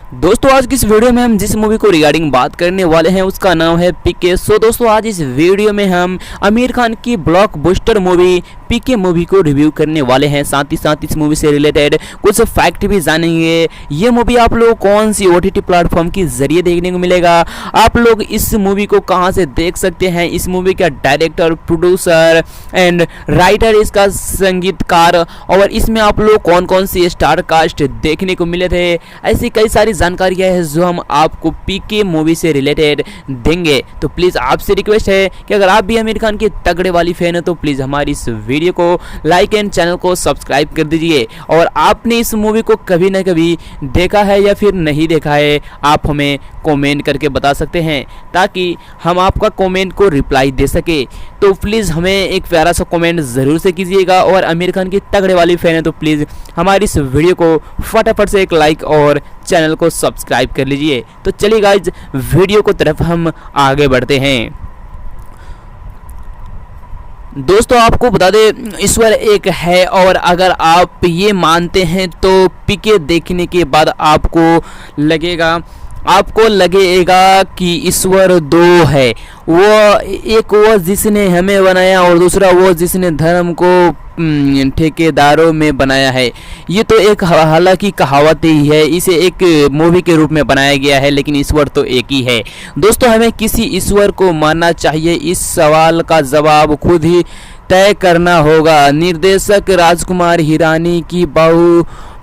दोस्तों आज की इस वीडियो में हम जिस मूवी को रिगार्डिंग बात करने वाले हैं उसका नाम है पीके। सो दोस्तों आज इस वीडियो में हम आमिर खान की ब्लॉकबस्टर मूवी पीके मूवी को रिव्यू करने वाले हैं। साथ ही साथ इस मूवी से रिलेटेड कुछ फैक्ट भी जानेंगे। ये मूवी आप लोग कौन सी OTT प्लेटफॉर्म के जरिए देखने को मिलेगा, आप लोग इस मूवी को कहां से देख सकते हैं, इस मूवी का डायरेक्टर, प्रोड्यूसर एंड राइटर, इसका संगीतकार और इसमें आप लोग कौन कौन सी स्टार कास्ट देखने को मिले थे, ऐसी कई सारी जानकारियां हैं जो हम आपको पीके मूवी से रिलेटेड देंगे। तो प्लीज़ आपसे रिक्वेस्ट है कि अगर आप भी आमिर खान के तगड़े वाली फैन हो तो प्लीज़ हमारी इस वीडियो को लाइक एंड चैनल को सब्सक्राइब कर दीजिए। और आपने इस मूवी को कभी ना कभी देखा है या फिर नहीं देखा है, आप हमें कमेंट करके बता सकते हैं ताकि हम आपका कमेंट को रिप्लाई दे सके। तो प्लीज़ हमें एक प्यारा सा कमेंट ज़रूर से कीजिएगा। और आमिर खान की तगड़े वाली फैन है तो प्लीज़ हमारी इस वीडियो को फटाफट से एक लाइक और चैनल को सब्सक्राइब कर लीजिए। तो चलिए गाइज वीडियो को तरफ हम आगे बढ़ते हैं। दोस्तों आपको बता दें ईश्वर एक है और अगर आप ये मानते हैं तो पीके देखने के बाद आपको लगेगा कि ईश्वर दो है। एक वो जिसने हमें बनाया और दूसरा वो जिसने धर्म को ठेकेदारों में बनाया है। ये तो एक हालांकि कहावत ही है, इसे एक मूवी के रूप में बनाया गया है, लेकिन ईश्वर तो एक ही है। दोस्तों हमें किसी ईश्वर को मानना चाहिए, इस सवाल का जवाब खुद ही तय करना होगा। निर्देशक राजकुमार हिरानी की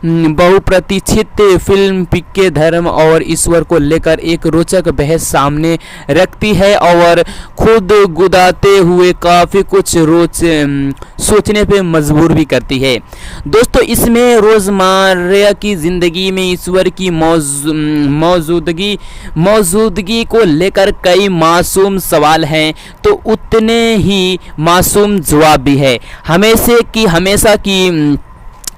बहुप्रतीक्षित फिल्म पीके धर्म और ईश्वर को लेकर एक रोचक बहस सामने रखती है और खुद गुदाते हुए काफ़ी कुछ सोचने पे मजबूर भी करती है। दोस्तों इसमें रोज़मर्रा की ज़िंदगी में ईश्वर की मौजूदगी को लेकर कई मासूम सवाल हैं तो उतने ही मासूम जवाब भी है।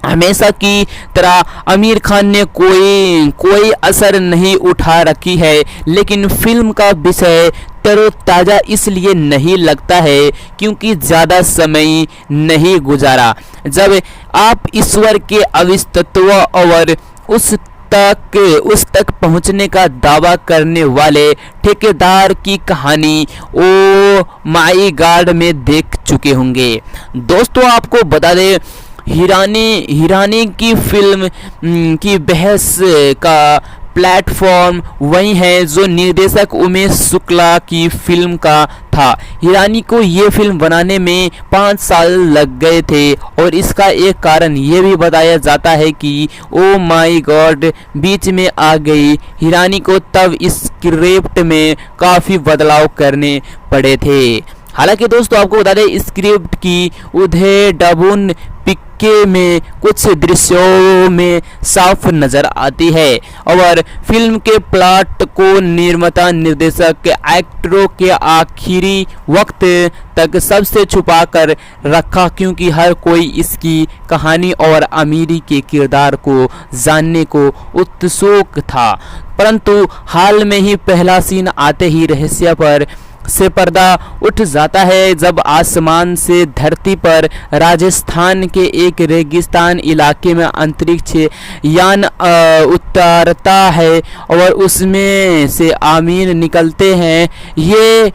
हमेशा की तरह आमिर खान ने कोई असर नहीं उठा रखी है, लेकिन फिल्म का विषय तरोताज़ा इसलिए नहीं लगता है क्योंकि ज़्यादा समय नहीं गुजारा। जब आप ईश्वर के अस्तित्व और उस तक पहुंचने का दावा करने वाले ठेकेदार की कहानी ओ माई गॉड में देख चुके होंगे। दोस्तों आपको बता दें हिरानी की फिल्म की बहस का प्लेटफॉर्म वही है जो निर्देशक उमेश शुक्ला की फिल्म का था। हिरानी को ये फिल्म बनाने में 5 साल लग गए थे और इसका एक कारण ये भी बताया जाता है कि ओ माई गॉड बीच में आ गई। हिरानी को तब स्क्रिप्ट में काफ़ी बदलाव करने पड़े थे। हालांकि दोस्तों आपको बता दें स्क्रिप्ट की उधेड़बुन पीके में कुछ दृश्यों में साफ नजर आती है और फिल्म के प्लॉट को निर्माता निर्देशक एक्टरों के आखिरी वक्त तक सबसे छुपा कर रखा क्योंकि हर कोई इसकी कहानी और आमिर के किरदार को जानने को उत्सुक था। परंतु हाल में ही पहला सीन आते ही रहस्य पर से पर्दा उठ जाता है जब आसमान से धरती पर राजस्थान के एक रेगिस्तान इलाके में अंतरिक्ष यान उतारता है और उसमें से आमिर निकलते हैं। ये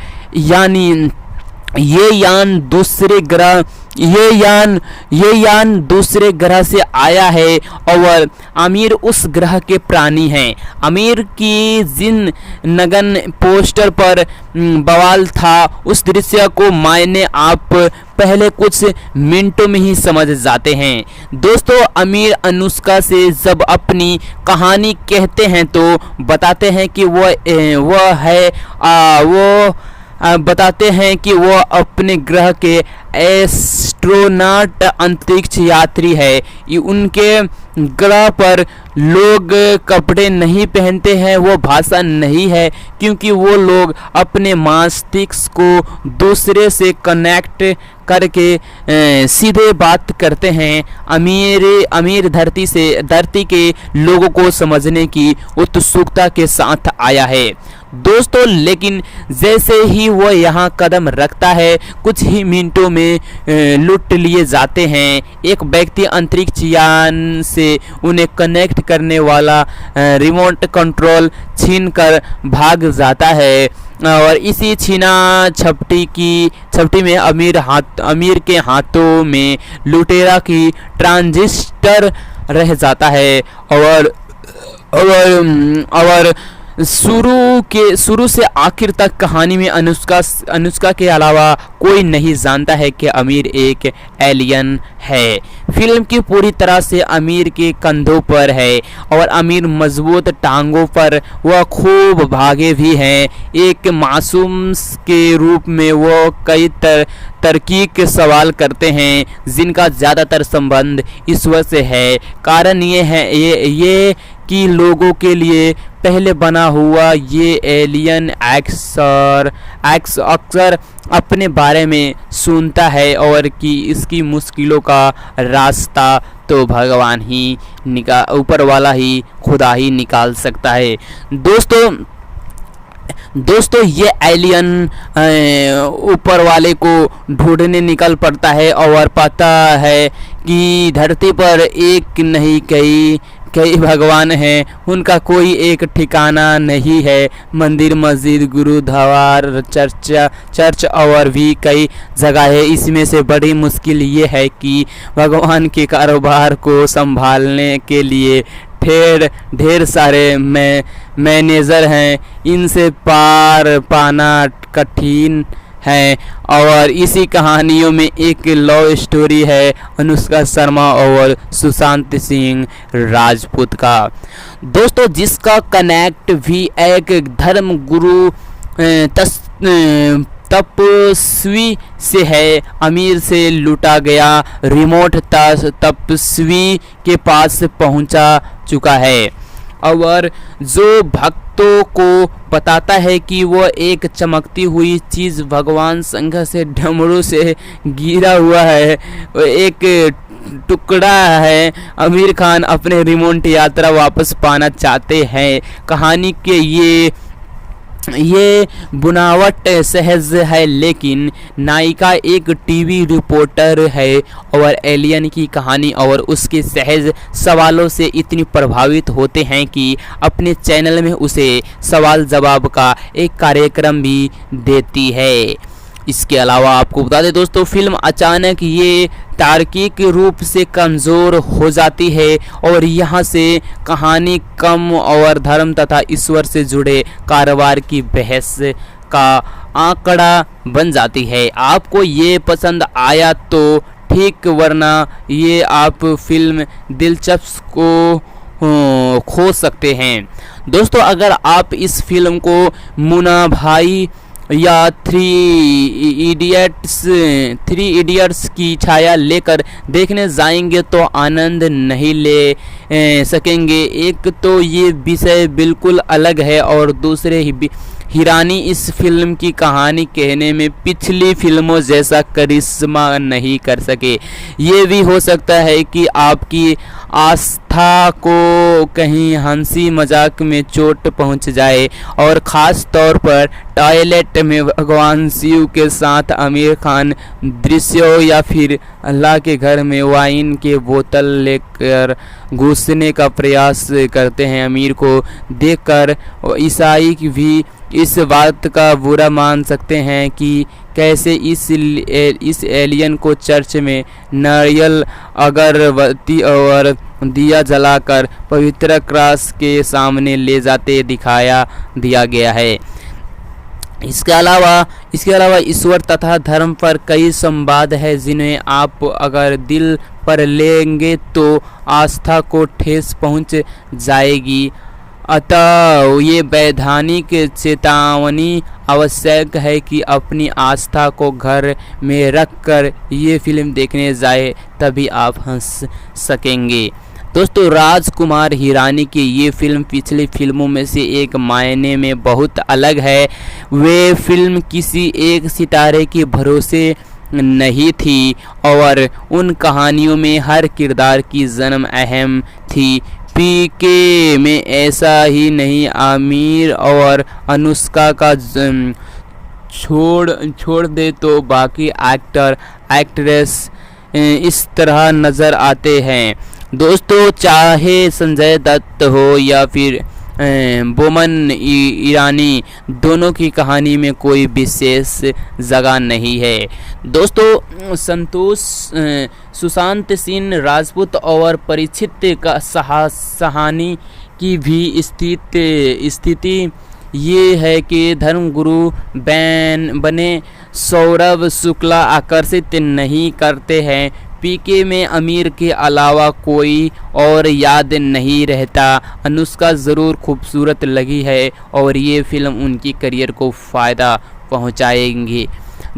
यान दूसरे ग्रह से आया है और आमिर उस ग्रह के प्राणी हैं। आमिर की जिन नगन पोस्टर पर बवाल था उस दृश्य को मायने आप पहले कुछ मिनटों में ही समझ जाते हैं। दोस्तों आमिर अनुष्का से जब अपनी कहानी कहते हैं तो बताते हैं कि वो अपने ग्रह के एस्ट्रोनॉट अंतरिक्ष यात्री है। उनके ग्रह पर लोग कपड़े नहीं पहनते हैं, वो भाषा नहीं है क्योंकि वो लोग अपने मस्तिष्क को दूसरे से कनेक्ट करके सीधे बात करते हैं। अमीर धरती के लोगों को समझने की उत्सुकता के साथ आया है। दोस्तों लेकिन जैसे ही वो यहाँ कदम रखता है कुछ ही मिनटों में लूट लिए जाते हैं। एक व्यक्ति अंतरिक्ष यान से उन्हें कनेक्ट करने वाला रिमोट कंट्रोल छीन कर भाग जाता है और इसी छीना झपटी में अमीर के हाथों में लुटेरा की ट्रांजिस्टर रह जाता है और शुरू से आखिर तक कहानी में अनुष्का के अलावा कोई नहीं जानता है कि आमिर एक एलियन है। फिल्म की पूरी तरह से आमिर के कंधों पर है और आमिर मजबूत टांगों पर वह खूब भागे भी हैं। एक मासूम के रूप में वो कई तरकीब सवाल करते हैं जिनका ज़्यादातर संबंध ईश्वर से है। कारण ये कि लोगों के लिए पहले बना हुआ ये एलियन अक्सर अपने बारे में सुनता है और कि इसकी मुश्किलों का रास्ता तो भगवान ही ऊपर वाला ही खुदा ही निकाल सकता है। दोस्तों ये एलियन ऊपर वाले को ढूंढने निकल पड़ता है और पता है कि धरती पर एक नहीं कई भगवान हैं, उनका कोई एक ठिकाना नहीं है। मंदिर, मस्जिद, गुरुद्वार, चर्च और भी कई जगह है। इसमें से बड़ी मुश्किल ये है कि भगवान के कारोबार को संभालने के लिए ढेर सारे मैनेजर हैं, इनसे पार पाना कठिन है। और इसी कहानियों में एक लव स्टोरी है अनुष्का शर्मा और सुशांत सिंह राजपूत का, दोस्तों, जिसका कनेक्ट भी एक धर्म गुरु तपस्वी से है। आमिर से लूटा गया रिमोट तपस्वी के पास पहुंचा चुका है और जो भक्तों को बताता है कि वो एक चमकती हुई चीज़ भगवान शंकर से डमरू से गिरा हुआ है, एक टुकड़ा है। आमिर खान अपने रिमोट यात्रा वापस पाना चाहते हैं। कहानी के ये बुनावट सहज है लेकिन नायिका एक टीवी रिपोर्टर है और एलियन की कहानी और उसके सहज सवालों से इतनी प्रभावित होते हैं कि अपने चैनल में उसे सवाल जवाब का एक कार्यक्रम भी देती है। इसके अलावा आपको बता दें दोस्तों, फिल्म अचानक ये तार्किक रूप से कमज़ोर हो जाती है और यहाँ से कहानी कम और धर्म तथा ईश्वर से जुड़े कारोबार की बहस का आंकड़ा बन जाती है। आपको ये पसंद आया तो ठीक, वरना ये आप फिल्म दिलचस्प को खो सकते हैं। दोस्तों, अगर आप इस फिल्म को मुन्ना भाई या थ्री इडियट्स की छाया लेकर देखने जाएंगे तो आनंद नहीं ले सकेंगे। एक तो ये विषय बिल्कुल अलग है और दूसरे हिरानी इस फिल्म की कहानी कहने में पिछली फिल्मों जैसा करिश्मा नहीं कर सके। ये भी हो सकता है कि आपकी आस्था को कहीं हंसी मजाक में चोट पहुंच जाए और ख़ास तौर पर टॉयलेट में भगवान शिव के साथ आमिर खान दृश्यों या फिर अल्लाह के घर में वाइन के बोतल लेकर घुसने का प्रयास करते हैं। आमिर को देखकर ईसाई भी इस बात का बुरा मान सकते हैं कि कैसे इस एलियन को चर्च में नारियल, अगरबत्ती और दिया जलाकर पवित्र क्रॉस के सामने ले जाते दिया गया है। इसके अलावा ईश्वर तथा धर्म पर कई संवाद है जिन्हें आप अगर दिल पर लेंगे तो आस्था को ठेस पहुंच जाएगी। अतः ये वैधानिक चेतावनी आवश्यक है कि अपनी आस्था को घर में रखकर ये फिल्म देखने जाए, तभी आप हंस सकेंगे। दोस्तों, राजकुमार हिरानी की ये फिल्म पिछली फिल्मों में से एक मायने में बहुत अलग है। वे फिल्म किसी एक सितारे के भरोसे नहीं थी और उन कहानियों में हर किरदार की जन्म अहम थी। पीके में ऐसा ही नहीं, आमिर और अनुष्का का छोड़ दे तो बाकी एक्टर एक्ट्रेस इस तरह नज़र आते हैं। दोस्तों, चाहे संजय दत्त हो या फिर बोमन ईरानी, दोनों की कहानी में कोई विशेष जगह नहीं है। दोस्तों, सुशांत सिंह राजपूत और परीक्षित का कहानी की भी स्थिति ये है कि धर्मगुरु बने सौरभ शुक्ला आकर्षित नहीं करते हैं। पीके में आमिर के अलावा कोई और याद नहीं रहता। अनुष्का ज़रूर खूबसूरत लगी है और ये फिल्म उनकी करियर को फ़ायदा पहुंचाएंगी।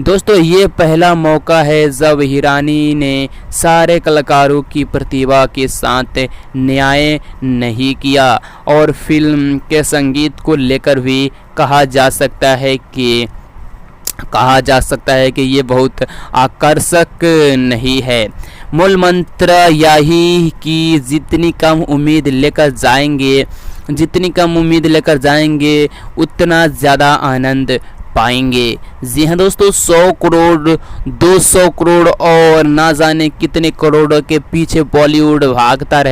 दोस्तों, ये पहला मौका है जब हिरानी ने सारे कलाकारों की प्रतिभा के साथ न्याय नहीं किया और फिल्म के संगीत को लेकर भी कहा जा सकता है कि ये बहुत आकर्षक नहीं है। मूल मंत्र यही कि जितनी कम उम्मीद लेकर जाएंगे उतना ज़्यादा आनंद पाएंगे। जी हाँ दोस्तों, 100 करोड़ 200 करोड़ और ना जाने कितने करोड़ों के पीछे बॉलीवुड भागता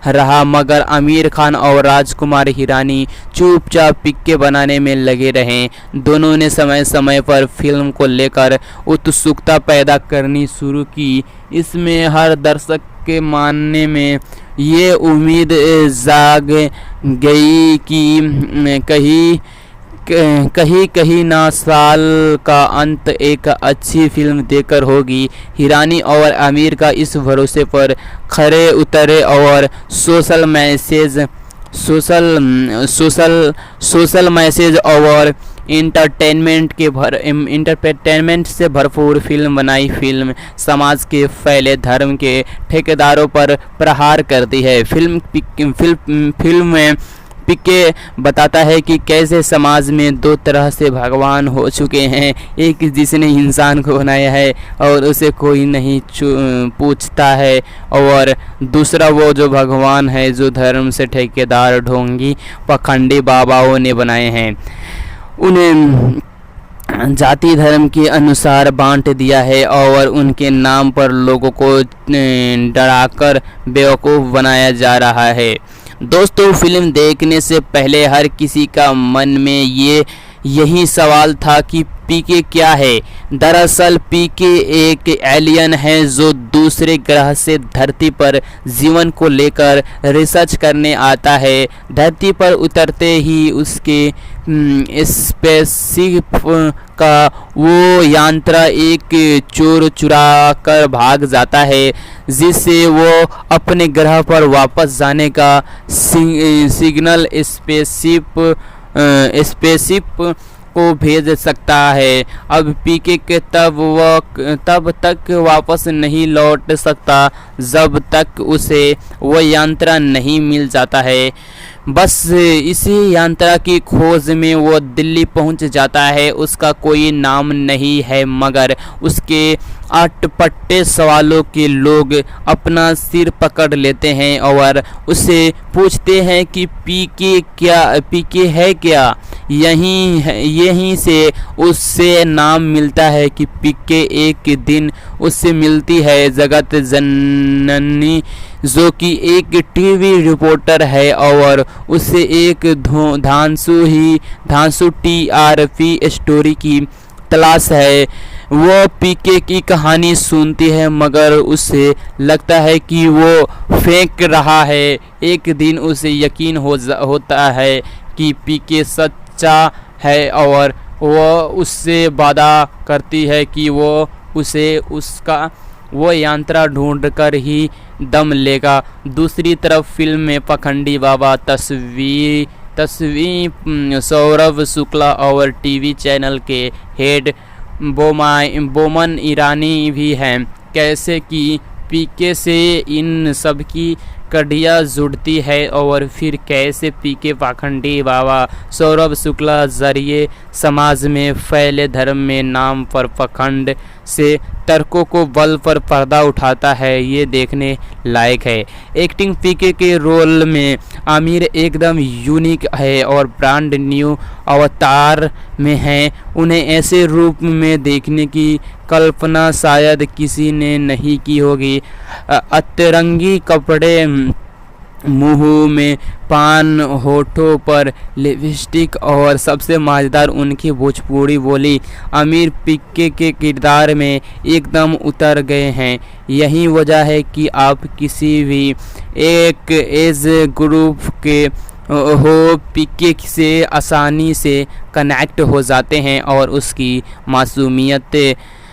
रहा, मगर आमिर खान और राजकुमार हिरानी चुपचाप पिक्के बनाने में लगे रहे। दोनों ने समय समय पर फिल्म को लेकर उत्सुकता पैदा करनी शुरू की। इसमें हर दर्शक के मानने में ये उम्मीद जाग गई कि कहीं ना साल का अंत एक अच्छी फिल्म देकर होगी। हिरानी और आमिर का इस भरोसे पर खरे उतरे और सोशल मैसेज और इंटरटेनमेंट से भरपूर फिल्म बनाई। फिल्म समाज के फैले धर्म के ठेकेदारों पर प्रहार करती है। फिल्म में पीके बताता है कि कैसे समाज में दो तरह से भगवान हो चुके हैं, एक जिसने इंसान को बनाया है और उसे कोई नहीं पूछता है, और दूसरा वो जो भगवान है जो धर्म से ठेकेदार ढोंगी पखंडी बाबाओं ने बनाए हैं। उन्हें जाति धर्म के अनुसार बांट दिया है और उनके नाम पर लोगों को डराकर बेवकूफ़ बनाया जा रहा है। दोस्तों, फिल्म देखने से पहले हर किसी का मन में यही सवाल था कि पीके क्या है। दरअसल पीके एक एलियन है जो दूसरे ग्रह से धरती पर जीवन को लेकर रिसर्च करने आता है। धरती पर उतरते ही उसके स्पेसशिप का वो यंत्र एक चोर चुरा कर भाग जाता है, जिससे वो अपने ग्रह पर वापस जाने का सिग्नल स्पेसशिप को भेज सकता है। अब पीके के तब तक वापस नहीं लौट सकता जब तक उसे वह यंत्र नहीं मिल जाता है। बस इसी यंत्र की खोज में वो दिल्ली पहुंच जाता है। उसका कोई नाम नहीं है, मगर उसके अटपटे सवालों के लोग अपना सिर पकड़ लेते हैं और उससे पूछते हैं कि पीके है क्या। यहीं से उससे नाम मिलता है कि पीके एक दिन उससे मिलती है जगत जननी, जो कि एक टीवी रिपोर्टर है और उससे एक धांसू टीआरपी स्टोरी की तलाश है। वो पीके की कहानी सुनती है, मगर उसे लगता है कि वो फेंक रहा है। एक दिन उसे यकीन होता है कि पीके सच्चा है और वो उससे वादा करती है कि वो वो यंत्र ढूंढ कर ही दम लेगा। दूसरी तरफ फिल्म में पखंडी बाबा तस्वीर सौरभ शुक्ला और टीवी चैनल के हेड बोमन ईरानी भी हैं। कैसे कि पीके से इन सब की कड़ियाँ जुड़ती है और फिर कैसे पीके पाखंडी बाबा सौरभ शुक्ला जरिए समाज में फैले धर्म में नाम पर पखंड से तर्कों को बल पर पर्दा उठाता है, ये देखने लायक है। एक्टिंग पीके के रोल में आमिर एकदम यूनिक है और ब्रांड न्यू अवतार में है। उन्हें ऐसे रूप में देखने की कल्पना शायद किसी ने नहीं की होगी। अतरंगी कपड़े, मुंह में पान, होठों पर लिपस्टिक और सबसे मज़ेदार उनकी भोजपुरी बोली आमिर पीके के किरदार में एकदम उतर गए हैं। यही वजह है कि आप किसी भी एक एज ग्रुप के हो पीके से आसानी से कनेक्ट हो जाते हैं और उसकी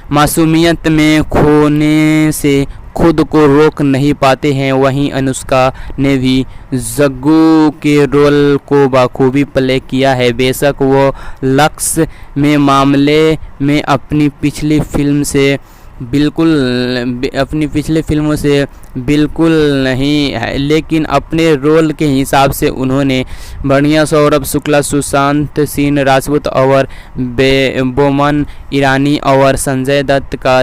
मासूमियत में खोने से खुद को रोक नहीं पाते हैं। वहीं अनुष्का ने भी जग्गू के रोल को बखूबी प्ले किया है। बेशक वो लक्स में मामले में अपनी पिछली फिल्मों से बिल्कुल नहीं है, लेकिन अपने रोल के हिसाब से उन्होंने बढ़िया सौरभ शुक्ला, सुशांत सिंह राजपूत और बोमन ईरानी और संजय दत्त का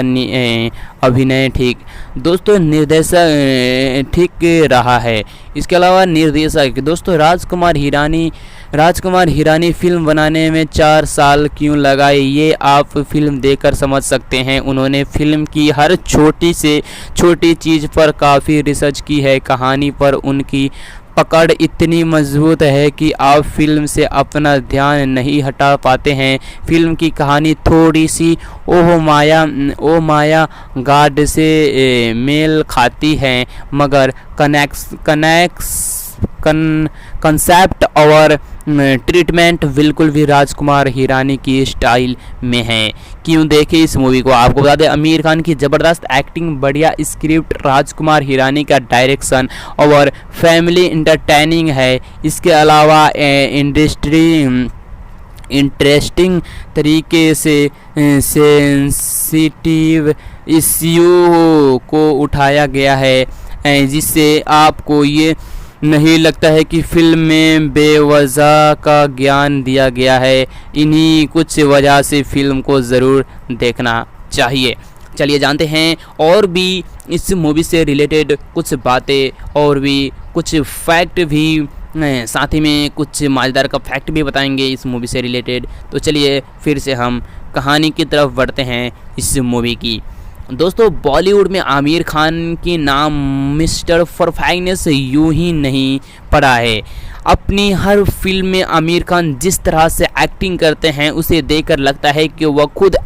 अभिनय ठीक दोस्तों निर्देशक ठीक रहा है। इसके अलावा निर्देशक दोस्तों राजकुमार हिरानी फिल्म बनाने में 4 साल क्यों लगाए, ये आप फिल्म देखकर समझ सकते हैं। उन्होंने फिल्म की हर छोटी से छोटी चीज़ पर काफ़ी रिसर्च की है। कहानी पर उनकी पकड़ इतनी मजबूत है कि आप फिल्म से अपना ध्यान नहीं हटा पाते हैं। फिल्म की कहानी थोड़ी सी ओ माया गाड से मेल खाती है, मगर कंसेप्ट और ट्रीटमेंट बिल्कुल भी राजकुमार हिरानी की स्टाइल में है। क्यों देखे इस मूवी को, आपको बता दें आमिर खान की ज़बरदस्त एक्टिंग, बढ़िया स्क्रिप्ट, राजकुमार हिरानी का डायरेक्शन और फैमिली इंटरटेनिंग है। इसके अलावा इंटरेस्टिंग तरीके से सेंसिटिव इश्यू को उठाया गया है, जिससे आपको ये नहीं लगता है कि फिल्म में बेवजह का ज्ञान दिया गया है। इन्हीं कुछ वजह से फिल्म को ज़रूर देखना चाहिए। चलिए जानते हैं और भी इस मूवी से रिलेटेड कुछ बातें और भी कुछ फैक्ट भी, साथ ही में कुछ मज़ेदार का फैक्ट भी बताएंगे इस मूवी से रिलेटेड। तो चलिए फिर से हम कहानी की तरफ बढ़ते हैं इस मूवी की। दोस्तों बॉलीवुड में आमिर खान के नाम मिस्टर परफेक्टनेस यूं ही नहीं पड़ा है। अपनी हर फिल्म में आमिर खान जिस तरह से एक्टिंग करते हैं उसे देखकर लगता है कि वह खुद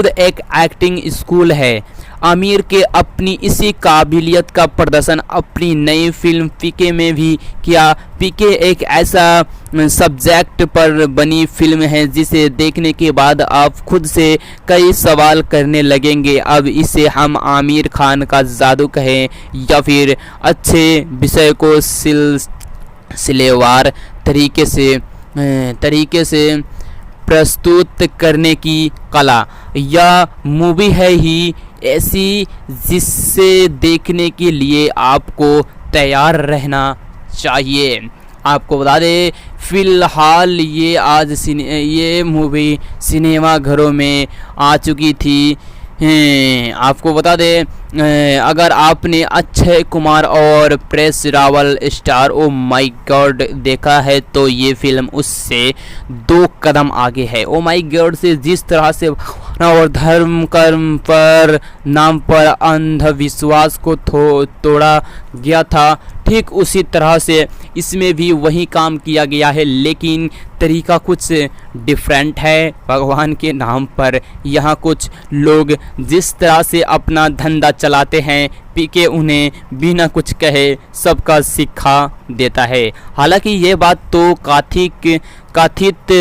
एक एक्टिंग स्कूल है। आमिर के अपनी इसी काबिलियत का प्रदर्शन अपनी नई फिल्म पीके में भी किया। पीके एक ऐसा सब्जेक्ट पर बनी फिल्म है जिसे देखने के बाद आप खुद से कई सवाल करने लगेंगे। अब इसे हम आमिर खान का जादू कहें या फिर अच्छे विषय को सिलेवार तरीके से प्रस्तुत करने की कला, यह मूवी है ही ऐसी जिससे देखने के लिए आपको तैयार रहना चाहिए। आपको बता दें फ़िलहाल ये मूवी सिनेमा घरों में आ चुकी थी। आपको बता दें अगर आपने अक्षय कुमार और press Rawal star oh my God देखा है तो ये फिल्म उससे 2 कदम आगे है। ओ माय गॉड से जिस तरह से और धर्म कर्म पर नाम पर अंधविश्वास को तोड़ा गया था, ठीक उसी तरह से इसमें भी वही काम किया गया है, लेकिन तरीका कुछ डिफरेंट है। भगवान के नाम पर यहाँ कुछ लोग जिस तरह से अपना धंधा चलाते हैं, पीके उन्हें बिना कुछ कहे सबका सिखा देता है। हालांकि ये बात तो कथित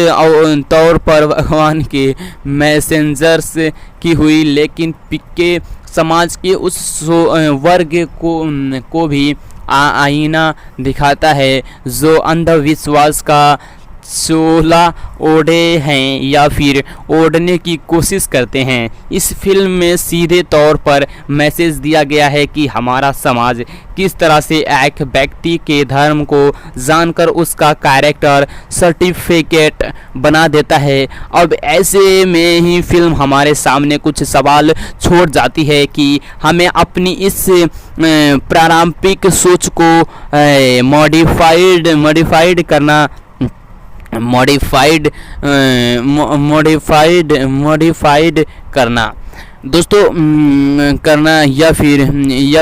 तौर पर भगवान के मैसेंजर्स की हुई, लेकिन पीके समाज के उस वर्ग को भी आईना दिखाता है जो अंधविश्वास का चोला ओढ़े हैं या फिर ओढ़ने की कोशिश करते हैं। इस फिल्म में सीधे तौर पर मैसेज दिया गया है कि हमारा समाज किस तरह से एक व्यक्ति के धर्म को जानकर उसका कैरेक्टर सर्टिफिकेट बना देता है। अब ऐसे में ही फिल्म हमारे सामने कुछ सवाल छोड़ जाती है कि हमें अपनी इस प्रारंभिक सोच को मॉडिफाइड करना दोस्तों करना या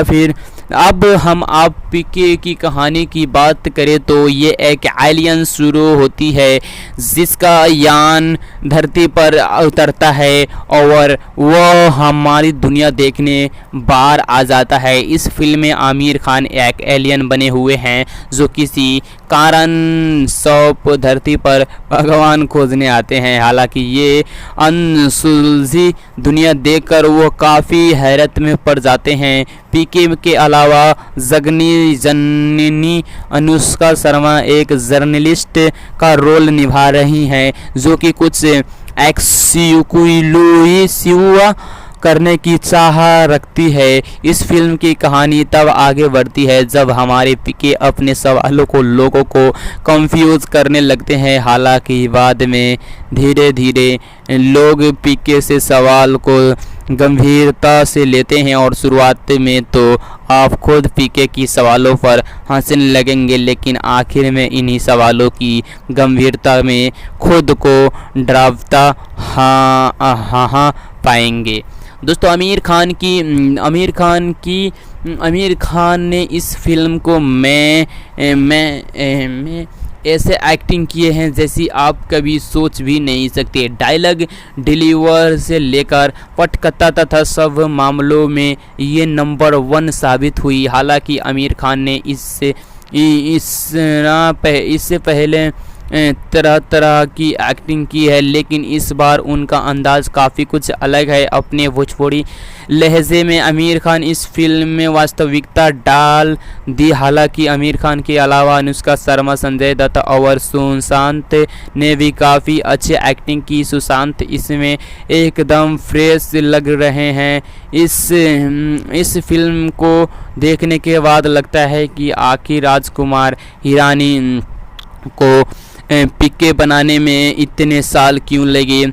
फिर अब हम आप पीके की कहानी की बात करें तो ये एक एलियन शुरू होती है जिसका यान धरती पर उतरता है और वह हमारी दुनिया देखने बाहर आ जाता है। इस फिल्म में आमिर खान एक एलियन बने हुए हैं जो किसी कारण सौंप धरती पर भगवान खोजने आते हैं। हालांकि ये अनसुलझी दुनिया देखकर वो काफ़ी हैरत में पड़ जाते हैं। पीके के अलावा जगनी जननी अनुष्का शर्मा एक जर्नलिस्ट का रोल निभा रही हैं जो कि कुछ एक्सक्लूसिव करने की चाह रखती है। इस फिल्म की कहानी तब आगे बढ़ती है जब हमारे पीके अपने सवालों को लोगों को कंफ्यूज करने लगते हैं। हालांकि बाद में धीरे धीरे लोग पीके से सवाल को गंभीरता से लेते हैं और शुरुआत में तो आप खुद पीके की सवालों पर हंसने लगेंगे, लेकिन आखिर में इन्हीं सवालों की गंभीरता में खुद को डरावता हाँ पाएंगे। दोस्तों आमिर खान ने इस फिल्म को मैं ऐसे एक्टिंग किए हैं जैसी आप कभी सोच भी नहीं सकते। डायलॉग डिलीवर से लेकर पटकथा तथा सब मामलों में ये नंबर 1 साबित हुई। हालांकि आमिर खान ने इससे पहले तरह की एक्टिंग की है, लेकिन इस बार उनका अंदाज काफ़ी कुछ अलग है। अपने भोजपुरी लहजे में आमिर खान इस फिल्म में वास्तविकता डाल दी। हालांकि आमिर खान के अलावा अनुष्का शर्मा, संजय दत्त और सुशांत ने भी काफ़ी अच्छी एक्टिंग की। सुशांत इसमें एकदम फ्रेश लग रहे हैं। इस फिल्म को देखने के बाद लगता है कि आखिर राजकुमार हिरानी को पीके बनाने में इतने साल क्यों लगे।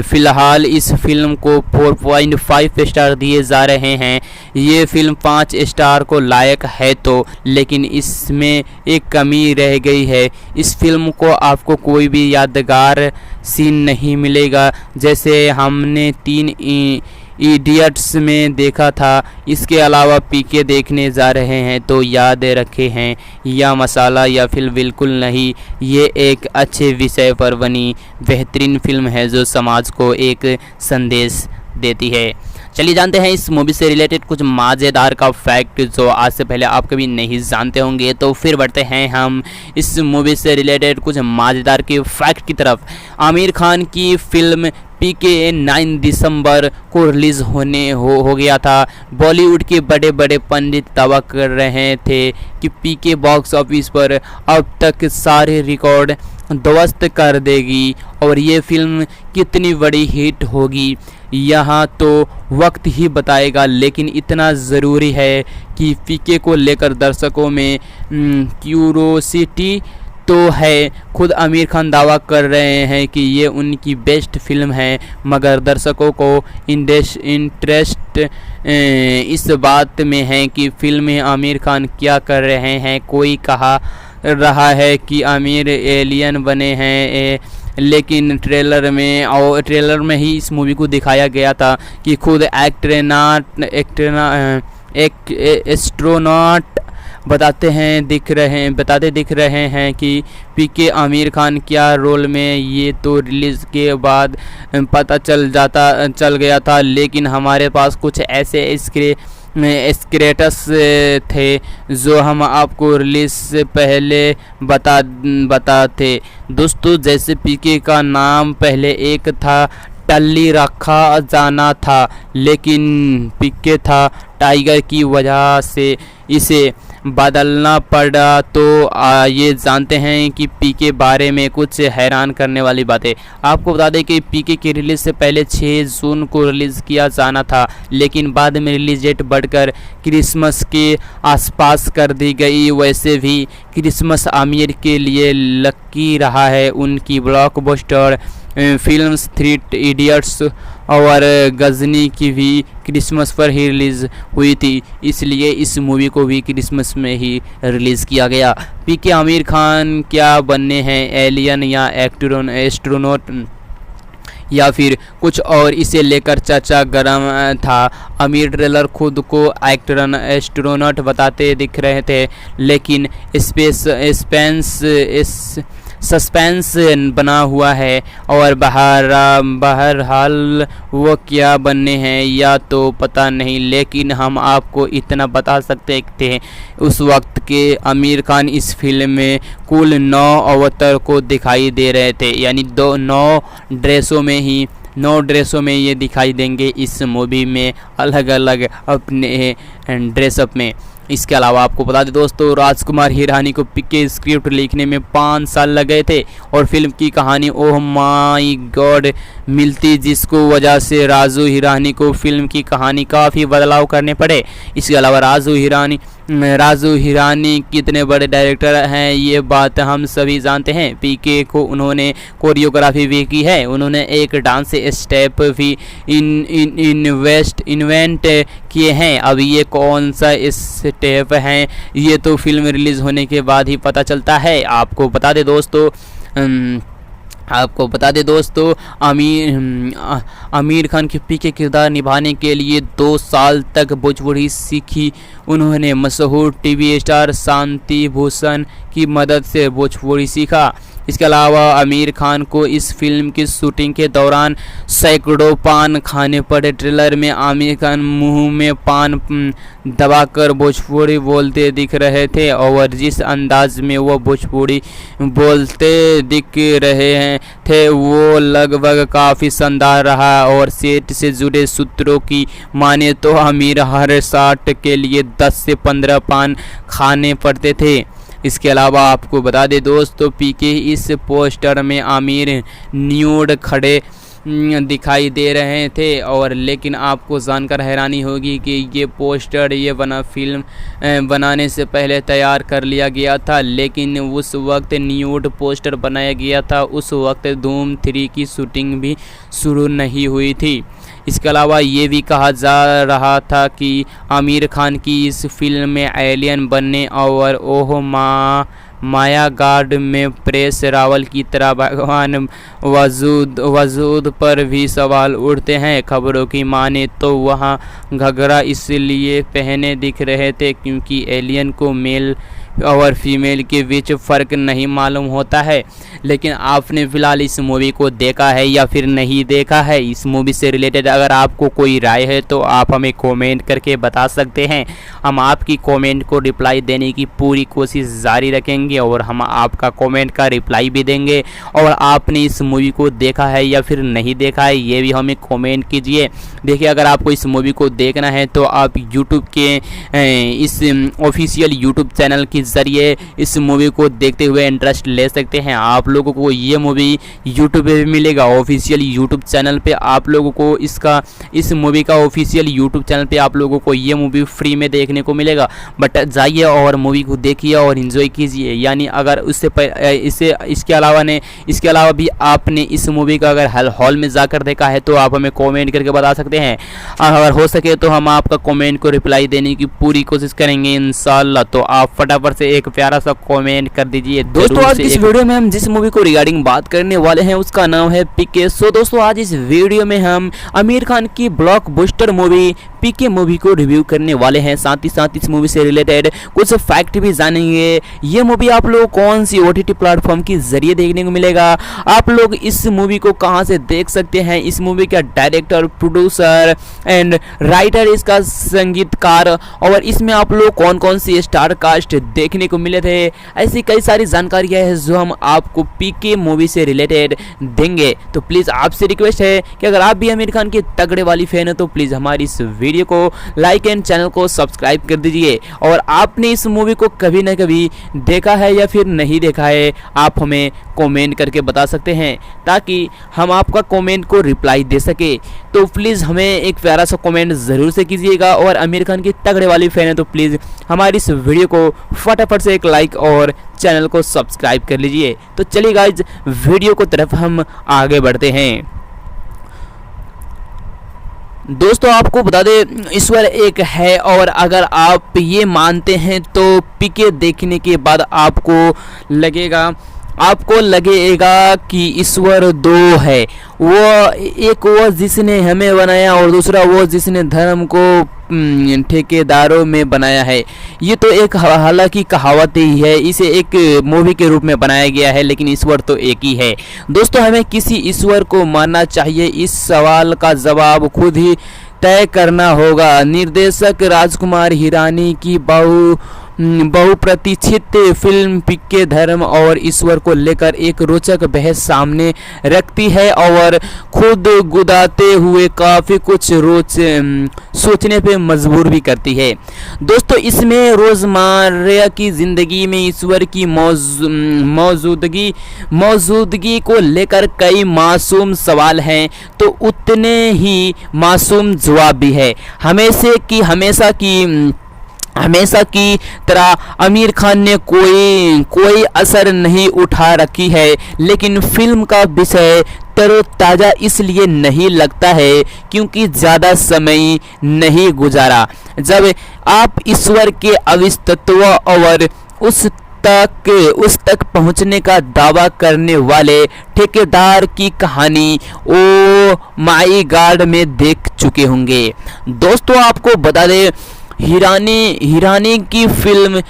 फ़िलहाल इस फिल्म को 4.5 स्टार दिए जा रहे हैं। ये फिल्म 5 स्टार को लायक है तो, लेकिन इसमें एक कमी रह गई है। इस फिल्म को आपको कोई भी यादगार सीन नहीं मिलेगा जैसे हमने 3 इडियट्स में देखा था। इसके अलावा पीके देखने जा रहे हैं तो याद रखे हैं या मसाला या फिल्म बिल्कुल नहीं। ये एक अच्छे विषय पर बनी बेहतरीन फिल्म है जो समाज को एक संदेश देती है। चलिए जानते हैं इस मूवी से रिलेटेड कुछ मज़ेदार का फैक्ट जो आज से पहले आप कभी नहीं जानते होंगे। तो फिर बढ़ते हैं हम इस मूवी से रिलेटेड कुछ मज़ेदार के फैक्ट की तरफ। आमिर खान की फिल्म पीके 9 दिसंबर को रिलीज़ हो गया था। बॉलीवुड के बड़े बड़े पंडित दावा कर रहे थे कि पीके बॉक्स ऑफिस पर अब तक सारे रिकॉर्ड ध्वस्त कर देगी और ये फिल्म कितनी बड़ी हिट होगी यहाँ तो वक्त ही बताएगा। लेकिन इतना ज़रूरी है कि पीके को लेकर दर्शकों में क्यूरोसिटी तो है। खुद आमिर खान दावा कर रहे हैं कि ये उनकी बेस्ट फिल्म है, मगर दर्शकों को इंटरेस्ट इस बात में है कि फिल्म में आमिर खान क्या कर रहे हैं। कोई कहा रहा है कि आमिर एलियन बने हैं, लेकिन ट्रेलर में ही इस मूवी को दिखाया गया था कि खुद एस्ट्रोनॉट बताते दिख रहे हैं कि पीके आमिर खान क्या रोल में। ये तो रिलीज़ के बाद पता चल गया था, लेकिन हमारे पास कुछ ऐसे स्क्रेटस थे जो हम आपको रिलीज से पहले बताते। दोस्तों जैसे पीके का नाम पहले एक था टल्ली रखा जाना था, लेकिन पीके था टाइगर की वजह से इसे बदलना पड़ा। तो ये जानते हैं कि पीके बारे में कुछ हैरान करने वाली बातें। आपको बता दें कि पीके की रिलीज़ से पहले 6 जून को रिलीज़ किया जाना था, लेकिन बाद में रिलीज डेट बढ़कर क्रिसमस के आसपास कर दी गई। वैसे भी क्रिसमस आमिर के लिए लकी रहा है। उनकी ब्लॉकबस्टर फिल्म्स 3 इडियट्स और गजनी की भी क्रिसमस पर ही रिलीज़ हुई थी, इसलिए इस मूवी को भी क्रिसमस में ही रिलीज़ किया गया। पीके आमिर खान क्या बनने हैं, एलियन या एस्ट्रोनॉट या फिर कुछ और, इसे लेकर चर्चा गर्म था। आमिर ट्रेलर खुद को एक्टर एस्ट्रोनॉट बताते दिख रहे थे, लेकिन सस्पेंस बना हुआ है और बहरहाल वो क्या बनने हैं या तो पता नहीं, लेकिन हम आपको इतना बता सकते थे उस वक्त के आमिर खान इस फिल्म में कुल 9 अवतार को दिखाई दे रहे थे, यानी 9 ड्रेसों में ये दिखाई देंगे इस मूवी में, अलग अलग अपने ड्रेसअप में। इसके अलावा आपको बता दें दोस्तों, राजकुमार हिरानी को पीके स्क्रिप्ट लिखने में 5 साल लगे थे और फिल्म की कहानी ओह माय गॉड मिलती, जिसको वजह से राजू हिरानी को फिल्म की कहानी काफ़ी बदलाव करने पड़े। इसके अलावा राजू हिरानी कितने बड़े डायरेक्टर हैं ये बात हम सभी जानते हैं। पीके को उन्होंने कोरियोग्राफी भी की है, उन्होंने एक डांस स्टेप भी इन्वेंट किए हैं। अब ये कौन सा स्टेप हैं ये तो फिल्म रिलीज़ होने के बाद ही पता चलता है। आपको बता दें दोस्तों आमिर खान के पीके किरदार निभाने के लिए 2 साल तक भोजपुरी सीखी उन्होंने। मशहूर टीवी स्टार शांति भूषण की मदद से भोजपुरी सीखा। इसके अलावा आमिर खान को इस फिल्म की शूटिंग के दौरान सैकड़ों पान खाने पड़े। ट्रेलर में आमिर खान मुंह में पान दबाकर भोजपुरी बोलते दिख रहे थे और जिस अंदाज में वो भोजपुरी बोलते दिख रहे थे वो लगभग काफ़ी शानदार रहा और सेट से जुड़े सूत्रों की माने तो आमिर हर शॉट के लिए 10 से 15 पान खाने पड़ते थे। इसके अलावा आपको बता दें दोस्तों, पीके इस पोस्टर में आमिर न्यूड खड़े दिखाई दे रहे थे और लेकिन आपको जानकर हैरानी होगी कि ये पोस्टर फिल्म बनाने से पहले तैयार कर लिया गया था, लेकिन उस वक्त न्यूड पोस्टर बनाया गया था, उस वक्त धूम 3 की शूटिंग भी शुरू नहीं हुई थी। इसके अलावा ये भी कहा जा रहा था कि आमिर खान की इस फिल्म में एलियन बनने और ओह माया गार्ड में प्रेस रावल की तरह भगवान वजूद पर भी सवाल उठते हैं। खबरों की माने तो वहाँ घघरा इसलिए पहने दिख रहे थे क्योंकि एलियन को मेल और फीमेल के बीच फ़र्क नहीं मालूम होता है। लेकिन आपने फ़िलहाल इस मूवी को देखा है या फिर नहीं देखा है? इस मूवी से रिलेटेड अगर आपको कोई राय है तो आप हमें कमेंट करके बता सकते हैं। हम आपकी कमेंट को रिप्लाई देने की पूरी कोशिश जारी रखेंगे और हम आपका कमेंट का रिप्लाई भी देंगे। और आपने इस मूवी को देखा है या फिर नहीं देखा है ये भी हमें कमेंट कीजिए। देखिए, अगर आपको इस मूवी को देखना है तो आप यूट्यूब के इस ऑफिशियल यूट्यूब चैनल के ज़रिए इस मूवी को देखते हुए इंटरेस्ट ले सकते हैं। आप लोगों को ये मूवी यूट्यूब पे भी मिलेगा, ऑफिशियल यूट्यूब चैनल पे आप लोगों को इस मूवी का ऑफिशियल यूट्यूब चैनल पे आप लोगों को ये मूवी फ्री में देखने को मिलेगा। बट जाइए और मूवी को देखिए और इन्जॉय कीजिए। यानी अगर इसके अलावा भी आपने इस मूवी का अगर हॉल में जाकर देखा है तो आप हमें कॉमेंट करके बता सकते हैं। अगर हो सके तो हम आपका कॉमेंट को रिप्लाई देने की पूरी कोशिश करेंगे इंशाल्लाह। तो आप फटाफट से एक प्यारा सा कमेंट कर दीजिए। दोस्तों, आज इस वीडियो में हम जिस मूवी को रिगार्डिंग बात करने वाले हैं उसका नाम है पीके। सो दोस्तों, आज इस वीडियो में हम आमिर खान की ब्लॉकबस्टर मूवी पीके मूवी को रिव्यू करने वाले हैं। साथ ही साथ इस मूवी से रिलेटेड कुछ फैक्ट भी जानेंगे। ये मूवी आप लोग कौन सी OTT प्लेटफॉर्म के जरिए देखने को मिलेगा, आप लोग इस मूवी को कहां से देख सकते हैं, इस मूवी का डायरेक्टर, प्रोड्यूसर एंड राइटर, इसका संगीतकार और इसमें आप लोग कौन कौन सी स्टार कास्ट देखने को मिले थे, ऐसी कई सारी जानकारियां हैं जो हम आपको पीके मूवी से रिलेटेड देंगे। तो प्लीज़ आपसे रिक्वेस्ट है कि अगर आप भी आमिर खान के तगड़े वाली फैन हो तो प्लीज़ हमारी इस वीडियो को लाइक एंड चैनल को सब्सक्राइब कर दीजिए। और आपने इस मूवी को कभी ना कभी देखा है या फिर नहीं देखा है, आप हमें कमेंट करके बता सकते हैं ताकि हम आपका कमेंट को रिप्लाई दे सके। तो प्लीज़ हमें एक प्यारा सा कमेंट ज़रूर से कीजिएगा। और आमिर खान की तगड़े वाली फैन है तो प्लीज़ हमारी इस वीडियो को फटाफट से एक लाइक और चैनल को सब्सक्राइब कर लीजिए। तो चलिए गाइज वीडियो को तरफ हम आगे बढ़ते हैं। दोस्तों आपको बता दें ईश्वर एक है, और अगर आप ये मानते हैं तो पीके देखने के बाद आपको लगेगा कि ईश्वर दो है। वो जिसने हमें बनाया और दूसरा वो जिसने धर्म को ठेकेदारों में बनाया है। ये तो एक हालांकि कहावत ही है, इसे एक मूवी के रूप में बनाया गया है, लेकिन ईश्वर तो एक ही है। दोस्तों हमें किसी ईश्वर को मानना चाहिए, इस सवाल का जवाब खुद ही तय करना होगा। निर्देशक राजकुमार हिरानी की बहुप्रतीक्षित फिल्म पीके धर्म और ईश्वर को लेकर एक रोचक बहस सामने रखती है और खुद गुदाते हुए काफ़ी कुछ सोचने पे मजबूर भी करती है। दोस्तों इसमें रोज़मर्रा की ज़िंदगी में ईश्वर की मौजूदगी को लेकर कई मासूम सवाल हैं, तो उतने ही मासूम जवाब भी है। हमेशा की तरह आमिर खान ने कोई असर नहीं उठा रखी है, लेकिन फिल्म का विषय तरोताज़ा इसलिए नहीं लगता है क्योंकि ज़्यादा समय नहीं गुजारा। जब आप ईश्वर के अस्तित्व और उस तक पहुंचने का दावा करने वाले ठेकेदार की कहानी ओ माई गॉड में देख चुके होंगे। दोस्तों आपको बता दें हिरानी की फिल्म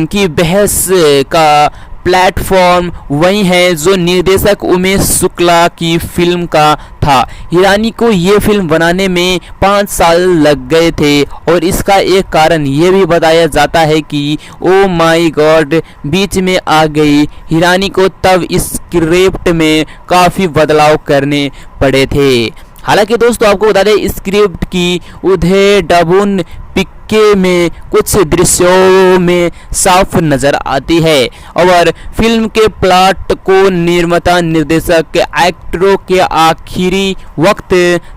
की बहस का प्लेटफॉर्म वही है जो निर्देशक उमेश शुक्ला की फिल्म का था। हिरानी को ये फिल्म बनाने में 5 साल लग गए थे और इसका एक कारण ये भी बताया जाता है कि ओ माई गॉड बीच में आ गई। हिरानी को तब स्क्रिप्ट में काफ़ी बदलाव करने पड़े थे। हालांकि दोस्तों आपको बता दें स्क्रिप्ट की उधेड़बुन पीके में कुछ दृश्यों में साफ नज़र आती है और फिल्म के प्लॉट को निर्माता निर्देशक एक्टरों के आखिरी वक्त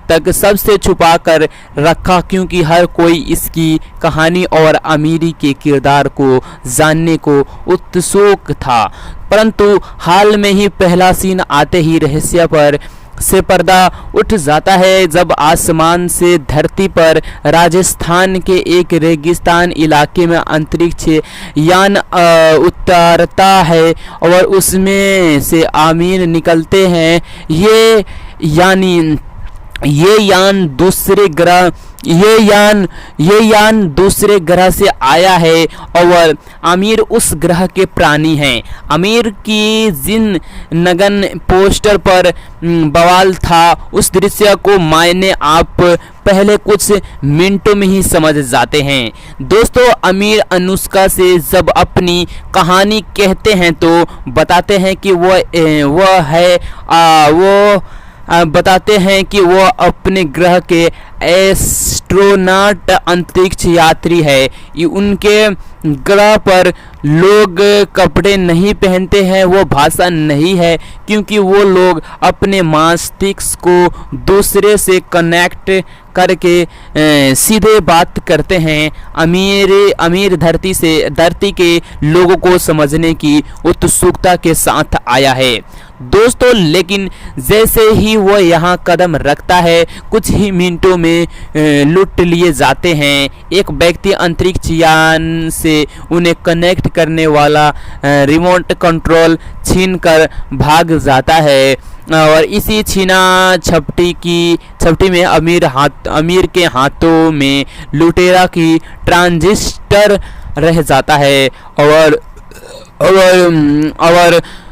तक सबसे छुपा कर रखा, क्योंकि हर कोई इसकी कहानी और आमिर के किरदार को जानने को उत्सुक था। परंतु हाल में ही पहला सीन आते ही रहस्य से पर्दा उठ जाता है जब आसमान से धरती पर राजस्थान के एक रेगिस्तान इलाके में अंतरिक्ष यान उतारता है और उसमें से आमिर निकलते हैं। ये यान दूसरे ग्रह से आया है और आमिर उस ग्रह के प्राणी हैं। आमिर की जिन नगन पोस्टर पर बवाल था उस दृश्य को मायने आप पहले कुछ मिनटों में ही समझ जाते हैं। दोस्तों आमिर अनुष्का से जब अपनी कहानी कहते हैं तो बताते हैं कि वो अपने ग्रह के एस्ट्रोनॉट अंतरिक्ष यात्री है। उनके ग्रह पर लोग कपड़े नहीं पहनते हैं, वो भाषा नहीं है क्योंकि वो लोग अपने मस्तिष्क को दूसरे से कनेक्ट करके सीधे बात करते हैं। अमीर धरती के लोगों को समझने की उत्सुकता के साथ आया है। दोस्तों लेकिन जैसे ही वो यहाँ कदम रखता है कुछ ही मिनटों में लूट लिए जाते हैं। एक व्यक्ति अंतरिक्ष यान से उन्हें कनेक्ट करने वाला रिमोट कंट्रोल छीन कर भाग जाता है और इसी छीना झपटी में अमीर के हाथों में लुटेरा की ट्रांजिस्टर रह जाता है और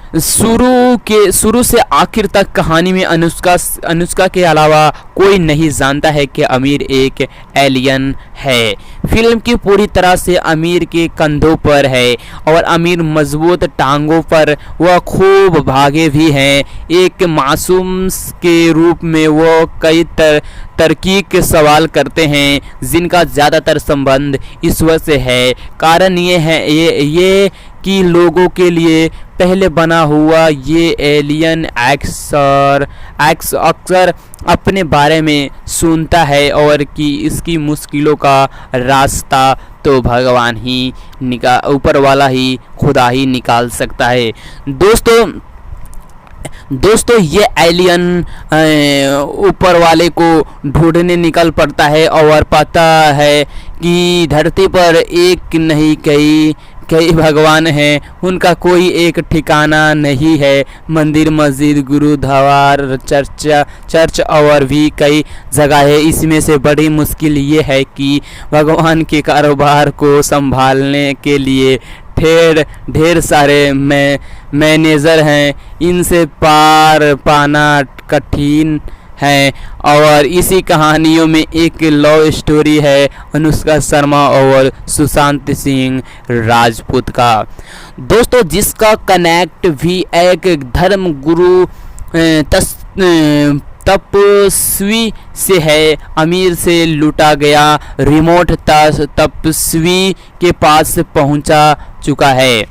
शुरू से आखिर तक कहानी में अनुष्का के अलावा कोई नहीं जानता है कि आमिर एक एलियन है। फिल्म की पूरी तरह से आमिर के कंधों पर है और आमिर मजबूत टांगों पर वह खूब भागे भी हैं। एक मासूम के रूप में वो कई तरकीब के सवाल करते हैं जिनका ज़्यादातर संबंध ईश्वर से है। कारण ये है ये कि लोगों के लिए पहले बना हुआ ये एलियन अक्सर अपने बारे में सुनता है और कि इसकी मुश्किलों का रास्ता तो भगवान ही ऊपर वाला ही खुदा ही निकाल सकता है। दोस्तों ये एलियन ऊपर वाले को ढूंढने निकल पड़ता है और पता है कि धरती पर एक नहीं कई भगवान हैं, उनका कोई एक ठिकाना नहीं है। मंदिर, मस्जिद, गुरुद्वार, चर्च और भी कई जगह है। इसमें से बड़ी मुश्किल ये है कि भगवान के कारोबार को संभालने के लिए ढेर सारे मैनेजर हैं, इनसे पार पाना कठिन है। और इसी कहानियों में एक लव स्टोरी है अनुष्का शर्मा और सुशांत सिंह राजपूत का, दोस्तों, जिसका कनेक्ट भी एक धर्म गुरु तपस्वी से है। अमीर से लूटा गया रिमोट तपस्वी के पास पहुंचा चुका है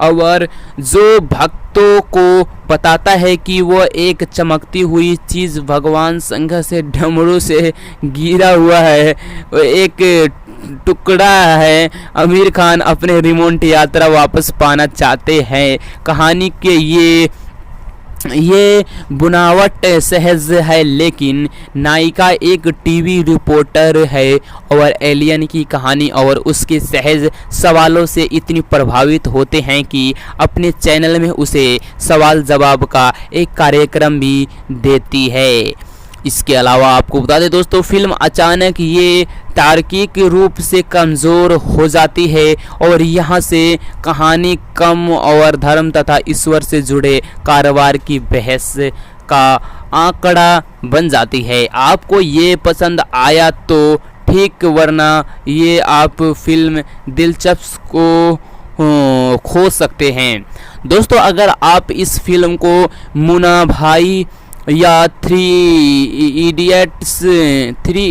और जो भक्तों को बताता है कि वो एक चमकती हुई चीज़ भगवान शंकर से डमरू से गिरा हुआ है, एक टुकड़ा है। आमिर खान अपने रिमोट यात्रा वापस पाना चाहते हैं। कहानी के ये बुनावट सहज है, लेकिन नायिका एक टीवी रिपोर्टर है और एलियन की कहानी और उसके सहज सवालों से इतनी प्रभावित होते हैं कि अपने चैनल में उसे सवाल जवाब का एक कार्यक्रम भी देती है। इसके अलावा आपको बता दें दोस्तों, फिल्म अचानक ये तार्किक रूप से कमज़ोर हो जाती है और यहाँ से कहानी कम और धर्म तथा ईश्वर से जुड़े कारोबार की बहस का आंकड़ा बन जाती है। आपको ये पसंद आया तो ठीक, वरना ये आप फिल्म दिलचस्प को खो सकते हैं। दोस्तों, अगर आप इस फिल्म को मुन्ना भाई या थ्री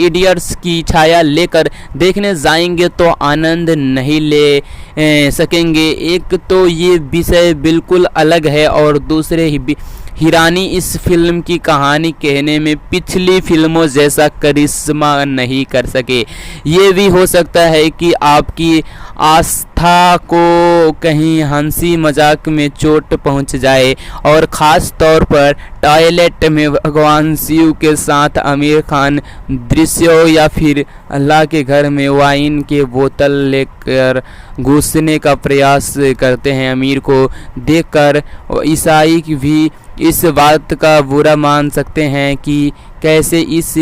इडियट्स की छाया लेकर देखने जाएंगे तो आनंद नहीं ले सकेंगे। एक तो ये विषय बिल्कुल अलग है और दूसरे हिरानी इस फिल्म की कहानी कहने में पिछली फिल्मों जैसा करिश्मा नहीं कर सके। ये भी हो सकता है कि आपकी आस्था को कहीं हंसी मजाक में चोट पहुंच जाए और ख़ास तौर पर टॉयलेट में भगवान शिव के साथ आमिर खान दृश्यों या फिर अल्लाह के घर में वाइन के बोतल लेकर घुसने का प्रयास करते हैं। आमिर को देखकर ईसाई भी इस बात का बुरा मान सकते हैं कि कैसे इस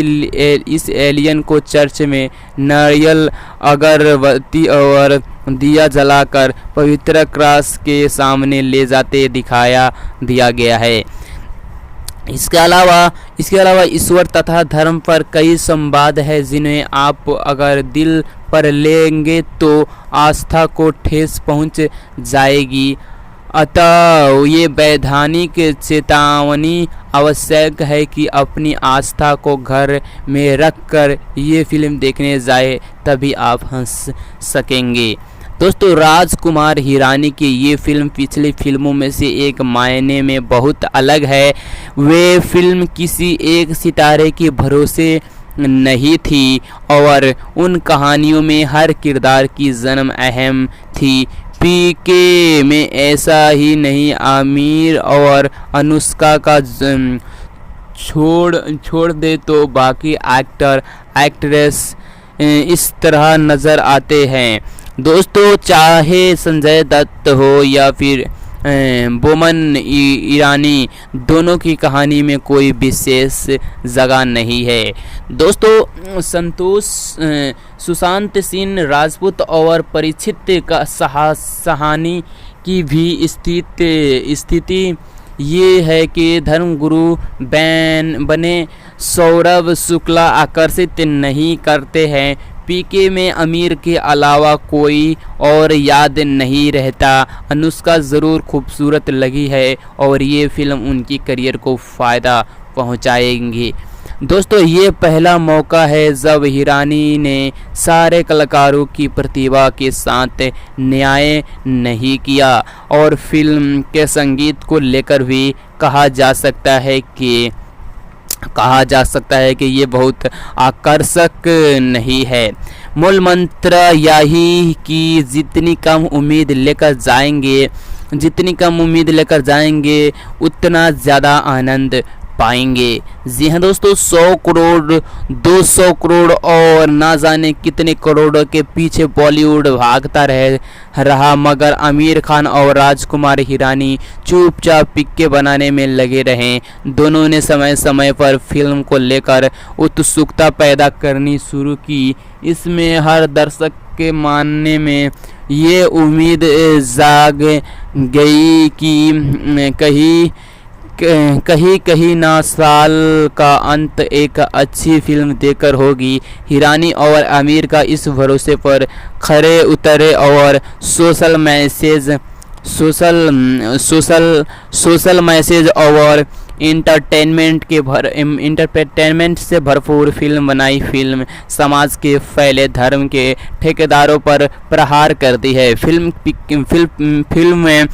एलियन को चर्च में नारियल, अगरबत्ती और दिया जलाकर पवित्र क्रॉस के सामने ले जाते दिया गया है। इसके अलावा ईश्वर तथा धर्म पर कई संवाद है जिन्हें आप अगर दिल पर लेंगे तो आस्था को ठेस पहुंच जाएगी। अतः ये वैधानिक चेतावनी आवश्यक है कि अपनी आस्था को घर में रखकर ये फिल्म देखने जाए, तभी आप हंस सकेंगे। दोस्तों, राजकुमार हिरानी की ये फिल्म पिछली फिल्मों में से एक मायने में बहुत अलग है। वे फिल्म किसी एक सितारे के भरोसे नहीं थी और उन कहानियों में हर किरदार की जन्म अहम थी। पीके में ऐसा ही नहीं। आमिर और अनुष्का का छोड़ दे तो बाकी एक्ट्रेस इस तरह नज़र आते हैं। दोस्तों, चाहे संजय दत्त हो या फिर बोमन ईरानी, दोनों की कहानी में कोई विशेष जगह नहीं है। दोस्तों, सुशांत सिंह राजपूत और परीक्षित का कहानी की भी स्थिति ये है कि धर्मगुरु बने सौरभ शुक्ला आकर्षित नहीं करते हैं। पीके में आमिर के अलावा कोई और याद नहीं रहता। अनुष्का ज़रूर खूबसूरत लगी है और ये फिल्म उनकी करियर को फ़ायदा पहुंचाएंगी। दोस्तों, ये पहला मौका है जब हिरानी ने सारे कलाकारों की प्रतिभा के साथ न्याय नहीं किया और फिल्म के संगीत को लेकर भी कहा जा सकता है कि ये बहुत आकर्षक नहीं है। मूल मंत्र यही कि जितनी कम उम्मीद लेकर जाएंगे उतना ज़्यादा आनंद पाएंगे। जी हाँ दोस्तों, 100 करोड़ 200 करोड़ और ना जाने कितने करोड़ों के पीछे बॉलीवुड भागता रहा, मगर आमिर खान और राजकुमार हिरानी चुपचाप पिक्के बनाने में लगे रहे। दोनों ने समय समय पर फिल्म को लेकर उत्सुकता पैदा करनी शुरू की। इसमें हर दर्शक के मानने में ये उम्मीद जाग गई कि कहीं ना साल का अंत एक अच्छी फिल्म देकर होगी। हिरानी और आमिर का इस भरोसे पर खरे उतरे और सोशल मैसेज और इंटरटेनमेंट से भरपूर फिल्म बनाई। फिल्म समाज के फैले धर्म के ठेकेदारों पर प्रहार करती है। फिल्म में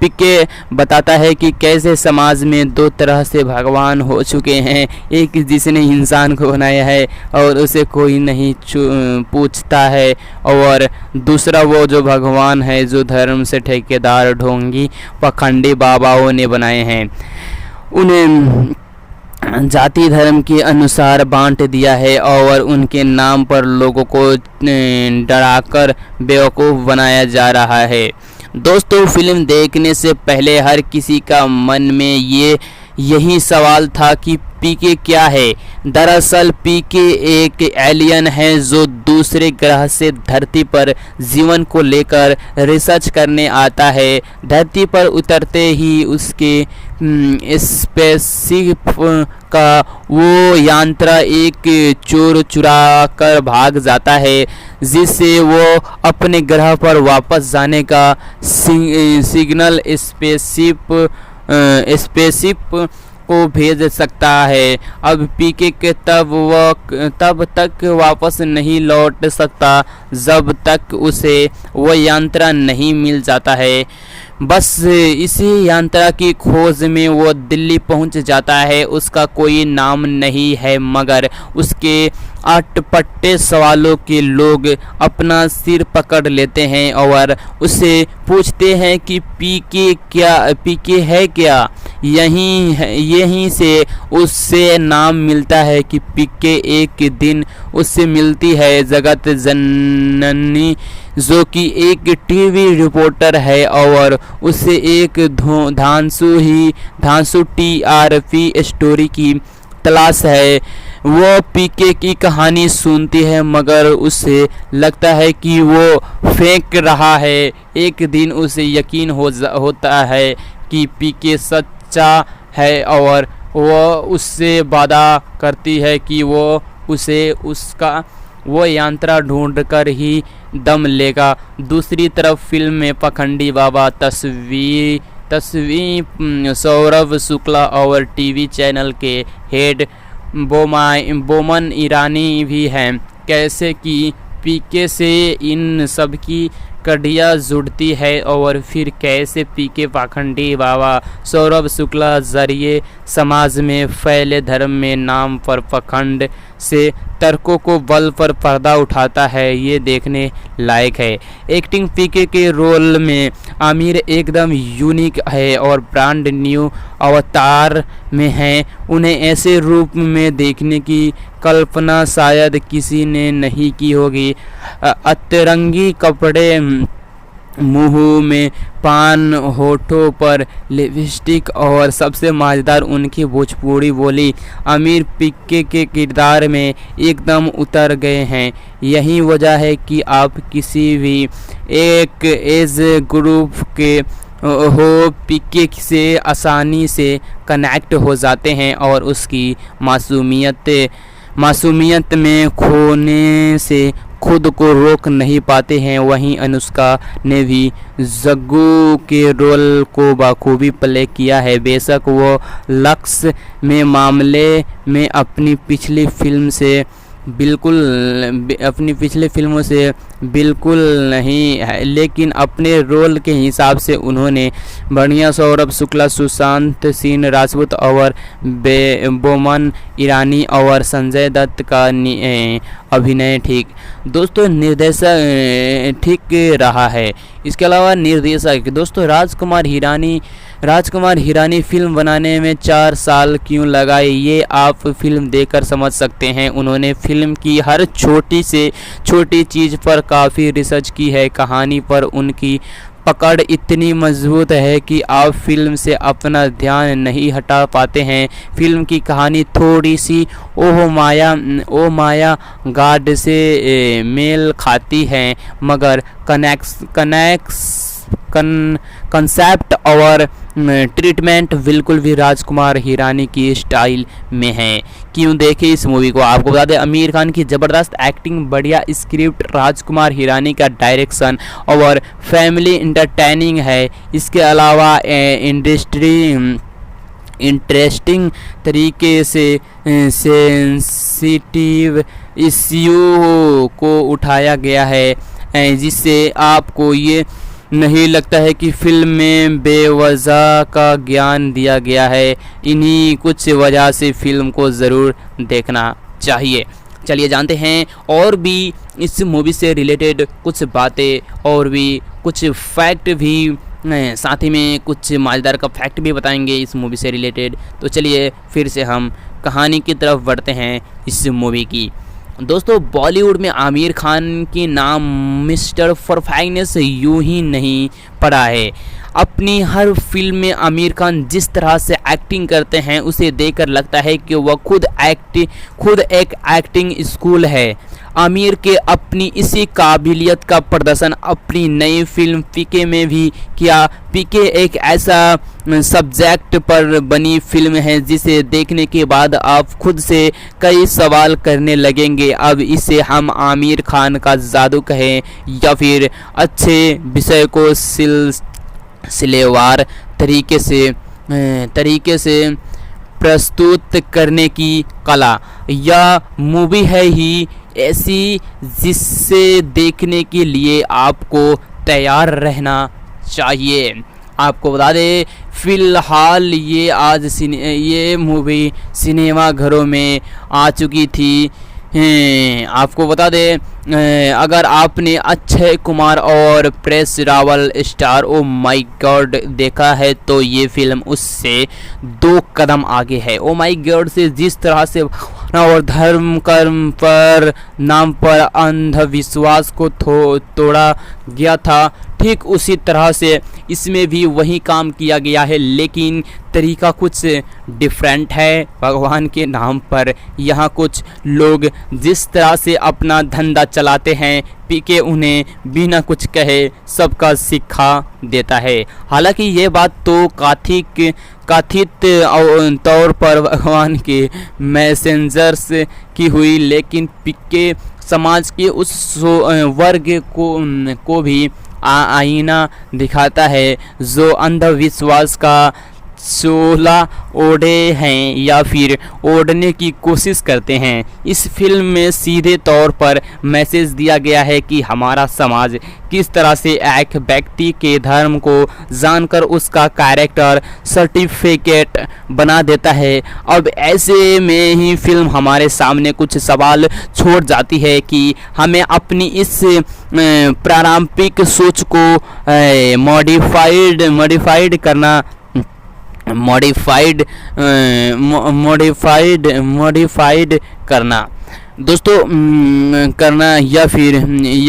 पीके बताता है कि कैसे समाज में दो तरह से भगवान हो चुके हैं, एक जिसने इंसान को बनाया है और उसे कोई नहीं पूछता है, और दूसरा वो जो भगवान है जो धर्म से ठेकेदार ढोंगी पखंडी बाबाओं ने बनाए हैं। उन्हें जाति धर्म के अनुसार बांट दिया है और उनके नाम पर लोगों को डराकर बेवकूफ़ बनाया जा रहा है। दोस्तों, फिल्म देखने से पहले हर किसी का मन में यही सवाल था कि पीके क्या है। दरअसल पीके एक एलियन है जो दूसरे ग्रह से धरती पर जीवन को लेकर रिसर्च करने आता है। धरती पर उतरते ही उसके स्पेसशिप का वो यंत्र एक चोर चुरा कर भाग जाता है, जिससे वो अपने ग्रह पर वापस जाने का सिग्नल स्पेसशिप को भेज सकता है। अब पीके के तब तक वापस नहीं लौट सकता जब तक उसे वह यंत्र नहीं मिल जाता है। बस इसी यंत्र की खोज में वो दिल्ली पहुंच जाता है। उसका कोई नाम नहीं है, मगर उसके अटपटे सवालों के लोग अपना सिर पकड़ लेते हैं और उससे पूछते हैं कि पीके है क्या। यहीं से उससे नाम मिलता है कि पीके एक दिन उससे मिलती है जगत जननी, जो कि एक टीवी रिपोर्टर है और उसे एक धांसू टीआरपी स्टोरी की तलाश है। वो पीके की कहानी सुनती है, मगर उसे लगता है कि वो फेंक रहा है। एक दिन उसे यकीन होता है कि पीके सच्चा है और वो उससे वादा करती है कि वो यंत्र ढूंढ कर ही दम लेगा। दूसरी तरफ फिल्म में पखंडी बाबा तस्वीर सौरभ शुक्ला और टीवी चैनल के हेड बोमन ईरानी भी हैं। कैसे कि पीके से इन सब की कड़ियाँ जुड़ती है और फिर कैसे पीके पाखंडी बाबा सौरभ शुक्ला जरिए समाज में फैले धर्म में नाम पर पखंड से तर्कों को बल पर पर्दा उठाता है, ये देखने लायक है। एक्टिंग पीके के रोल में आमिर एकदम यूनिक है और ब्रांड न्यू अवतार में है। उन्हें ऐसे रूप में देखने की कल्पना शायद किसी ने नहीं की होगी। अतरंगी कपड़े मुंह में पान, होठों पर लिपस्टिक और सबसे मज़ेदार उनकी भोजपुरी बोली आमिर पिक्के के किरदार में एकदम उतर गए हैं। यही वजह है कि आप किसी भी एक एज ग्रुप के हो पिक्के से आसानी से कनेक्ट हो जाते हैं और उसकी मासूमियत में खोने से खुद को रोक नहीं पाते हैं। वहीं अनुष्का ने भी जग्गू के रोल को बखूबी प्ले किया है। बेशक वो लक्स में मामले में अपनी पिछली फिल्मों से बिल्कुल नहीं है, लेकिन अपने रोल के हिसाब से उन्होंने बढ़िया सौरभ शुक्ला, सुशांत सिंह राजपूत और बोमन ईरानी और संजय दत्त का अभिनय ठीक दोस्तों निर्देशक ठीक रहा है। इसके अलावा निर्देशक दोस्तों राजकुमार हिरानी फिल्म बनाने में 4 साल क्यों लगाए, ये आप फिल्म देखकर समझ सकते हैं। उन्होंने फिल्म की हर छोटी से छोटी चीज़ पर काफ़ी रिसर्च की है। कहानी पर उनकी पकड़ इतनी मजबूत है कि आप फिल्म से अपना ध्यान नहीं हटा पाते हैं। फिल्म की कहानी थोड़ी सी ओह माया गाड से मेल खाती है, मगर कंसेप्ट और ट्रीटमेंट बिल्कुल भी राजकुमार हिरानी की स्टाइल में है। क्यों देखें इस मूवी को। आपको बता दें आमिर खान की ज़बरदस्त एक्टिंग, बढ़िया स्क्रिप्ट, राजकुमार हिरानी का डायरेक्शन और फैमिली इंटरटेनिंग है। इसके अलावा इंटरेस्टिंग तरीके से सेंसिटिव इश्यू को उठाया गया है, जिससे आपको ये नहीं लगता है कि फिल्म में बेवजह का ज्ञान दिया गया है। इन्हीं कुछ वजह से फिल्म को ज़रूर देखना चाहिए। चलिए जानते हैं और भी इस मूवी से रिलेटेड कुछ बातें और भी कुछ फैक्ट भी, साथ ही में कुछ मज़ेदार का फैक्ट भी बताएंगे इस मूवी से रिलेटेड। तो चलिए फिर से हम कहानी की तरफ बढ़ते हैं इस मूवी की। दोस्तों बॉलीवुड में आमिर खान के नाम मिस्टर परफेक्टनेस यूं ही नहीं पड़ा है। अपनी हर फिल्म में आमिर खान जिस तरह से एक्टिंग करते हैं उसे देखकर लगता है कि वह खुद एक एक्टिंग स्कूल है। आमिर के अपनी इसी काबिलियत का प्रदर्शन अपनी नई फिल्म पीके में भी किया। पीके एक ऐसा सब्जेक्ट पर बनी फिल्म है जिसे देखने के बाद आप खुद से कई सवाल करने लगेंगे। अब इसे हम आमिर खान का जादू कहें या फिर अच्छे विषय को सिलेवार तरीके से प्रस्तुत करने की कला, यह मूवी है ही ऐसी जिससे देखने के लिए आपको तैयार रहना चाहिए। आपको बता दें फ़िलहाल ये मूवी सिनेमा घरों में आ चुकी थी। आपको बता दें अगर आपने अक्षय कुमार और press Rawal star oh my God देखा है तो ये फिल्म उससे 2 कदम आगे है। ओ माय गॉड से जिस तरह से और धर्म कर्म पर नाम पर अंधविश्वास को तोड़ा गया था, ठीक उसी तरह से इसमें भी वही काम किया गया है, लेकिन तरीका कुछ डिफरेंट है। भगवान के नाम पर यहाँ कुछ लोग जिस तरह से अपना धंधा चलाते हैं, पीके उन्हें बिना कुछ कहे सबका सिखा देता है। हालांकि ये बात तो कथित तौर पर भगवान के मैसेंजर्स की हुई, लेकिन पीके समाज के उस वर्ग को भी आईना दिखाता है जो अंधविश्वास का चोला ओढ़े हैं या फिर ओढ़ने की कोशिश करते हैं। इस फिल्म में सीधे तौर पर मैसेज दिया गया है कि हमारा समाज किस तरह से एक व्यक्ति के धर्म को जानकर उसका कैरेक्टर सर्टिफिकेट बना देता है। अब ऐसे में ही फिल्म हमारे सामने कुछ सवाल छोड़ जाती है कि हमें अपनी इस प्रारंभिक सोच को मॉडिफाइड करना दोस्तों करना या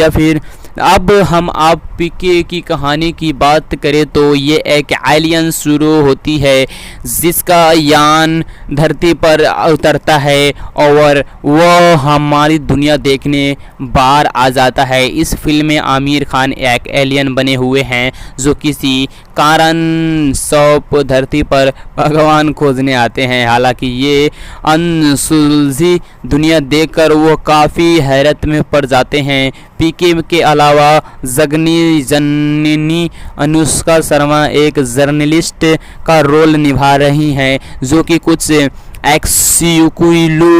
फिर अब हम आप पीके की कहानी की बात करें तो ये एक एलियन शुरू होती है जिसका यान धरती पर उतरता है और वह हमारी दुनिया देखने बाहर आ जाता है। इस फिल्म में आमिर खान एक एलियन बने हुए हैं जो किसी कारण सौंप धरती पर भगवान खोजने आते हैं। हालांकि ये अनसुलझी दुनिया देखकर वो काफ़ी हैरत में पड़ जाते हैं। पीके के अलावा जगनी जननी अनुष्का शर्मा एक जर्नलिस्ट का रोल निभा रही हैं जो कि कुछ एक्सक्लूसिव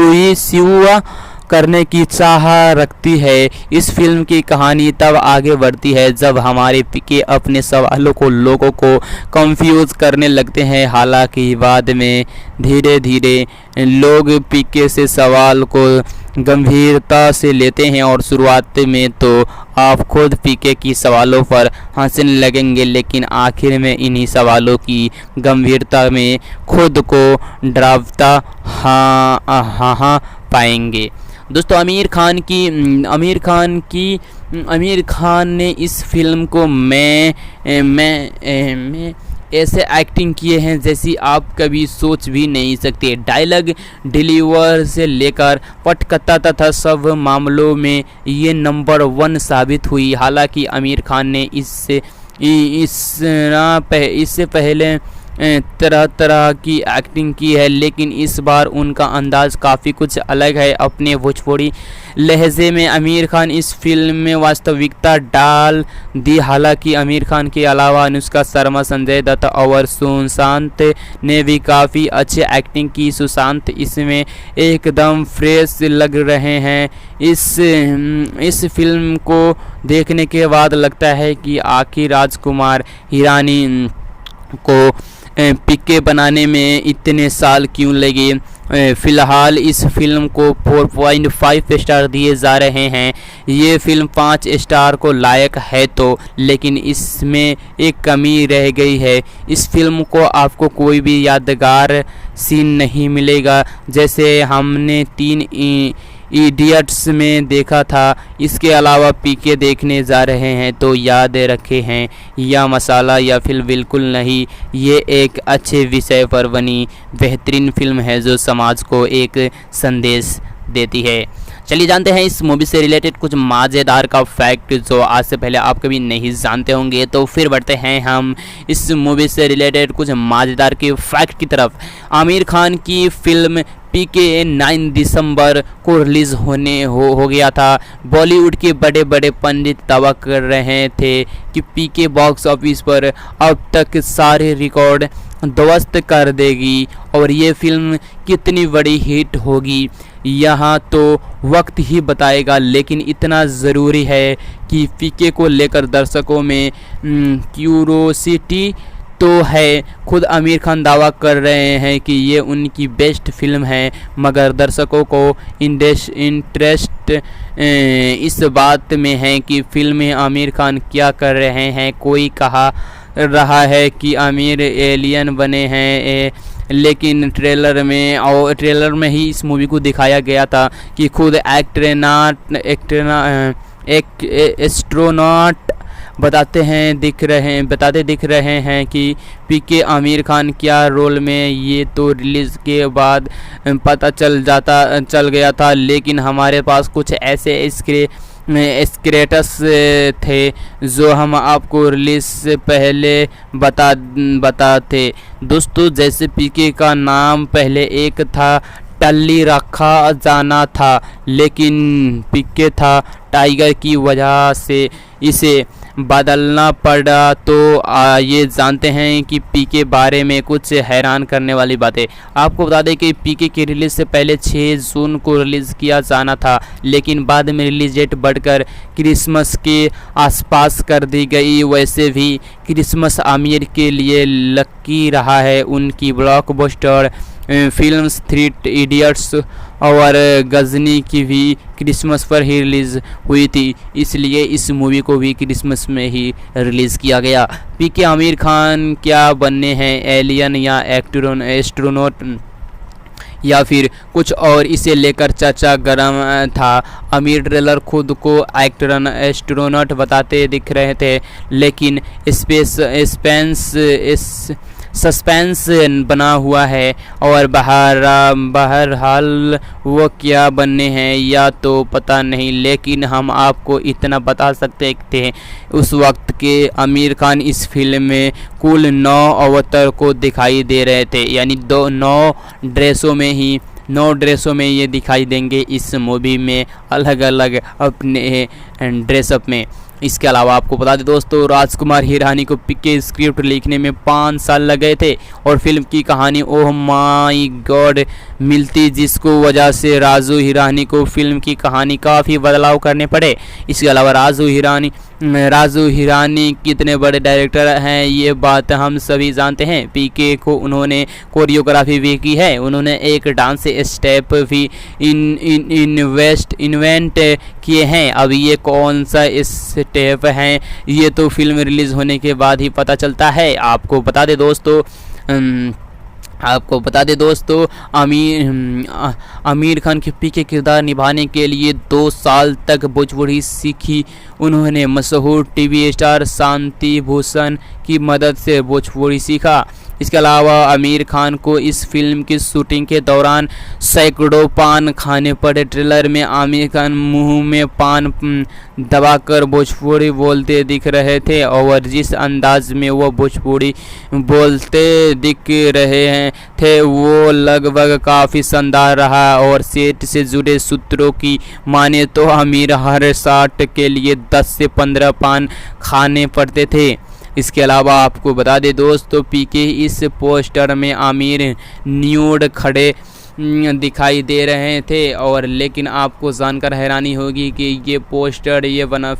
करने की चाह रखती है। इस फिल्म की कहानी तब आगे बढ़ती है जब हमारे पीके अपने सवालों को लोगों को कंफ्यूज करने लगते हैं। हालांकि बाद में धीरे धीरे लोग पीके से सवाल को गंभीरता से लेते हैं और शुरुआत में तो आप खुद पीके की सवालों पर हंसने लगेंगे, लेकिन आखिर में इन्हीं सवालों की गंभीरता में खुद को डरावता हाँ पाएंगे। दोस्तों आमिर खान ने इस फिल्म को मैं ऐसे एक्टिंग किए हैं जैसी आप कभी सोच भी नहीं सकते। डायलॉग डिलीवर से लेकर पटकथा तथा सब मामलों में ये नंबर 1 साबित हुई। हालांकि आमिर खान ने इससे पहले तरह तरह की एक्टिंग की है, लेकिन इस बार उनका अंदाज काफ़ी कुछ अलग है। अपने भोजपुरी लहजे में आमिर खान इस फिल्म में वास्तविकता डाल दी। हालांकि आमिर खान के अलावा अनुष्का शर्मा, संजय दत्त और सुशांत ने भी काफ़ी अच्छी एक्टिंग की। सुशांत इसमें एकदम फ्रेश लग रहे हैं। इस फिल्म को देखने के बाद लगता है कि आखिर राजकुमार हिरानी को पीके बनाने में इतने साल क्यों लगे। फ़िलहाल इस फिल्म को 4.5 स्टार दिए जा रहे हैं। ये फिल्म 5 स्टार को लायक है तो, लेकिन इसमें एक कमी रह गई है। इस फिल्म को आपको कोई भी यादगार सीन नहीं मिलेगा जैसे हमने 3 इडियट्स में देखा था। इसके अलावा पीके देखने जा रहे हैं तो याद रखे हैं या मसाला या फिल्म बिल्कुल नहीं। ये एक अच्छे विषय पर बनी बेहतरीन फिल्म है जो समाज को एक संदेश देती है। चलिए जानते हैं इस मूवी से रिलेटेड कुछ मज़ेदार का फैक्ट जो आज से पहले आप कभी नहीं जानते होंगे। तो फिर बढ़ते हैं हम इस मूवी से रिलेटेड कुछ मज़ेदार के फैक्ट की तरफ। आमिर खान की फिल्म पीके 9 दिसंबर को रिलीज़ हो गया था। बॉलीवुड के बड़े बड़े पंडित दावा कर रहे थे कि पीके बॉक्स ऑफिस पर अब तक सारे रिकॉर्ड ध्वस्त कर देगी और ये फिल्म कितनी बड़ी हिट होगी यहाँ तो वक्त ही बताएगा, लेकिन इतना ज़रूरी है कि पीके को लेकर दर्शकों में क्यूरोसिटी तो है। खुद आमिर खान दावा कर रहे हैं कि ये उनकी बेस्ट फिल्म है, मगर दर्शकों को इंटरेस्ट इस बात में है कि फिल्म में आमिर खान क्या कर रहे हैं। कोई कहा रहा है कि आमिर एलियन बने हैं, लेकिन ट्रेलर में ही इस मूवी को दिखाया गया था कि खुद एस्ट्रोनॉट बताते दिख रहे हैं कि पीके आमिर खान क्या रोल में। ये तो रिलीज़ के बाद पता चल गया था, लेकिन हमारे पास कुछ ऐसे स्क्रेटस थे जो हम आपको रिलीज से पहले बताते। दोस्तों जैसे पीके का नाम पहले एक था टल्ली रखा जाना था, लेकिन पीके था टाइगर की वजह से इसे बदलना पड़ा। तो ये जानते हैं कि पीके बारे में कुछ हैरान करने वाली बातें। आपको बता दें कि पीके की रिलीज़ से पहले 6 जून को रिलीज़ किया जाना था, लेकिन बाद में रिलीज डेट बढ़कर क्रिसमस के आसपास कर दी गई। वैसे भी क्रिसमस आमिर के लिए लकी रहा है। उनकी ब्लॉकबस्टर फिल्म्स 3 इडियट्स और गजनी की भी क्रिसमस पर ही रिलीज़ हुई थी, इसलिए इस मूवी को भी क्रिसमस में ही रिलीज़ किया गया। पीके आमिर खान क्या बनने हैं, एलियन या एस्ट्रोनॉट, या फिर कुछ और, इसे लेकर चर्चा गर्म था। आमिर ट्रेलर खुद को एस्ट्रोनॉट बताते दिख रहे थे, लेकिन सस्पेंस बना हुआ है और बहरहाल वो क्या बनने हैं या तो पता नहीं, लेकिन हम आपको इतना बता सकते थे उस वक्त के आमिर खान इस फिल्म में कुल 9 अवतार को दिखाई दे रहे थे, यानी 9 ड्रेसों में ये दिखाई देंगे इस मूवी में, अलग अलग अपने ड्रेसअप में। इसके अलावा आपको बता दें दोस्तों, राजकुमार हिरानी को पीके स्क्रिप्ट लिखने में 5 साल लगे थे और फिल्म की कहानी ओह माय गॉड मिलती, जिसको वजह से राजू हिरानी को फिल्म की कहानी काफ़ी बदलाव करने पड़े। इसके अलावा राजू हिरानी कितने बड़े डायरेक्टर हैं ये बात हम सभी जानते हैं। पीके को उन्होंने कोरियोग्राफी भी की है, उन्होंने एक डांस स्टेप भी इन्वेंट किए हैं। अब ये कौन सा स्टेप हैं ये तो फिल्म रिलीज़ होने के बाद ही पता चलता है। आपको बता दें दोस्तों आमिर खान के पीके किरदार निभाने के लिए 2 साल तक भोजपुरी सीखी उन्होंने। मशहूर टीवी स्टार शांति भूषण की मदद से भोजपुरी सीखा। इसके अलावा आमिर खान को इस फिल्म की शूटिंग के दौरान सैकड़ों पान खाने पड़े। ट्रेलर में आमिर खान मुंह में पान दबाकर भोजपुरी बोलते दिख रहे थे और जिस अंदाज में वो भोजपुरी बोलते दिख रहे थे वो लगभग काफ़ी शानदार रहा और सेट से जुड़े सूत्रों की माने तो आमिर हर शॉट के लिए 10 से 15 पान खाने पड़ते थे। इसके अलावा आपको बता दें दोस्तों, पीके इस पोस्टर में आमिर न्यूड खड़े दिखाई दे रहे थे और लेकिन आपको जानकर हैरानी होगी कि ये पोस्टर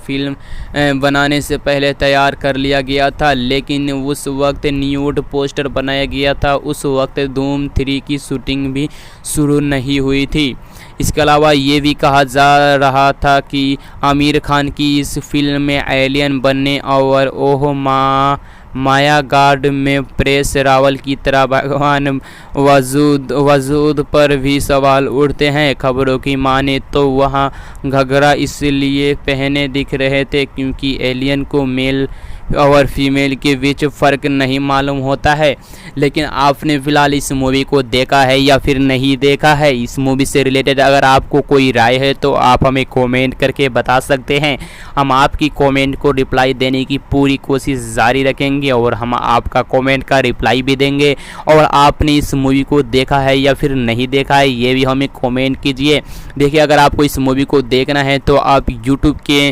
फिल्म बनाने से पहले तैयार कर लिया गया था, लेकिन उस वक्त न्यूड पोस्टर बनाया गया था, उस वक्त धूम 3 की शूटिंग भी शुरू नहीं हुई थी। इसके अलावा ये भी कहा जा रहा था कि आमिर खान की इस फिल्म में एलियन बनने और ओह माया गार्ड में प्रेस रावल की तरह भगवान वजूद पर भी सवाल उठते हैं। खबरों की माने तो वहाँ घघरा इसलिए पहने दिख रहे थे क्योंकि एलियन को मेल और फीमेल के बीच फ़र्क नहीं मालूम होता है। लेकिन आपने फ़िलहाल इस मूवी को देखा है या फिर नहीं देखा है? इस मूवी से रिलेटेड अगर आपको कोई राय है तो आप हमें कमेंट करके बता सकते हैं। हम आपकी कमेंट को रिप्लाई देने की पूरी कोशिश जारी रखेंगे और हम आपका कमेंट का रिप्लाई भी देंगे। और आपने इस मूवी को देखा है या फिर नहीं देखा है ये भी हमें कमेंट कीजिए। देखिए, अगर आपको इस मूवी को देखना है तो आप यूट्यूब के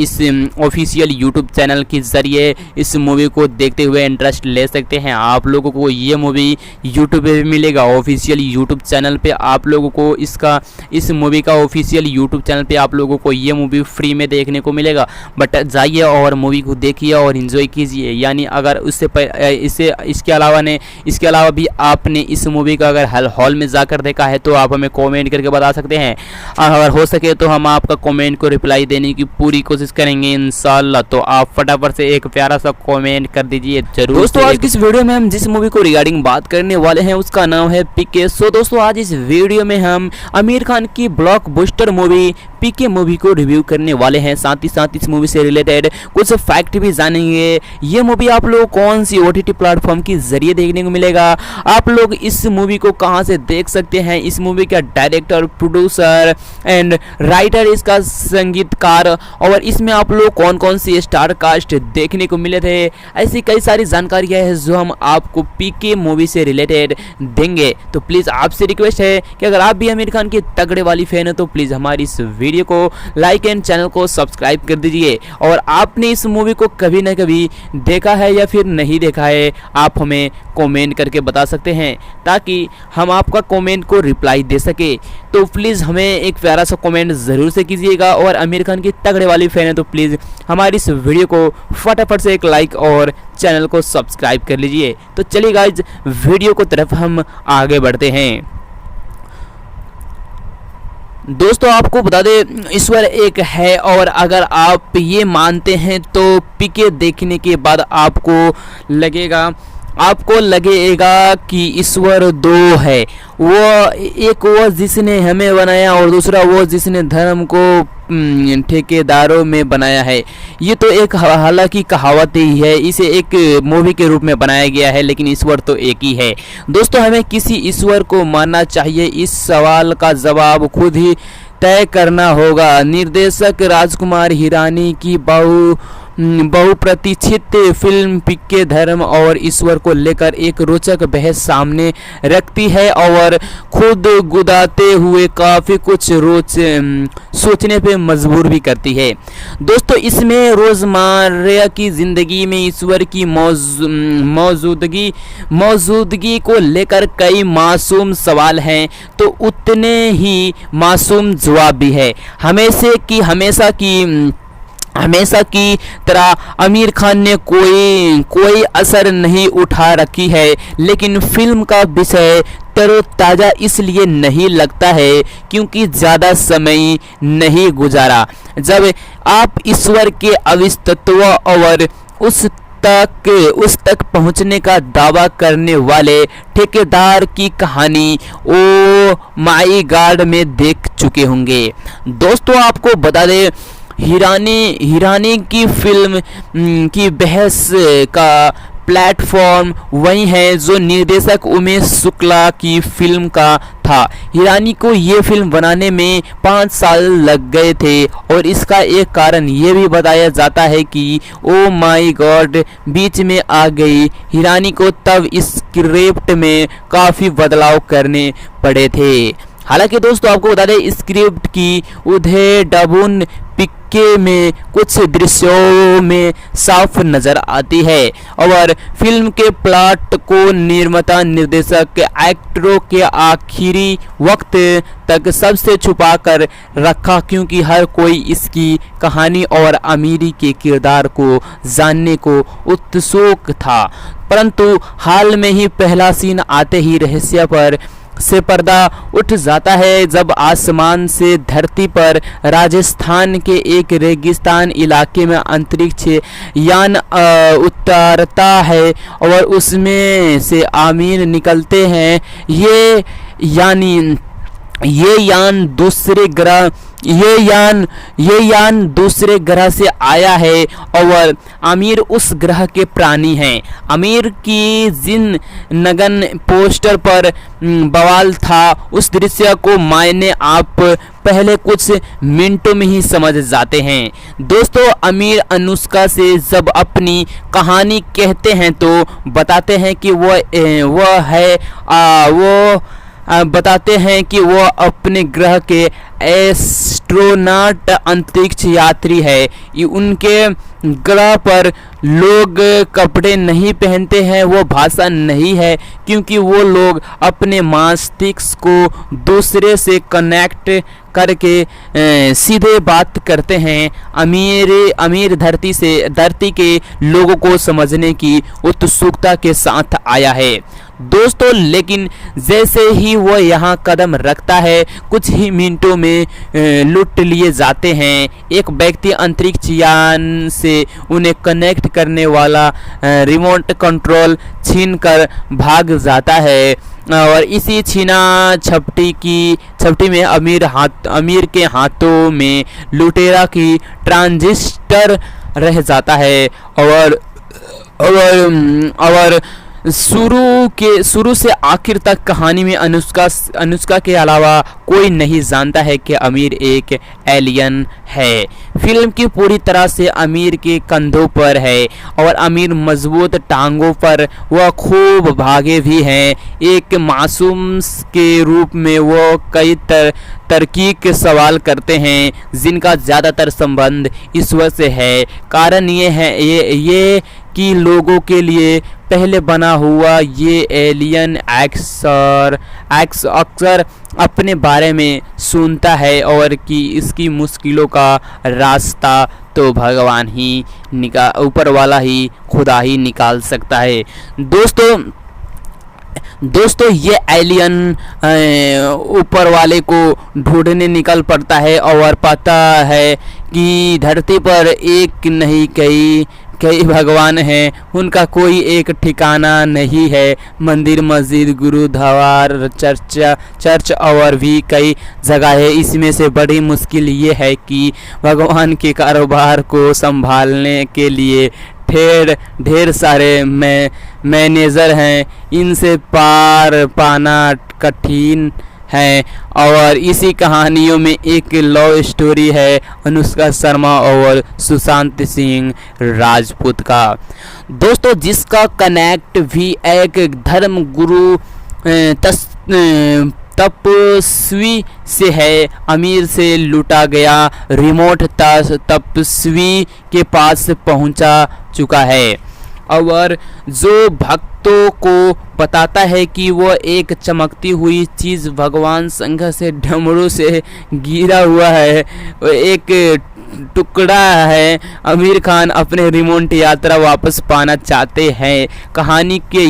इस ऑफिशियल यूट्यूब चैनल के ज़रिए इस मूवी को देखते हुए इंटरेस्ट ले सकते हैं। आप लोगों को ये मूवी यूट्यूब पे भी मिलेगा, ऑफिशियल यूट्यूब चैनल पे आप लोगों को इस मूवी का ऑफिशियल यूट्यूब चैनल पे आप लोगों को ये मूवी फ्री में देखने को मिलेगा। बट जाइए और मूवी को देखिए और इन्जॉय कीजिए। यानी अगर इसके अलावा भी आपने इस मूवी का अगर हॉल में जाकर देखा है तो आप हमें कॉमेंट करके बता सकते हैं। अगर हो सके तो हम आपका कॉमेंट को रिप्लाई देने की पूरी कोशिश करेंगे इंशाल्लाह। तो आप फटाफट से एक प्यारा सा कमेंट कर दीजिए जरूर। दोस्तों, आज की इस वीडियो में हम जिस मूवी को रिगार्डिंग बात करने वाले हैं उसका नाम है पीके। सो दोस्तों, आज इस वीडियो में हम आमिर खान की ब्लॉकबस्टर मूवी पीके मूवी को रिव्यू करने वाले हैं। साथ ही साथ इस मूवी से रिलेटेड कुछ फैक्ट भी जानेंगे। ये मूवी आप लोग कौन सी OTT प्लेटफॉर्म के जरिए देखने को मिलेगा, आप लोग इस मूवी को कहां से देख सकते हैं, इस मूवी का डायरेक्टर, प्रोड्यूसर एंड राइटर, इसका संगीतकार और इसमें आप लोग कौन कौन सी स्टार कास्ट देखने को मिले थे, ऐसी कई सारी जानकारियां हैं जो हम आपको पीके मूवी से रिलेटेड देंगे। तो प्लीज़ आपसे रिक्वेस्ट है कि अगर आप भी आमिर खान के तगड़े वाली फैन हो तो प्लीज़ हमारी इस वीडियो को लाइक एंड चैनल को सब्सक्राइब कर दीजिए। और आपने इस मूवी को कभी ना कभी देखा है या फिर नहीं देखा है आप हमें कमेंट करके बता सकते हैं ताकि हम आपका कमेंट को रिप्लाई दे सके। तो प्लीज़ हमें एक प्यारा सा कमेंट ज़रूर से कीजिएगा और आमिर खान की तगड़े वाली फैन है तो प्लीज़ हमारी इस वीडियो को फटाफट से एक लाइक और चैनल को सब्सक्राइब कर लीजिए। तो चलिए गाइज, वीडियो को तरफ हम आगे बढ़ते हैं। दोस्तों, आपको बता दें ईश्वर एक है और अगर आप ये मानते हैं तो पीके देखने के बाद आपको लगेगा आपको लगेगा कि ईश्वर दो है, वो एक वो जिसने हमें बनाया और दूसरा वो जिसने धर्म को ठेकेदारों में बनाया है। ये तो एक हालांकि कहावत ही है, इसे एक मूवी के रूप में बनाया गया है, लेकिन ईश्वर तो एक ही है। दोस्तों, हमें किसी ईश्वर को मानना चाहिए, इस सवाल का जवाब खुद ही तय करना होगा। निर्देशक राजकुमार हिरानी की बहुप्रतीक्षित फिल्म पीके धर्म और ईश्वर को लेकर एक रोचक बहस सामने रखती है और खुद गुदाते हुए काफ़ी कुछ सोचने पे मजबूर भी करती है। दोस्तों, इसमें रोज़मर्रा की ज़िंदगी में ईश्वर की मौजूदगी को लेकर कई मासूम सवाल हैं, तो उतने ही मासूम जवाब भी है। हमेशा की तरह आमिर खान ने कोई असर नहीं उठा रखी है, लेकिन फिल्म का विषय तरोताज़ा इसलिए नहीं लगता है क्योंकि ज़्यादा समय नहीं गुजारा। जब आप ईश्वर के अस्तित्व और उस तक पहुंचने का दावा करने वाले ठेकेदार की कहानी ओ माई गॉड में देख चुके होंगे। दोस्तों, आपको बता दें, हिरानी की फिल्म की बहस का प्लेटफॉर्म वही है जो निर्देशक उमेश शुक्ला की फिल्म का था। हिरानी को ये फिल्म बनाने में 5 साल लग गए थे और इसका एक कारण ये भी बताया जाता है कि ओ माई गॉड बीच में आ गई। हिरानी को तब स्क्रिप्ट में काफ़ी बदलाव करने पड़े थे। हालांकि दोस्तों, आपको बता दें, स्क्रिप्ट की उधेड़बुन पीके में कुछ दृश्यों में साफ नजर आती है और फिल्म के प्लॉट को निर्माता निर्देशक एक्टरों के आखिरी वक्त तक सबसे छुपा कर रखा, क्योंकि हर कोई इसकी कहानी और आमिर के किरदार को जानने को उत्सुक था। परंतु हाल में ही पहला सीन आते ही रहस्य से पर्दा उठ जाता है, जब आसमान से धरती पर राजस्थान के एक रेगिस्तान इलाके में अंतरिक्ष यान उतारता है और उसमें से आमिर निकलते हैं। ये यान दूसरे ग्रह से आया है और आमिर उस ग्रह के प्राणी हैं। आमिर की जिन नगन पोस्टर पर बवाल था, उस दृश्य को मायने आप पहले कुछ मिनटों में ही समझ जाते हैं। दोस्तों, आमिर अनुष्का से जब अपनी कहानी कहते हैं तो बताते हैं कि बताते हैं कि वो अपने ग्रह के एस्ट्रोनॉट अंतरिक्ष यात्री है। उनके ग्रह पर लोग कपड़े नहीं पहनते हैं, वो भाषा नहीं है, क्योंकि वो लोग अपने मस्तिष्क को दूसरे से कनेक्ट करके सीधे बात करते हैं। अमीर धरती के लोगों को समझने की उत्सुकता के साथ आया है। दोस्तों, लेकिन जैसे ही वो यहाँ कदम रखता है, कुछ ही मिनटों में लूट लिए जाते हैं। एक व्यक्ति अंतरिक्ष यान से उन्हें कनेक्ट करने वाला रिमोट कंट्रोल छीन कर भाग जाता है और इसी छीना झपटी में अमीर के हाथों में लुटेरा की ट्रांजिस्टर रह जाता है और शुरू से आखिर तक कहानी में अनुष्का के अलावा कोई नहीं जानता है कि आमिर एक एलियन है। फिल्म की पूरी तरह से आमिर के कंधों पर है और आमिर मजबूत टांगों पर वह खूब भागे भी हैं। एक मासूम के रूप में वो कई तरकीब सवाल करते हैं, जिनका ज़्यादातर संबंध ईश्वर से है। कारण ये कि लोगों के लिए पहले बना हुआ ये एलियन अक्सर अपने बारे में सुनता है और कि इसकी मुश्किलों का रास्ता तो भगवान ही ऊपर वाला ही खुदा ही निकाल सकता है। दोस्तों ये एलियन ऊपर वाले को ढूंढने निकल पड़ता है और पता है कि धरती पर एक नहीं कई कई भगवान हैं, उनका कोई एक ठिकाना नहीं है। मंदिर, मस्जिद, गुरुद्वार, चर्च और भी कई जगह है। इसमें से बड़ी मुश्किल ये है कि भगवान के कारोबार को संभालने के लिए ढेर सारे मैनेजर हैं। इनसे पार पाना कठिन है। और इसी कहानियों में एक लव स्टोरी है अनुष्का शर्मा और सुशांत सिंह राजपूत का, दोस्तों, जिसका कनेक्ट भी एक धर्म गुरु तपस्वी से है। अमीर से लूटा गया रिमोट तपस्वी के पास पहुंचा चुका है और जो भक्तों को बताता है कि वह एक चमकती हुई चीज़ भगवान शंकर से डमरू से गिरा हुआ है, एक टुकड़ा है। आमिर खान अपने रिमोट यात्रा वापस पाना चाहते हैं। कहानी के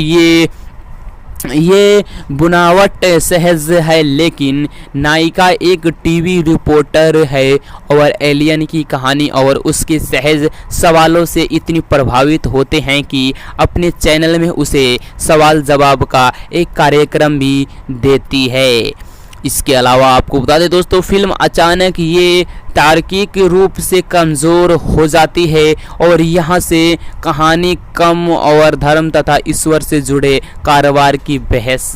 ये बुनावट सहज है, लेकिन नायिका एक टीवी रिपोर्टर है और एलियन की कहानी और उसके सहज सवालों से इतनी प्रभावित होते हैं कि अपने चैनल में उसे सवाल जवाब का एक कार्यक्रम भी देती है। इसके अलावा आपको बता दें दोस्तों, फिल्म अचानक ये तार्किक रूप से कमज़ोर हो जाती है और यहाँ से कहानी कम और धर्म तथा ईश्वर से जुड़े कारोबार की बहस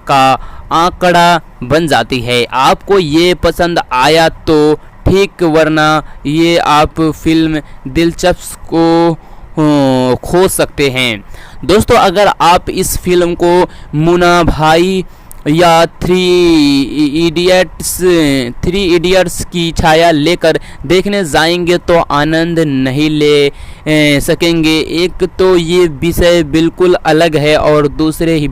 का आंकड़ा बन जाती है। आपको ये पसंद आया तो ठीक, वरना ये आप फिल्म दिलचस्प को खो सकते हैं। दोस्तों, अगर आप इस फिल्म को मुन्ना भाई या थ्री इडियट्स की छाया लेकर देखने जाएंगे तो आनंद नहीं ले सकेंगे। एक तो ये विषय बिल्कुल अलग है और दूसरे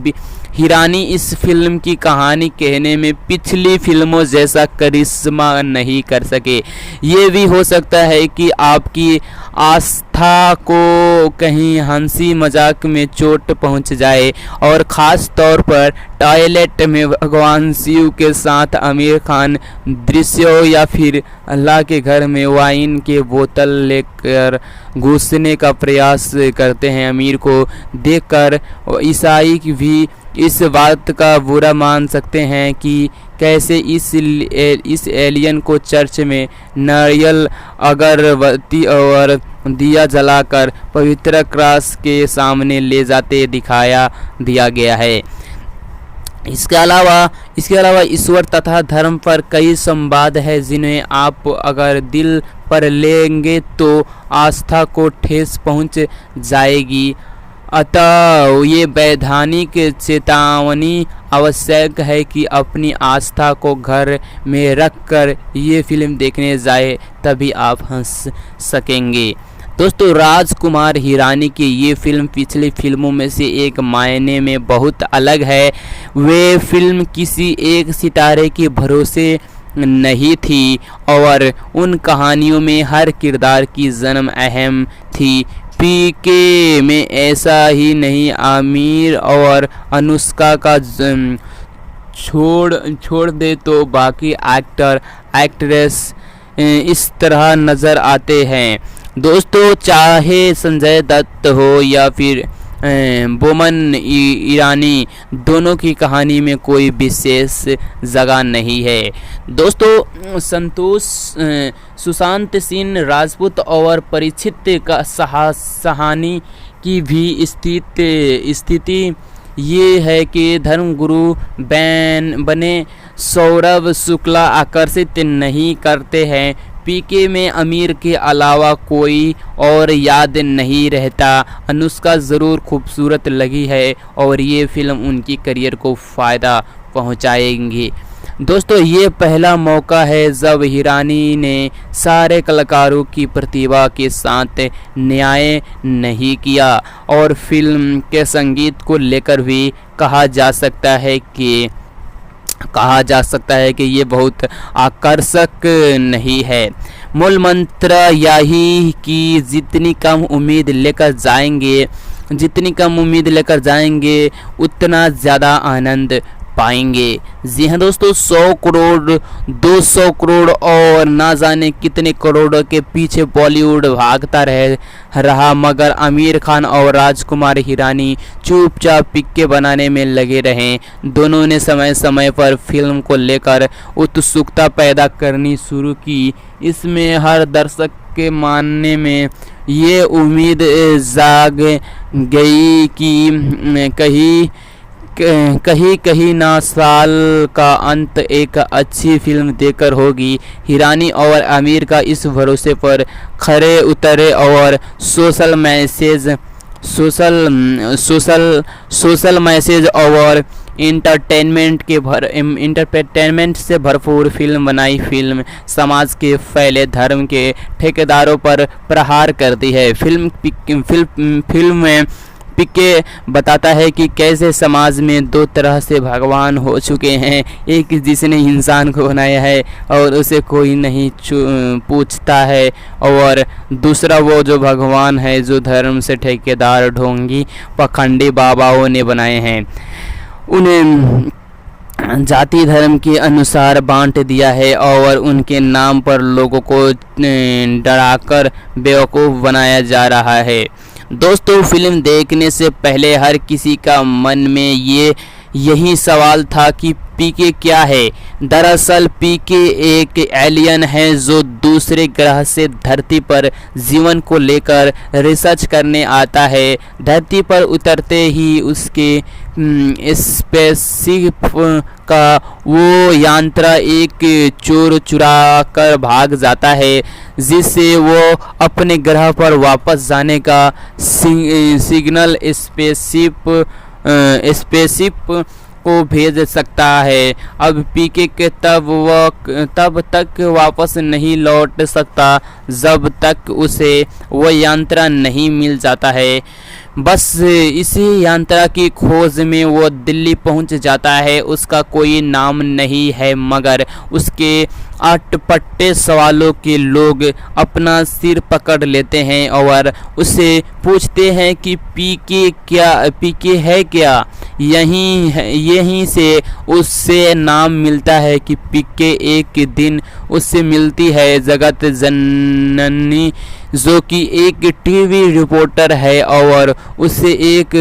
हिरानी इस फिल्म की कहानी कहने में पिछली फिल्मों जैसा करिश्मा नहीं कर सके। ये भी हो सकता है कि आपकी आस्था को कहीं हंसी मजाक में चोट पहुंच जाए और ख़ास तौर पर टॉयलेट में भगवान शिव के साथ आमिर खान दृश्यों या फिर अल्लाह के घर में वाइन के बोतल लेकर घुसने का प्रयास करते हैं। आमिर को देखकर ईसाई भी इस बात का बुरा मान सकते हैं कि कैसे इस एलियन को चर्च में नारियल, अगरबत्ती और दिया जलाकर पवित्र क्रॉस के सामने ले जाते दिया गया है। इसके अलावा ईश्वर तथा धर्म पर कई संवाद है जिन्हें आप अगर दिल पर लेंगे तो आस्था को ठेस पहुंच जाएगी। अतः ये वैधानिक चेतावनी आवश्यक है कि अपनी आस्था को घर में रखकर ये फिल्म देखने जाए, तभी आप हंस सकेंगे। दोस्तों, राजकुमार हिरानी की ये फिल्म पिछली फिल्मों में से एक मायने में बहुत अलग है। वे फिल्म किसी एक सितारे के भरोसे नहीं थी और उन कहानियों में हर किरदार की जन्म अहम थी। पीके में ऐसा ही नहीं। आमिर और अनुष्का का छोड़ दे तो बाकी एक्ट्रेस इस तरह नज़र आते हैं। दोस्तों, चाहे संजय दत्त हो या फिर बोमन ईरानी, दोनों की कहानी में कोई विशेष जगह नहीं है। दोस्तों, सुशांत सिंह राजपूत और परीक्षित का सहानी की भी स्थिति ये है कि धर्मगुरु बने सौरभ शुक्ला आकर्षित नहीं करते हैं। पीके में आमिर के अलावा कोई और याद नहीं रहता। अनुष्का ज़रूर खूबसूरत लगी है और ये फिल्म उनकी करियर को फ़ायदा पहुंचाएंगी। दोस्तों, ये पहला मौका है जब हिरानी ने सारे कलाकारों की प्रतिभा के साथ न्याय नहीं किया और फिल्म के संगीत को लेकर भी कहा जा सकता है कि ये बहुत आकर्षक नहीं है। मूल मंत्र यही कि जितनी कम उम्मीद लेकर जाएंगे उतना ज़्यादा आनंद पाएंगे। जी हाँ दोस्तों, 100 करोड़, 200 करोड़ और ना जाने कितने करोड़ों के पीछे बॉलीवुड भागता रहा, मगर आमिर खान और राजकुमार हिरानी चुपचाप पिक्के बनाने में लगे रहे। दोनों ने समय समय पर फिल्म को लेकर उत्सुकता पैदा करनी शुरू की। इसमें हर दर्शक के मानने में ये उम्मीद जाग गई कि कहीं ना साल का अंत एक अच्छी फिल्म देकर होगी। हिरानी और आमिर का इस भरोसे पर खरे उतरे और सोशल मैसेज और इंटरटेनमेंट से भरपूर फिल्म बनाई। फिल्म समाज के फैले धर्म के ठेकेदारों पर प्रहार करती है। फिल्म में पिके बताता है कि कैसे समाज में दो तरह से भगवान हो चुके हैं, एक जिसने इंसान को बनाया है और उसे कोई नहीं पूछता है, और दूसरा वो जो भगवान है जो धर्म से ठेकेदार ढोंगी पखंडी बाबाओं ने बनाए हैं। उन्हें जाति धर्म के अनुसार बांट दिया है और उनके नाम पर लोगों को डराकर बेवकूफ़ बनाया जा रहा है। दोस्तों, फिल्म देखने से पहले हर किसी का मन में यही सवाल था कि पीके क्या है। दरअसल पीके एक एलियन है जो दूसरे ग्रह से धरती पर जीवन को लेकर रिसर्च करने आता है। धरती पर उतरते ही उसके स्पेसशिप का वो यंत्र एक चोर चुरा कर भाग जाता है, जिससे वो अपने ग्रह पर वापस जाने का सिग्नल स्पेसशिप को भेज सकता है। अब पीके के तब तक वापस नहीं लौट सकता जब तक उसे वह यंत्र नहीं मिल जाता है। बस इसी यंत्र की खोज में वो दिल्ली पहुंच जाता है। उसका कोई नाम नहीं है, मगर उसके अटपटे सवालों के लोग अपना सिर पकड़ लेते हैं और उससे पूछते हैं कि पीके है क्या। यहीं से उससे नाम मिलता है कि पीके एक दिन उससे मिलती है जगत जननी, जो कि एक टीवी रिपोर्टर है और उससे एक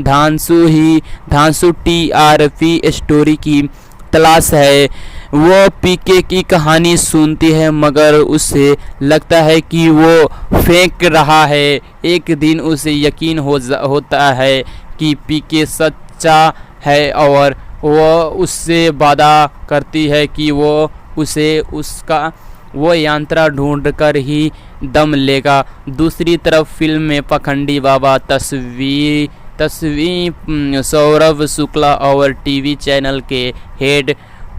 धांसू टीआरपी स्टोरी की तलाश है। वो पीके की कहानी सुनती है, मगर उसे लगता है कि वो फेंक रहा है। एक दिन उसे यकीन होता है कि पीके सच्चा है और वो उससे वादा करती है कि वो वो यंत्र ढूंढ कर ही दम लेगा। दूसरी तरफ फिल्म में पखंडी बाबा तस्वीर सौरभ शुक्ला और टीवी चैनल के हेड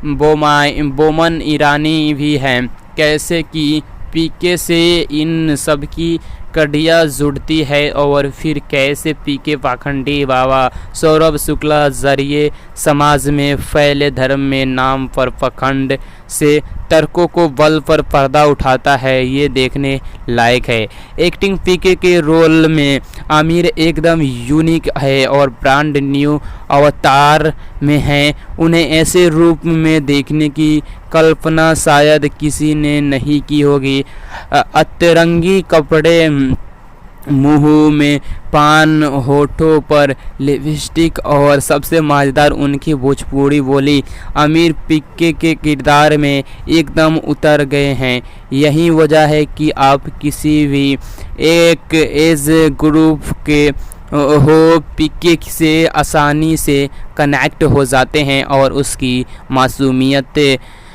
बोमन ईरानी भी हैं। कैसे कि पीके से इन सब की कड़ियाँ जुड़ती है और फिर कैसे पीके पाखंडी बाबा सौरभ शुक्ला जरिए समाज में फैले धर्म में नाम पर पखंड से तर्कों को बल पर पर्दा उठाता है, ये देखने लायक है। एक्टिंग पीके के रोल में आमिर एकदम यूनिक है और ब्रांड न्यू अवतार में है। उन्हें ऐसे रूप में देखने की कल्पना शायद किसी ने नहीं की होगी। अतरंगी कपड़े, मुंह में पान, होठों पर लिपस्टिक और सबसे मज़ेदार उनकी भोजपुरी बोली आमिर पीके के किरदार में एकदम उतर गए हैं। यही वजह है कि आप किसी भी एक एज ग्रुप के हो पीके से आसानी से कनेक्ट हो जाते हैं और उसकी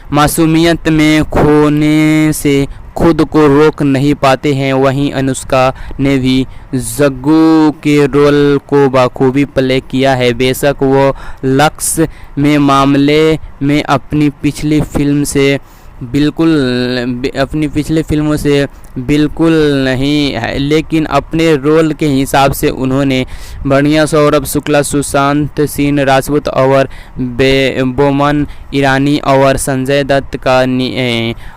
मासूमियत में खोने से खुद को रोक नहीं पाते हैं। वहीं अनुष्का ने भी जग्गू के रोल को बखूबी प्ले किया है। बेशक वो लक्स में मामले में अपनी पिछली फिल्मों से बिल्कुल नहीं है, लेकिन अपने रोल के हिसाब से उन्होंने बढ़िया सौरभ शुक्ला, सुशांत सिंह राजपूत और बोमन ईरानी और संजय दत्त का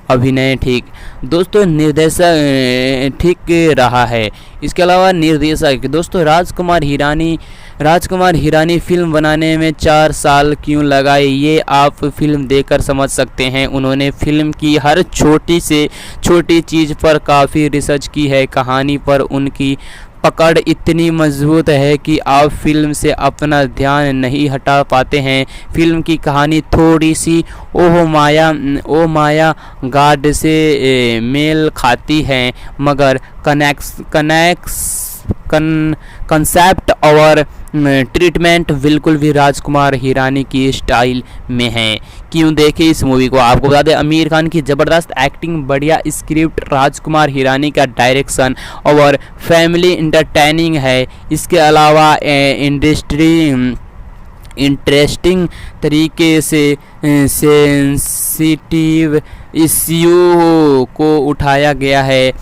अभिनय ठीक। दोस्तों, निर्देशक ठीक रहा है। इसके अलावा निर्देशक दोस्तों राजकुमार हिरानी राजकुमार हिरानी फिल्म बनाने में 4 साल क्यों लगाए, ये आप फिल्म देखकर समझ सकते हैं। उन्होंने फिल्म की हर छोटी से छोटी चीज़ पर काफ़ी रिसर्च की है। कहानी पर उनकी पकड़ इतनी मजबूत है कि आप फिल्म से अपना ध्यान नहीं हटा पाते हैं। फिल्म की कहानी थोड़ी सी ओह माया गाड से मेल खाती है, मगर कंसेप्ट और ट्रीटमेंट बिल्कुल भी राजकुमार हिरानी की स्टाइल में है। क्यों देखें इस मूवी को। आपको बता दें, आमिर खान की ज़बरदस्त एक्टिंग, बढ़िया स्क्रिप्ट, राजकुमार हिरानी का डायरेक्शन और फैमिली इंटरटेनिंग है। इसके अलावा इंटरेस्टिंग तरीके से सेंसिटिव इश्यू को उठाया गया है,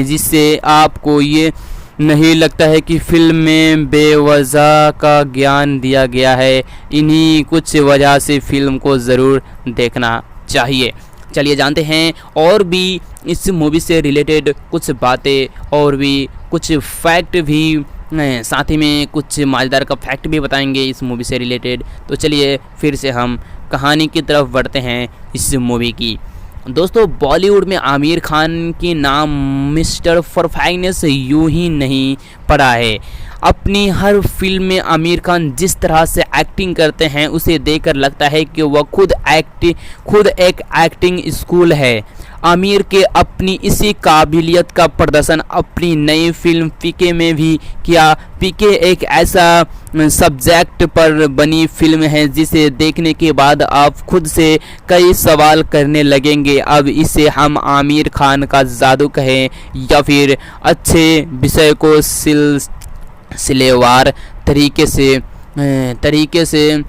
जिससे आपको ये नहीं लगता है कि फिल्म में बेवजह का ज्ञान दिया गया है। इन्हीं कुछ वजह से फिल्म को ज़रूर देखना चाहिए। चलिए जानते हैं और भी इस मूवी से रिलेटेड कुछ बातें और भी कुछ फैक्ट भी, साथ ही में कुछ मज़ेदार का फैक्ट भी बताएंगे इस मूवी से रिलेटेड। तो चलिए फिर से हम कहानी की तरफ बढ़ते हैं इस मूवी की। दोस्तों, बॉलीवुड में आमिर खान के नाम मिस्टर परफेक्टनेस यूं ही नहीं पड़ा है। अपनी हर फिल्म में आमिर खान जिस तरह से एक्टिंग करते हैं, उसे देखकर लगता है कि वह खुद एक एक्टिंग स्कूल है। आमिर के अपनी इसी काबिलियत का प्रदर्शन अपनी नई फिल्म पीके में भी किया। पीके एक ऐसा सब्जेक्ट पर बनी फिल्म है जिसे देखने के बाद आप खुद से कई सवाल करने लगेंगे। अब इसे हम आमिर खान का जादू कहें या फिर अच्छे विषय को सिलेवार तरीके से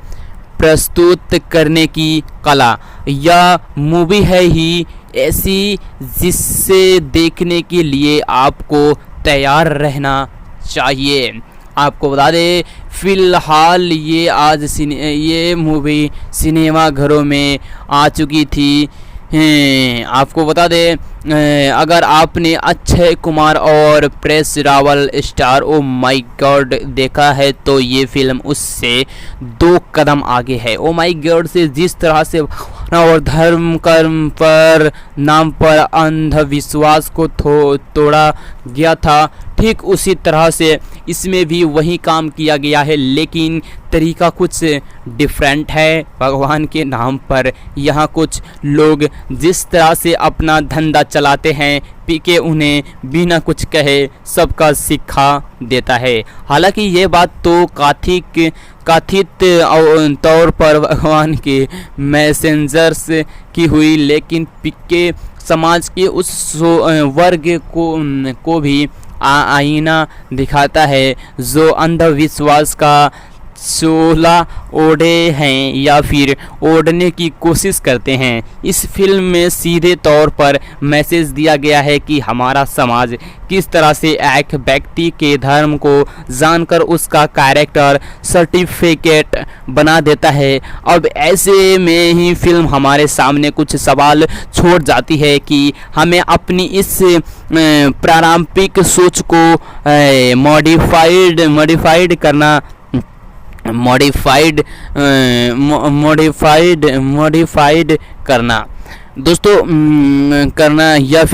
प्रस्तुत करने की कला। यह मूवी है ही ऐसी जिससे देखने के लिए आपको तैयार रहना चाहिए। आपको बता दें, फ़िलहाल ये मूवी सिनेमा घरों में आ चुकी थी। आपको बता दें, अगर आपने अक्षय कुमार और press Rawal star oh my God देखा है तो ये फिल्म उससे 2 कदम आगे है। ओ माय गॉड से जिस तरह से और धर्म कर्म पर नाम पर अंधविश्वास को तोड़ा गया था, ठीक उसी तरह से इसमें भी वही काम किया गया है, लेकिन तरीका कुछ डिफरेंट है। भगवान के नाम पर यहाँ कुछ लोग जिस तरह से अपना धंधा चलाते हैं, पीके उन्हें बिना कुछ कहे सबका सिखा देता है। हालांकि ये बात तो कथित तौर पर भगवान के मैसेंजर्स की हुई, लेकिन पीके समाज के उस वर्ग को भी आईना दिखाता है जो अंधविश्वास का चोला ओढ़े हैं या फिर ओढ़ने की कोशिश करते हैं। इस फिल्म में सीधे तौर पर मैसेज दिया गया है कि हमारा समाज किस तरह से एक व्यक्ति के धर्म को जानकर उसका कैरेक्टर सर्टिफिकेट बना देता है। अब ऐसे में ही फिल्म हमारे सामने कुछ सवाल छोड़ जाती है कि हमें अपनी इस प्रारंभिक सोच को मॉडिफाइड करना दोस्तों करना या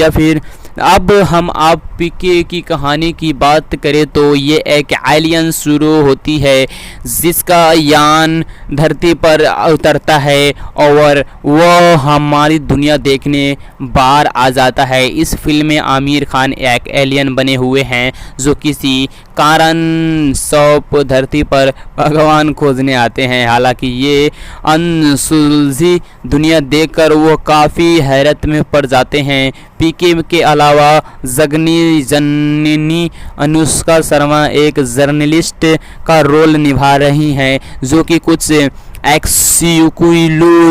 फिर अब हम आप पीके की कहानी की बात करें तो ये एक एलियन शुरू होती है जिसका यान धरती पर उतरता है और वह हमारी दुनिया देखने बाहर आ जाता है। इस फिल्म में आमिर खान एक एलियन बने हुए हैं जो किसी कारण सौंप धरती पर भगवान खोजने आते हैं। हालांकि ये अनसुलझी दुनिया देखकर वो काफ़ी हैरत में पड़ जाते हैं। पीके के अलावा जननी अनुष्का शर्मा एक जर्नलिस्ट का रोल निभा रही हैं जो कि कुछ एक्सक्लूसिव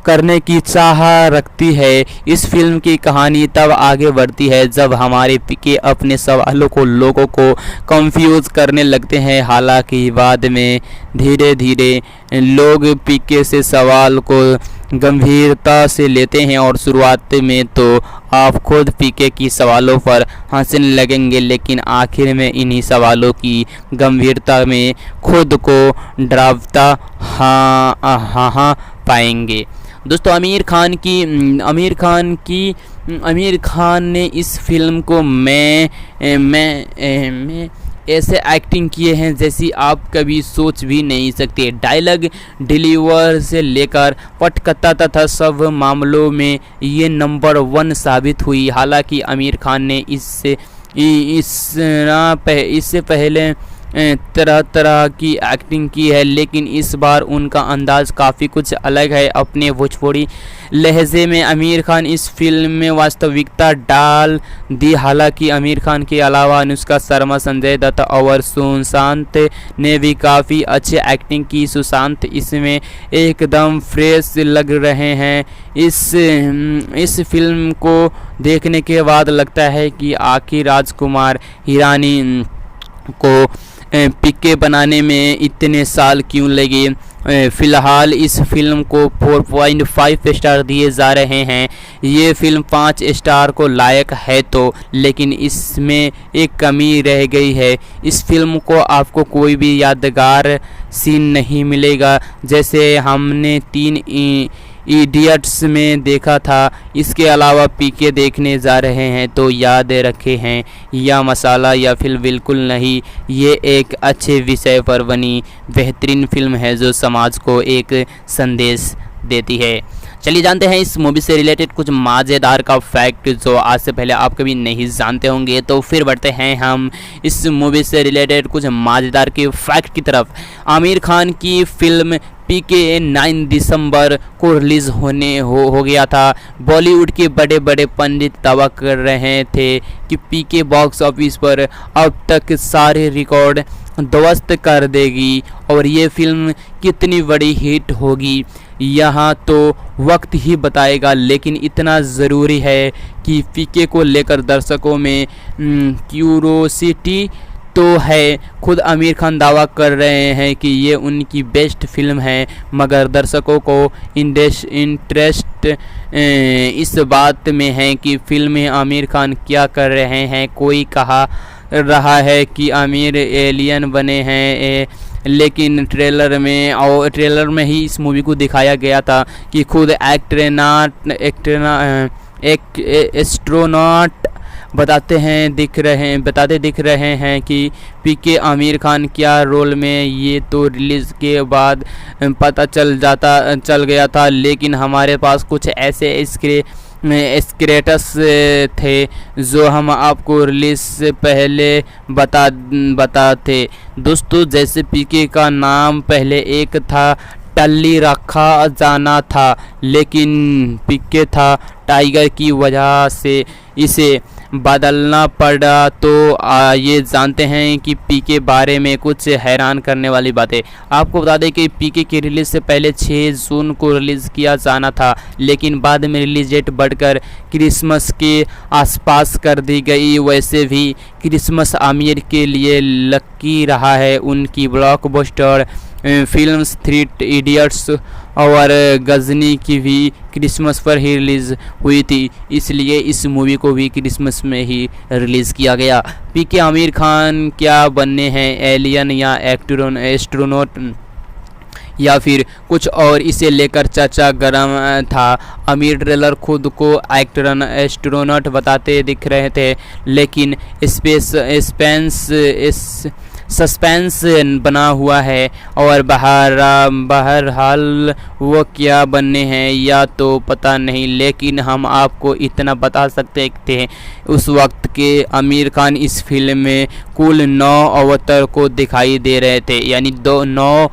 करने की चाह रखती है। इस फिल्म की कहानी तब आगे बढ़ती है जब हमारे पीके अपने सवालों को लोगों को कंफ्यूज करने लगते हैं। हालांकि बाद में धीरे धीरे लोग पीके से सवाल को गंभीरता से लेते हैं और शुरुआत में तो आप खुद पीके की सवालों पर हंसने लगेंगे, लेकिन आखिर में इन्हीं सवालों की गंभीरता में खुद को डरावता हाँ पाएंगे। दोस्तों आमिर खान ने इस फिल्म को मैं ऐसे एक्टिंग किए हैं जैसी आप कभी सोच भी नहीं सकते। डायलॉग डिलीवर से लेकर पटकथा तथा सब मामलों में ये नंबर 1 साबित हुई। हालांकि आमिर खान ने इससे पहले तरह तरह की एक्टिंग की है, लेकिन इस बार उनका अंदाज काफ़ी कुछ अलग है। अपने भोजपुरी लहजे में आमिर खान इस फिल्म में वास्तविकता डाल दी। हालांकि आमिर खान के अलावा अनुष्का शर्मा, संजय दत्त और सुशांत ने भी काफ़ी अच्छी एक्टिंग की। सुशांत इसमें एकदम फ्रेश लग रहे हैं। इस फिल्म को देखने के बाद लगता है कि आखिर राजकुमार हिरानी को पीके बनाने में इतने साल क्यों लगे। फ़िलहाल इस फिल्म को 4.5 स्टार दिए जा रहे हैं। ये फिल्म 5 स्टार को लायक है तो, लेकिन इसमें एक कमी रह गई है। इस फिल्म को आपको कोई भी यादगार सीन नहीं मिलेगा जैसे हमने 3 इडियट्स में देखा था। इसके अलावा पीके देखने जा रहे हैं तो याद रखे हैं या मसाला या फिल्म बिल्कुल नहीं। ये एक अच्छे विषय पर बनी बेहतरीन फिल्म है जो समाज को एक संदेश देती है। चलिए जानते हैं इस मूवी से रिलेटेड कुछ मज़ेदार का फैक्ट जो आज से पहले आप कभी नहीं जानते होंगे। तो फिर बढ़ते हैं हम इस मूवी से रिलेटेड कुछ मज़ेदार के फैक्ट की तरफ। आमिर खान की फिल्म पीके 9 दिसंबर को रिलीज़ हो गया था। बॉलीवुड के बड़े बड़े पंडित दावा कर रहे थे कि पीके बॉक्स ऑफिस पर अब तक सारे रिकॉर्ड ध्वस्त कर देगी और ये फिल्म कितनी बड़ी हिट होगी यहाँ तो वक्त ही बताएगा। लेकिन इतना ज़रूरी है कि पीके को लेकर दर्शकों में क्यूरोसिटी तो है। खुद आमिर खान दावा कर रहे हैं कि ये उनकी बेस्ट फिल्म है, मगर दर्शकों को इंटरेस्ट इस बात में है कि फिल्म में आमिर खान क्या कर रहे हैं। कोई कहा रहा है कि आमिर एलियन बने हैं, लेकिन ट्रेलर में ही इस मूवी को दिखाया गया था कि खुद एस्ट्रोनॉट बताते दिख रहे हैं कि पीके आमिर खान क्या रोल में। ये तो रिलीज़ के बाद पता चल गया था, लेकिन हमारे पास कुछ ऐसे स्क्रेटस थे जो हम आपको रिलीज से पहले बताते। दोस्तों जैसे पीके का नाम पहले एक था टल्ली रखा जाना था, लेकिन पीके था टाइगर की वजह से इसे बदलना पड़ा। तो ये जानते हैं कि पीके बारे में कुछ हैरान करने वाली बातें। आपको बता दें कि पीके की रिलीज़ से पहले 6 जून को रिलीज़ किया जाना था, लेकिन बाद में रिलीज डेट बढ़कर क्रिसमस के आसपास कर दी गई। वैसे भी क्रिसमस आमिर के लिए लकी रहा है। उनकी ब्लॉकबस्टर फिल्म्स 3 इडियट्स और गजनी की भी क्रिसमस पर ही रिलीज़ हुई थी, इसलिए इस मूवी को भी क्रिसमस में ही रिलीज़ किया गया। पीके आमिर खान क्या बनने हैं, एलियन या एस्ट्रोनॉट या फिर कुछ और, इसे लेकर चर्चा गर्म था। आमिर ट्रेलर खुद को एस्ट्रोनॉट बताते दिख रहे थे, लेकिन सस्पेंस बना हुआ है और बहरहाल वो क्या बनने हैं या तो पता नहीं। लेकिन हम आपको इतना बता सकते थे उस वक्त के आमिर खान इस फिल्म में कुल 9 अवतार को दिखाई दे रहे थे, यानी 9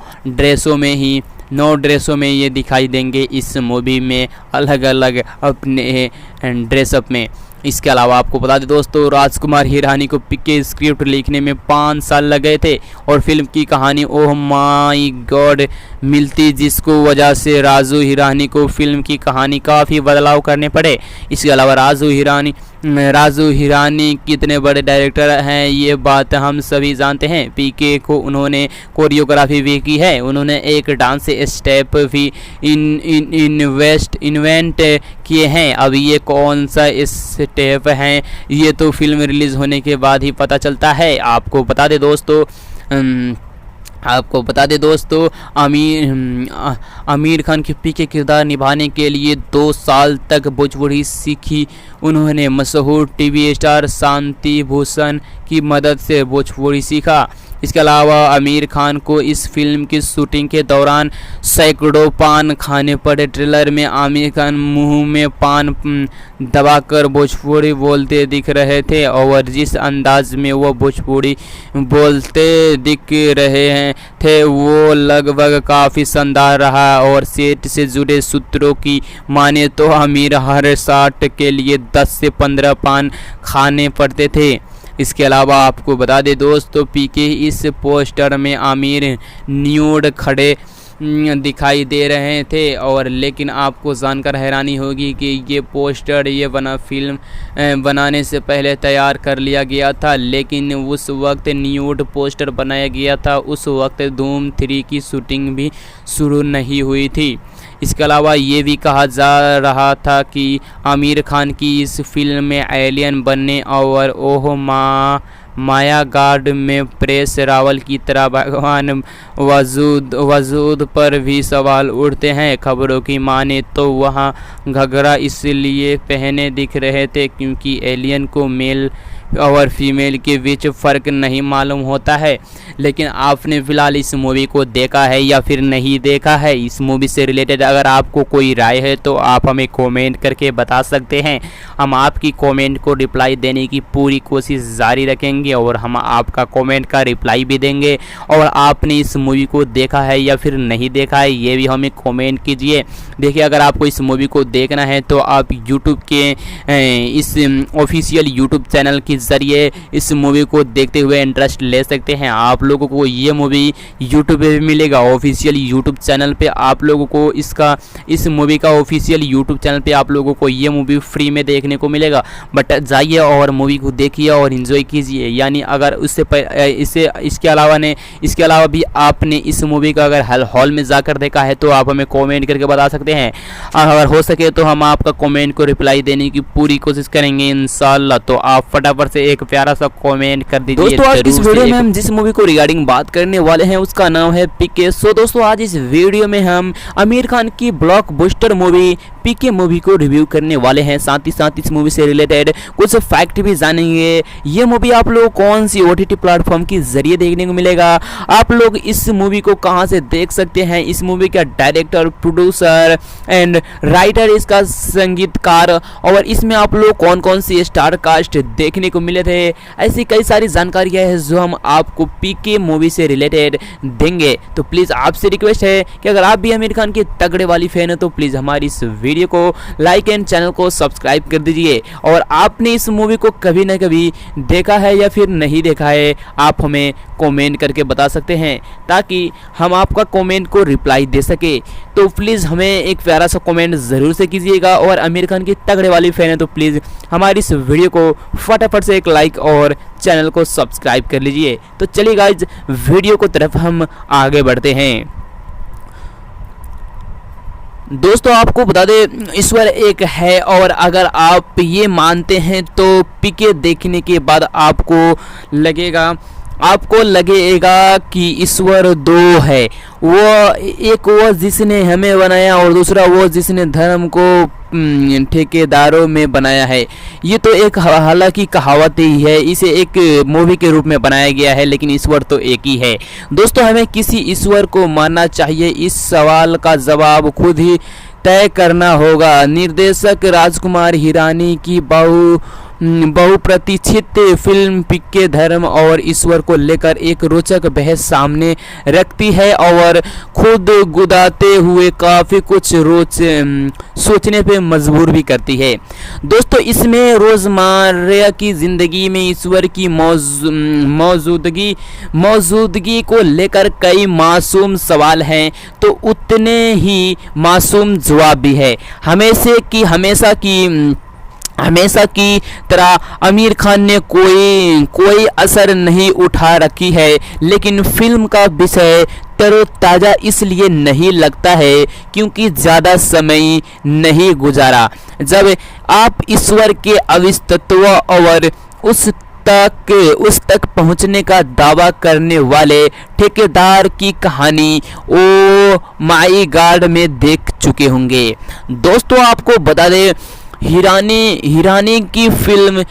ड्रेसों में ये दिखाई देंगे इस मूवी में, अलग अलग अपने ड्रेसअप में। इसके अलावा आपको बता दें दोस्तों, राजकुमार हिरानी को पीके स्क्रिप्ट लिखने में 5 साल लगे थे और फिल्म की कहानी ओह माय गॉड मिलती, जिसको वजह से राजू हिरानी को फिल्म की कहानी काफ़ी बदलाव करने पड़े। इसके अलावा राजू हिरानी राजू हिरानी कितने बड़े डायरेक्टर हैं ये बात हम सभी जानते हैं। पीके को उन्होंने कोरियोग्राफी भी की है, उन्होंने एक डांस स्टेप भी इन्वेंट किए हैं। अब ये कौन सा स्टेप हैं ये तो फिल्म रिलीज़ होने के बाद ही पता चलता है। आपको बता दें दोस्तों आमिर खान के पीके किरदार निभाने के लिए 2 साल तक भोजपुरी सीखी उन्होंने। मशहूर टीवी स्टार शांति भूषण की मदद से भोजपुरी सीखा। इसके अलावा आमिर खान को इस फिल्म की शूटिंग के दौरान सैकड़ों पान खाने पड़े। ट्रेलर में आमिर खान मुंह में पान दबाकर भोजपुरी बोलते दिख रहे थे और जिस अंदाज में वो भोजपुरी बोलते दिख रहे थे वो लगभग काफ़ी शानदार रहा। और सेट से जुड़े सूत्रों की माने तो आमिर हर शॉट के लिए 10 से 15 पान खाने पड़ते थे। इसके अलावा आपको बता दें दोस्तों पीके इस पोस्टर में आमिर न्यूड खड़े दिखाई दे रहे थे और लेकिन आपको जानकर हैरानी होगी कि ये पोस्टर फिल्म बनाने से पहले तैयार कर लिया गया था, लेकिन उस वक्त न्यूड पोस्टर बनाया गया था, उस वक्त धूम 3 की शूटिंग भी शुरू नहीं हुई थी। इसके अलावा ये भी कहा जा रहा था कि आमिर खान की इस फिल्म में एलियन बनने और ओह माया गार्ड में प्रेस रावल की तरह भगवान वजूद पर भी सवाल उठते हैं। खबरों की माने तो वहाँ घघरा इसलिए पहने दिख रहे थे क्योंकि एलियन को मेल और फीमेल के बीच फ़र्क नहीं मालूम होता है। लेकिन आपने फ़िलहाल इस मूवी को देखा है या फिर नहीं देखा है? इस मूवी से रिलेटेड अगर आपको कोई राय है तो आप हमें कमेंट करके बता सकते हैं। हम आपकी कमेंट को रिप्लाई देने की पूरी कोशिश जारी रखेंगे और हम आपका कमेंट का रिप्लाई भी देंगे। और आपने इस मूवी को देखा है या फिर नहीं देखा है ये भी हमें कमेंट कीजिए। देखिए अगर आपको इस मूवी को देखना है तो आप यूट्यूब के इस ऑफिशियल यूट्यूब चैनल के ज़रिए इस मूवी को देखते हुए इंटरेस्ट ले सकते हैं। आप लोगों को ये मूवी यूट्यूब पे भी मिलेगा, ऑफिशियल यूट्यूब चैनल पे आप लोगों को इस मूवी का ऑफिशियल यूट्यूब चैनल पे आप लोगों को ये मूवी फ्री में देखने को मिलेगा। बट जाइए और मूवी को देखिए और इन्जॉय कीजिए। यानी अगर इसके अलावा भी आपने इस मूवी का अगर हॉल में जाकर देखा है तो आप हमें कॉमेंट करके बता सकते हैं। अगर हो सके तो हम आपका कॉमेंट को रिप्लाई देने की पूरी कोशिश करेंगे इंशाल्लाह। तो आप फटाफट से एक प्यारा सा कमेंट कर दीजिए। दोस्तों आज इस वीडियो में हम जिस मूवी को रिगार्डिंग बात करने वाले हैं उसका नाम है पीके। सो दोस्तों आज इस वीडियो में हम आमिर खान की ब्लॉकबस्टर मूवी पीके मूवी को रिव्यू करने वाले हैं। साथ ही साथ इस मूवी से रिलेटेड कुछ फैक्ट भी जानेंगे। ये मूवी आप लोग कौन सी OTT प्लेटफॉर्म के जरिए देखने को मिलेगा, आप लोग इस मूवी को कहां से देख सकते हैं, इस मूवी का डायरेक्टर, प्रोड्यूसर एंड राइटर, इसका संगीतकार और इसमें आप लोग कौन कौन सी स्टार कास्ट देखने को मिले थे, ऐसी कई सारी जानकारियां हैं जो हम आपको पीके मूवी से रिलेटेड देंगे। तो प्लीज़ आपसे रिक्वेस्ट है कि अगर आप भी आमिर खान के तगड़े वाली फैन हो तो प्लीज़ हमारी इस वीडियो को लाइक एंड चैनल को सब्सक्राइब कर दीजिए। और आपने इस मूवी को कभी ना कभी देखा है या फिर नहीं देखा है आप हमें कमेंट करके बता सकते हैं ताकि हम आपका कमेंट को रिप्लाई दे सके। तो प्लीज़ हमें एक प्यारा सा कमेंट ज़रूर से कीजिएगा। और आमिर खान की तगड़े वाली फैन है तो प्लीज़ हमारी इस वीडियो को फटाफट से एक लाइक और चैनल को सब्सक्राइब कर लीजिए। तो चलिए गाइज वीडियो को तरफ हम आगे बढ़ते हैं। दोस्तों आपको बता दें ईश्वर एक है और अगर आप ये मानते हैं तो पीके देखने के बाद आपको लगेगा कि ईश्वर 2 है। एक वो जिसने हमें बनाया और दूसरा वो जिसने धर्म को ठेकेदारों में बनाया है। ये तो एक हालांकि कहावत ही है, इसे एक मूवी के रूप में बनाया गया है लेकिन ईश्वर तो एक ही है। दोस्तों हमें किसी ईश्वर को मानना चाहिए, इस सवाल का जवाब खुद ही तय करना होगा। निर्देशक राजकुमार हिरानी की बहुप्रतीक्षित फिल्म पीके धर्म और ईश्वर को लेकर एक रोचक बहस सामने रखती है और खुद गुदाते हुए काफ़ी कुछ सोचने पे मजबूर भी करती है। दोस्तों इसमें रोज़मर्रा की ज़िंदगी में ईश्वर की मौजूदगी को लेकर कई मासूम सवाल हैं तो उतने ही मासूम जवाब भी है। हमेशा की हमेशा की तरह आमिर खान ने कोई असर नहीं उठा रखी है, लेकिन फिल्म का विषय तरोताज़ा इसलिए नहीं लगता है क्योंकि ज़्यादा समय नहीं गुजारा। जब आप ईश्वर के अस्तित्व और उस तक पहुंचने का दावा करने वाले ठेकेदार की कहानी ओ माई गॉड में देख चुके होंगे। दोस्तों आपको बता दें, हिरानी की फिल्म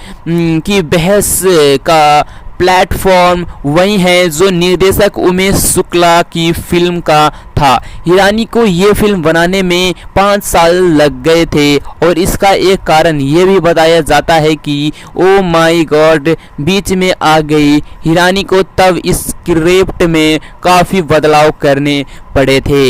की बहस का प्लेटफॉर्म वही है जो निर्देशक उमेश शुक्ला की फिल्म का था। हिरानी को ये फिल्म बनाने में 5 साल लग गए थे और इसका एक कारण ये भी बताया जाता है कि ओ माय गॉड बीच में आ गई। हिरानी को तब स्क्रिप्ट में काफ़ी बदलाव करने पड़े थे।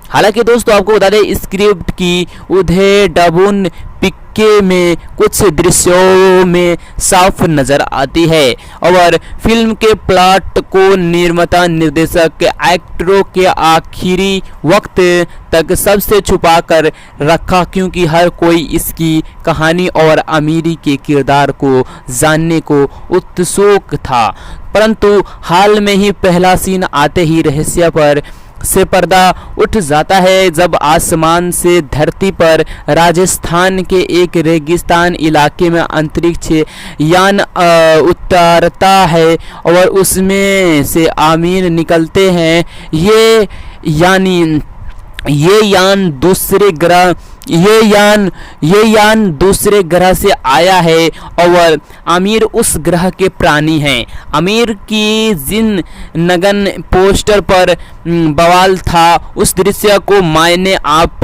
हालांकि दोस्तों आपको बता दें, स्क्रिप्ट की उधेड़बुन पिक्के में कुछ दृश्यों में साफ नजर आती है और फिल्म के प्लॉट को निर्माता निर्देशक एक्टरों के आखिरी वक्त तक सबसे छुपा कर रखा क्योंकि हर कोई इसकी कहानी और अमीरी के किरदार को जानने को उत्सुक था। परंतु हाल में ही पहला सीन आते ही रहस्य पर से पर्दा उठ जाता है जब आसमान से धरती पर राजस्थान के एक रेगिस्तान इलाके में अंतरिक्ष यान उतारता है और उसमें से आमीर निकलते हैं। ये यान दूसरे ग्रह से आया है और आमिर उस ग्रह के प्राणी हैं। आमिर की जिन नगन पोस्टर पर बवाल था उस दृश्य को मायने आप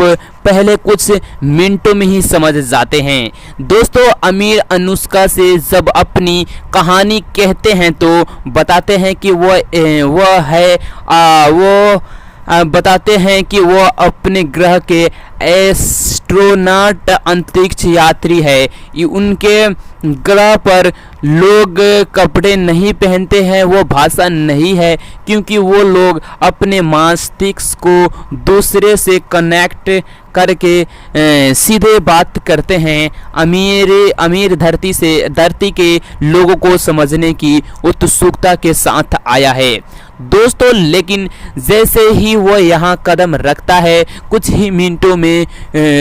पहले कुछ मिनटों में ही समझ जाते हैं। दोस्तों आमिर अनुष्का से जब अपनी कहानी कहते हैं तो बताते हैं कि बताते हैं कि वो अपने ग्रह के एस्ट्रोनॉट अंतरिक्ष यात्री है। उनके ग्रह पर लोग कपड़े नहीं पहनते हैं, वो भाषा नहीं है क्योंकि वो लोग अपने मस्तिष्क को दूसरे से कनेक्ट करके सीधे बात करते हैं। अमीर धरती के लोगों को समझने की उत्सुकता के साथ आया है। दोस्तों लेकिन जैसे ही वो यहाँ कदम रखता है कुछ ही मिनटों में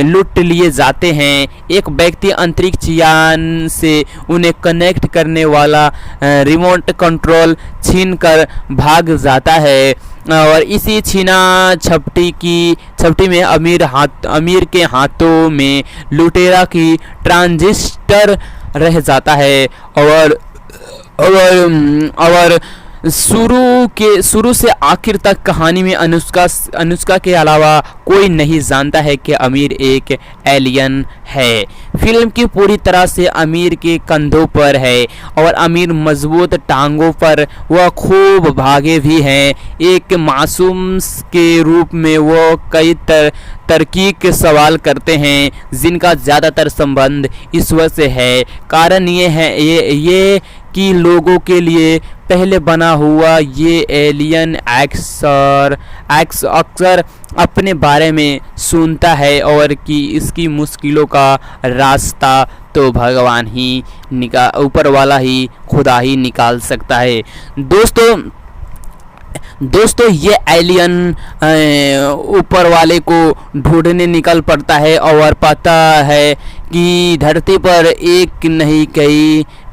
लूट लिए जाते हैं। एक व्यक्ति अंतरिक्ष यान से उन्हें कनेक्ट करने वाला रिमोट कंट्रोल छीन कर भाग जाता है और इसी छीना झपटी में अमीर के हाथों में लुटेरा की ट्रांजिस्टर रह जाता है और शुरू से आखिर तक कहानी में अनुष्का के अलावा कोई नहीं जानता है कि आमिर एक एलियन है। फिल्म की पूरी तरह से आमिर के कंधों पर है और आमिर मजबूत टांगों पर वह खूब भागे भी हैं। एक मासूम के रूप में वो कई तरकीब सवाल करते हैं जिनका ज़्यादातर संबंध ईश्वर से है। कारण ये कि लोगों के लिए पहले बना हुआ ये एलियन अक्सर अपने बारे में सुनता है और कि इसकी मुश्किलों का रास्ता तो भगवान ही ऊपर वाला ही खुदा ही निकाल सकता है। दोस्तों ये एलियन ऊपर वाले को ढूंढने निकल पड़ता है और पता है कि धरती पर एक नहीं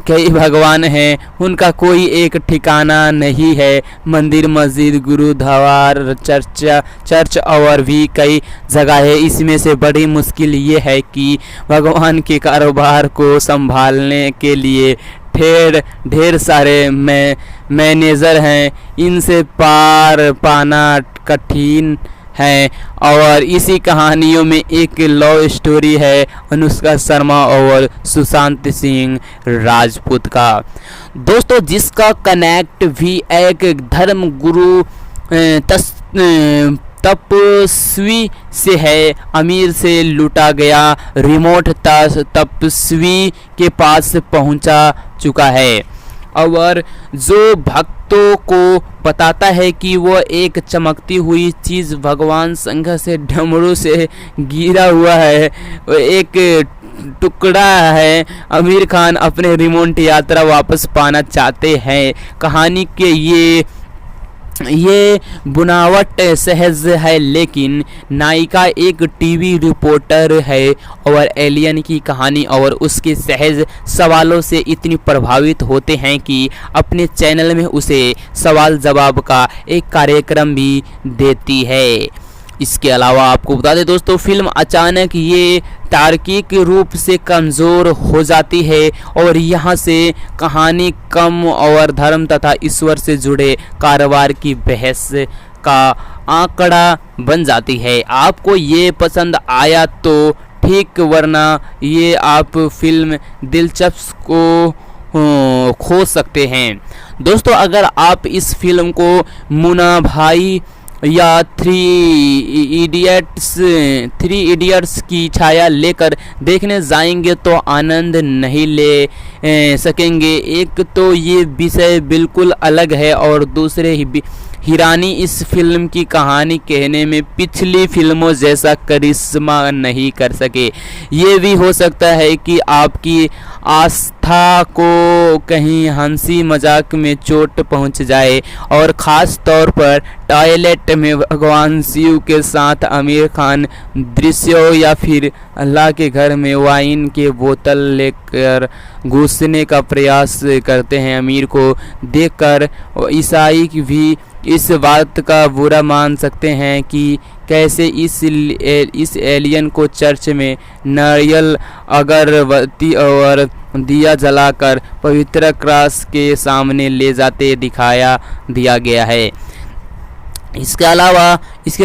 कई भगवान हैं, उनका कोई एक ठिकाना नहीं है। मंदिर मस्जिद गुरुद्वार चर्च और भी कई जगह है। इसमें से बड़ी मुश्किल ये है कि भगवान के कारोबार को संभालने के लिए ढेर सारे मैनेजर हैं, इनसे पार पाना कठिन है। और इसी कहानियों में एक लव स्टोरी है अनुष्का शर्मा और सुशांत सिंह राजपूत का। दोस्तों जिसका कनेक्ट भी एक धर्म गुरु तपस्वी से है। आमिर से लूटा गया रिमोट तपस्वी के पास पहुंचा चुका है और जो भक्तों को बताता है कि वो एक चमकती हुई चीज़ भगवान शंकर से डमरू से गिरा हुआ है। एक टुकड़ा है। आमिर खान अपने रिमोट यात्रा वापस पाना चाहते हैं। कहानी के ये बुनावट सहज है, लेकिन नायिका एक टीवी रिपोर्टर है और एलियन की कहानी और उसके सहज सवालों से इतनी प्रभावित होते हैं कि अपने चैनल में उसे सवाल जवाब का एक कार्यक्रम भी देती है। इसके अलावा आपको बता दें दोस्तों, फिल्म अचानक ये तार्किक रूप से कमज़ोर हो जाती है और यहाँ से कहानी कम और धर्म तथा ईश्वर से जुड़े कारोबार की बहस का आंकड़ा बन जाती है। आपको ये पसंद आया तो ठीक, वरना ये आप फिल्म दिलचस्प को खो सकते हैं। दोस्तों, अगर आप इस फिल्म को मुन्ना भाई या थ्री इडियट्स की छाया लेकर देखने जाएंगे तो आनंद नहीं ले सकेंगे। एक तो ये विषय बिल्कुल अलग है और दूसरे हिरानी इस फिल्म की कहानी कहने में पिछली फिल्मों जैसा करिश्मा नहीं कर सके। ये भी हो सकता है कि आपकी आस्था को कहीं हंसी मजाक में चोट पहुंच जाए और ख़ास तौर पर टॉयलेट में भगवान शिव के साथ आमिर खान दृश्यों या फिर अल्लाह के घर में वाइन के बोतल लेकर घुसने का प्रयास करते हैं। आमिर को देखकर ईसाई भी इस बात का बुरा मान सकते हैं कि कैसे इस एलियन को चर्च में नारियल, अगरबत्ती और दिया जलाकर पवित्र क्रॉस के सामने ले जाते दिया गया है। इसके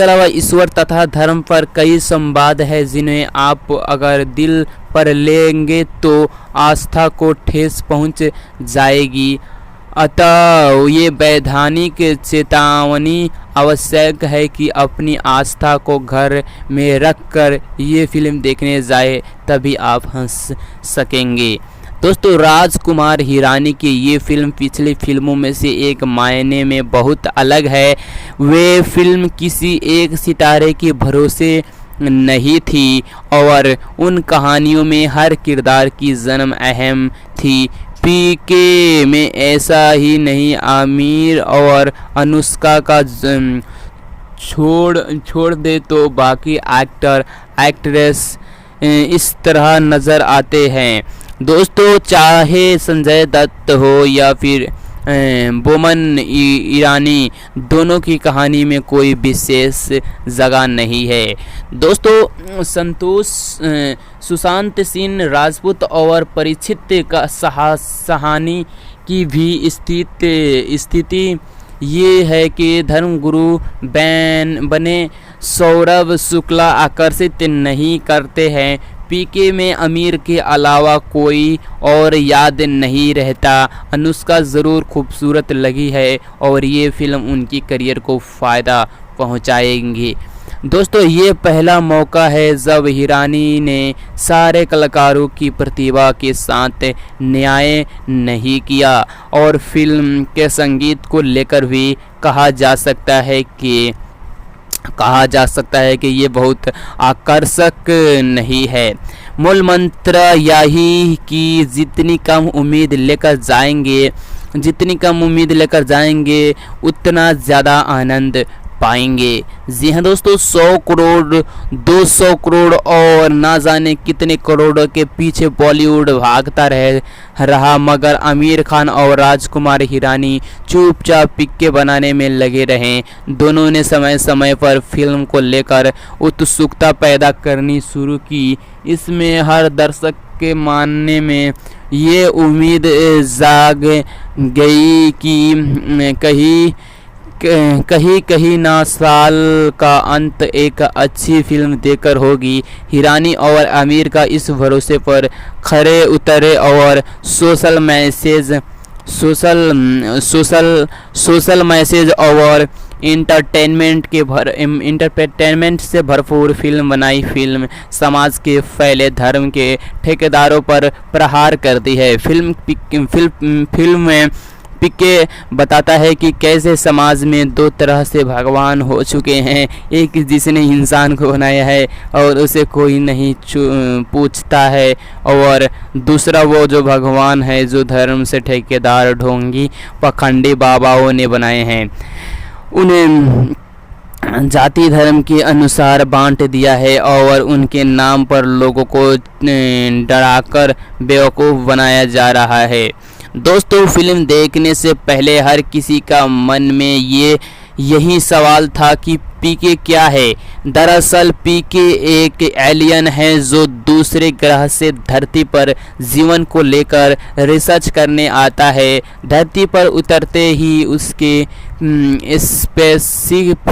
अलावा ईश्वर तथा धर्म पर कई संवाद है जिन्हें आप अगर दिल पर लेंगे तो आस्था को ठेस पहुंच जाएगी। अतः ये वैधानिक चेतावनी आवश्यक है कि अपनी आस्था को घर में रखकर ये फिल्म देखने जाए, तभी आप हंस सकेंगे। दोस्तों, राजकुमार हिरानी की ये फिल्म पिछली फिल्मों में से एक मायने में बहुत अलग है। वे फिल्म किसी एक सितारे के भरोसे नहीं थी और उन कहानियों में हर किरदार की जन्म अहम थी। पीके में ऐसा ही नहीं। आमिर और अनुष्का का छोड़ दे तो बाकी एक्ट्रेस इस तरह नज़र आते हैं। दोस्तों, चाहे संजय दत्त हो या फिर बोमन ईरानी, दोनों की कहानी में कोई विशेष जगह नहीं है। दोस्तों, सुशांत सिंह राजपूत और परीक्षित का सहानी की भी स्थिति ये है कि धर्मगुरु बने सौरभ शुक्ला आकर्षित नहीं करते हैं। पीके में आमिर के अलावा कोई और याद नहीं रहता। अनुष्का ज़रूर खूबसूरत लगी है और ये फिल्म उनकी करियर को फ़ायदा पहुंचाएंगी। दोस्तों, ये पहला मौका है जब हिरानी ने सारे कलाकारों की प्रतिभा के साथ न्याय नहीं किया और फिल्म के संगीत को लेकर भी कहा जा सकता है कि ये बहुत आकर्षक नहीं है। मूल मंत्र यही कि जितनी कम उम्मीद लेकर जाएंगे उतना ज़्यादा आनंद पाएंगे। जी हाँ दोस्तों, 100 करोड़ 200 करोड़ और ना जाने कितने करोड़ों के पीछे बॉलीवुड भागता रहा, मगर आमिर खान और राजकुमार हिरानी चुपचाप पिक्के बनाने में लगे रहे। दोनों ने समय समय पर फिल्म को लेकर उत्सुकता पैदा करनी शुरू की। इसमें हर दर्शक के मानने में ये उम्मीद जाग गई कि कहीं ना साल का अंत एक अच्छी फिल्म देकर होगी। हिरानी और आमिर का इस भरोसे पर खरे उतरे और सोशल मैसेज और इंटरटेनमेंट से भरपूर फिल्म बनाई। फिल्म समाज के फैले धर्म के ठेकेदारों पर प्रहार करती है। फिल्म में पीके बताता है कि कैसे समाज में दो तरह से भगवान हो चुके हैं, एक जिसने इंसान को बनाया है और उसे कोई नहीं पूछता है, और दूसरा वो जो भगवान है जो धर्म से ठेकेदार, ढोंगी, पखंडी बाबाओं ने बनाए हैं। उन्हें जाति धर्म के अनुसार बांट दिया है और उनके नाम पर लोगों को डराकर बेवकूफ़ बनाया जा रहा है। दोस्तों, फिल्म देखने से पहले हर किसी का मन में यही सवाल था कि पीके क्या है। दरअसल पीके एक एलियन है जो दूसरे ग्रह से धरती पर जीवन को लेकर रिसर्च करने आता है। धरती पर उतरते ही उसके स्पेसशिप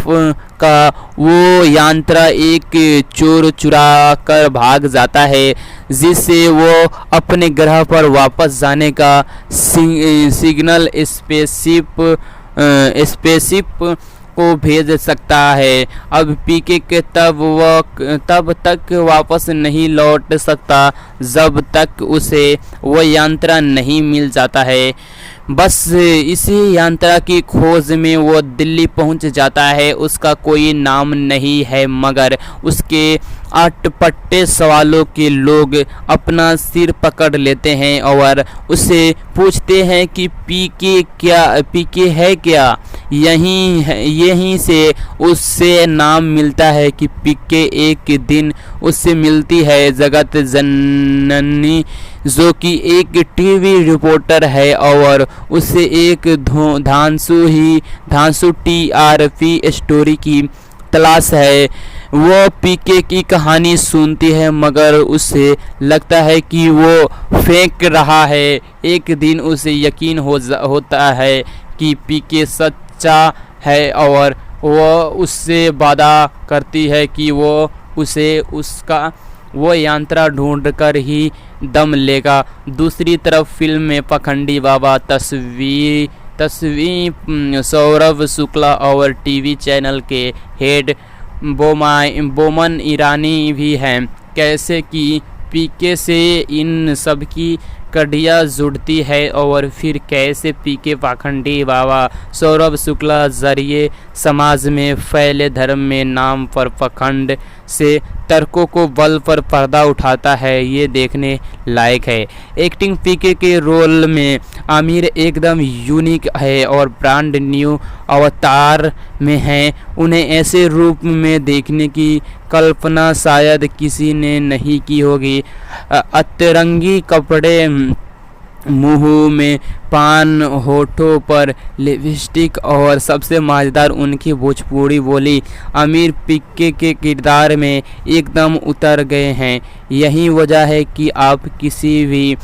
का वो यंत्र एक चोर चुरा कर भाग जाता है, जिससे वो अपने ग्रह पर वापस जाने का सिग्नल स्पेसशिप को भेज सकता है। अब पीके के तब तक वापस नहीं लौट सकता जब तक उसे वह यंत्र नहीं मिल जाता है। बस इसी यंत्र की खोज में वो दिल्ली पहुंच जाता है। उसका कोई नाम नहीं है, मगर उसके अटपटे सवालों के लोग अपना सिर पकड़ लेते हैं और उससे पूछते हैं कि पीके है क्या। यहीं से उससे नाम मिलता है कि पीके एक दिन उससे मिलती है जगत जननी, जो कि एक टीवी रिपोर्टर है और उसे एक धांसू टीआरपी स्टोरी की तलाश है। वो पीके की कहानी सुनती है, मगर उसे लगता है कि वो फेंक रहा है। एक दिन उसे यकीन होता है कि पीके सच्चा है और वो उससे वादा करती है कि वो यंत्र ढूंढ कर ही दम लेगा। दूसरी तरफ फिल्म में पखंडी बाबा तस्वीर सौरभ शुक्ला और टीवी चैनल के हेड बोमन ईरानी भी हैं। कैसे कि पीके से इन सब की कड़ियाँ जुड़ती है और फिर कैसे पीके पाखंडी बाबा सौरभ शुक्ला जरिए समाज में फैले धर्म में नाम पर पखंड से तर्कों को बल पर पर्दा उठाता है, ये देखने लायक है। एक्टिंग पीके के रोल में आमिर एकदम यूनिक है और ब्रांड न्यू अवतार में है। उन्हें ऐसे रूप में देखने की कल्पना शायद किसी ने नहीं की होगी। अतरंगी कपड़े, मुंह में पान, होठों पर लिपस्टिक और सबसे मज़ेदार उनकी भोजपुरी बोली आमिर पीके के किरदार में एकदम उतर गए हैं। यही वजह है कि आप किसी भी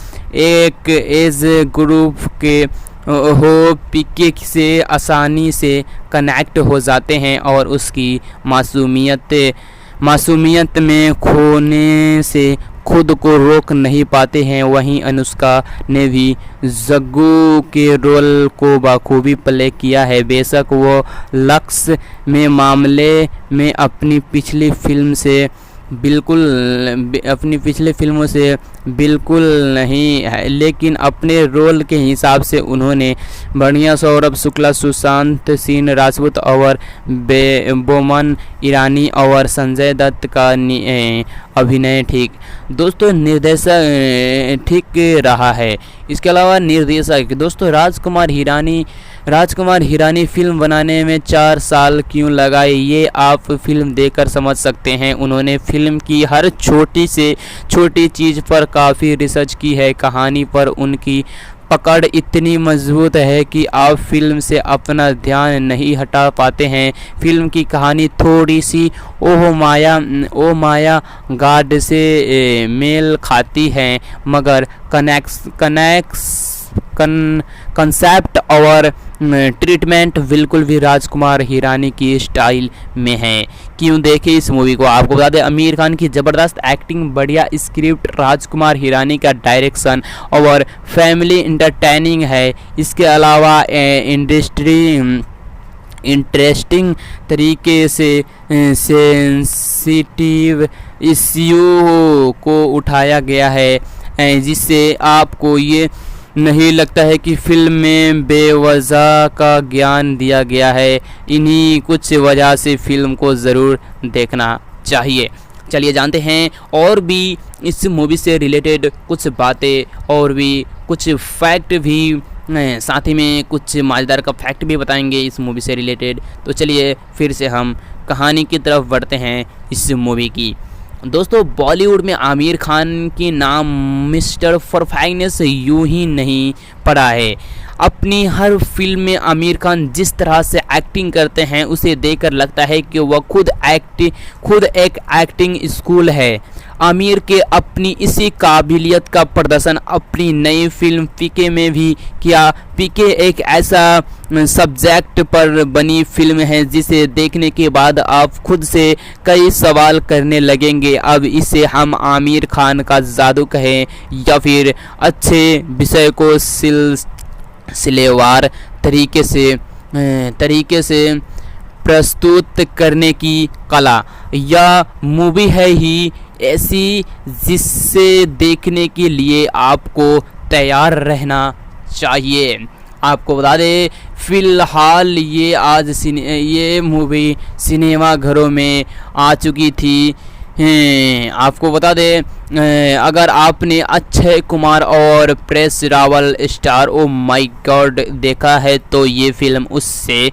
एक एज ग्रुप के हो पीके से आसानी से कनेक्ट हो जाते हैं और उसकी मासूमियत में खोने से खुद को रोक नहीं पाते हैं। वहीं अनुष्का ने भी जग्गू के रोल को बखूबी प्ले किया है। बेशक वो लक्स में मामले में अपनी पिछली फिल्मों से बिल्कुल नहीं है, लेकिन अपने रोल के हिसाब से उन्होंने बढ़िया सौरभ शुक्ला, सुशांत सिंह राजपूत और बोमन ईरानी और संजय दत्त का अभिनय ठीक। दोस्तों, निर्देशक ठीक रहा है। इसके अलावा निर्देशक दोस्तों राजकुमार हिरानी फिल्म बनाने में 4 साल क्यों लगाए, ये आप फिल्म देखकर समझ सकते हैं। उन्होंने फिल्म की हर छोटी से छोटी चीज़ पर काफ़ी रिसर्च की है। कहानी पर उनकी पकड़ इतनी मजबूत है कि आप फिल्म से अपना ध्यान नहीं हटा पाते हैं। फिल्म की कहानी थोड़ी सी ओ माया गाड से मेल खाती है, मगर कंसेप्ट और ट्रीटमेंट बिल्कुल भी राजकुमार हिरानी की स्टाइल में है। क्यों देखें इस मूवी को। आपको बता दें, आमिर खान की ज़बरदस्त एक्टिंग, बढ़िया स्क्रिप्ट, राजकुमार हिरानी का डायरेक्शन और फैमिली इंटरटेनिंग है। इसके अलावा इंटरेस्टिंग तरीके से सेंसिटिव इश्यू को उठाया गया है, जिससे आपको ये नहीं लगता है कि फिल्म में बेवजह का ज्ञान दिया गया है। इन्हीं कुछ वजह से फिल्म को ज़रूर देखना चाहिए। चलिए जानते हैं और भी इस मूवी से रिलेटेड कुछ बातें और भी कुछ फैक्ट भी, साथ ही में कुछ मज़ेदार का फैक्ट भी बताएंगे इस मूवी से रिलेटेड। तो चलिए फिर से हम कहानी की तरफ बढ़ते हैं इस मूवी की। दोस्तों, बॉलीवुड में आमिर खान के नाम मिस्टर परफेक्टनेस यूं ही नहीं पड़ा है। अपनी हर फिल्म में आमिर खान जिस तरह से एक्टिंग करते हैं उसे देखकर लगता है कि वह खुद एक एक्टिंग स्कूल है। आमिर के अपनी इसी काबिलियत का प्रदर्शन अपनी नई फिल्म पीके में भी किया। पीके एक ऐसा सब्जेक्ट पर बनी फिल्म है जिसे देखने के बाद आप खुद से कई सवाल करने लगेंगे। अब इसे हम आमिर खान का जादू कहें या फिर अच्छे विषय को सिलेवार तरीके से प्रस्तुत करने की कला। यह मूवी है ही ऐसी जिससे देखने के लिए आपको तैयार रहना चाहिए। आपको बता दें फ़िलहाल ये मूवी सिनेमा घरों में आ चुकी थी। आपको बता दें अगर आपने अक्षय कुमार और press Rawal star oh my God देखा है तो ये फिल्म उससे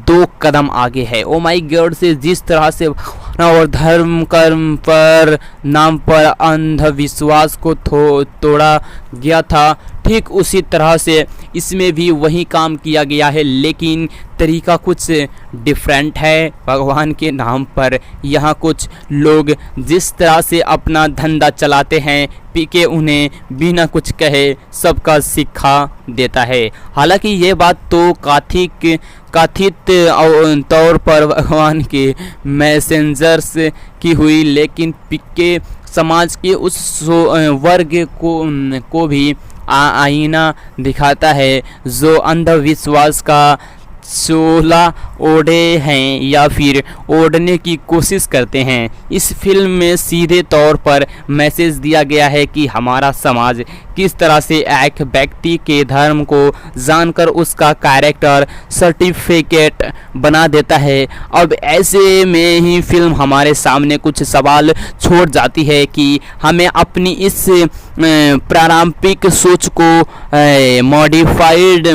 2 कदम आगे है। ओ माय गॉड से जिस तरह से और धर्म कर्म पर नाम पर अंधविश्वास को तोड़ा गया था, ठीक उसी तरह से इसमें भी वही काम किया गया है, लेकिन तरीका कुछ डिफरेंट है। भगवान के नाम पर यहाँ कुछ लोग जिस तरह से अपना धंधा चलाते हैं, पीके उन्हें बिना कुछ कहे सबका सिखा देता है। हालांकि ये बात तो कथित तौर पर भगवान के मैसेंजर्स की हुई, लेकिन पीके समाज के उस वर्ग को भी आईना दिखाता है जो अंधविश्वास का चोला ओढ़े हैं या फिर ओढ़ने की कोशिश करते हैं। इस फिल्म में सीधे तौर पर मैसेज दिया गया है कि हमारा समाज किस तरह से एक व्यक्ति के धर्म को जानकर उसका कैरेक्टर सर्टिफिकेट बना देता है। अब ऐसे में ही फिल्म हमारे सामने कुछ सवाल छोड़ जाती है कि हमें अपनी इस प्रारंभिक सोच को मॉडिफाइड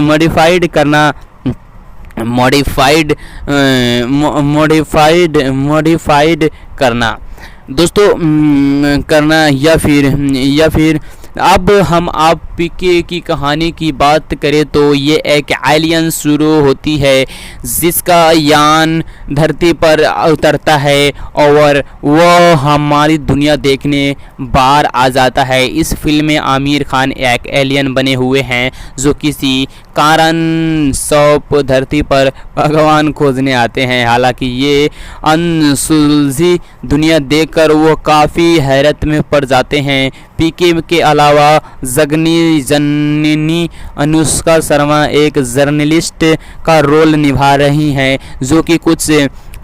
करना दोस्तों करना या फिर अब हम आप पीके की कहानी की बात करें तो ये एक एलियन शुरू होती है जिसका यान धरती पर उतरता है और वह हमारी दुनिया देखने बाहर आ जाता है। इस फिल्म में आमिर खान एक एलियन बने हुए हैं जो किसी कारण सौंप धरती पर भगवान खोजने आते हैं। हालांकि ये अनसुलझी दुनिया देखकर वो काफ़ी हैरत में पड़ जाते हैं। पीके के अलावा जननी अनुष्का शर्मा एक जर्नलिस्ट का रोल निभा रही हैं जो कि कुछ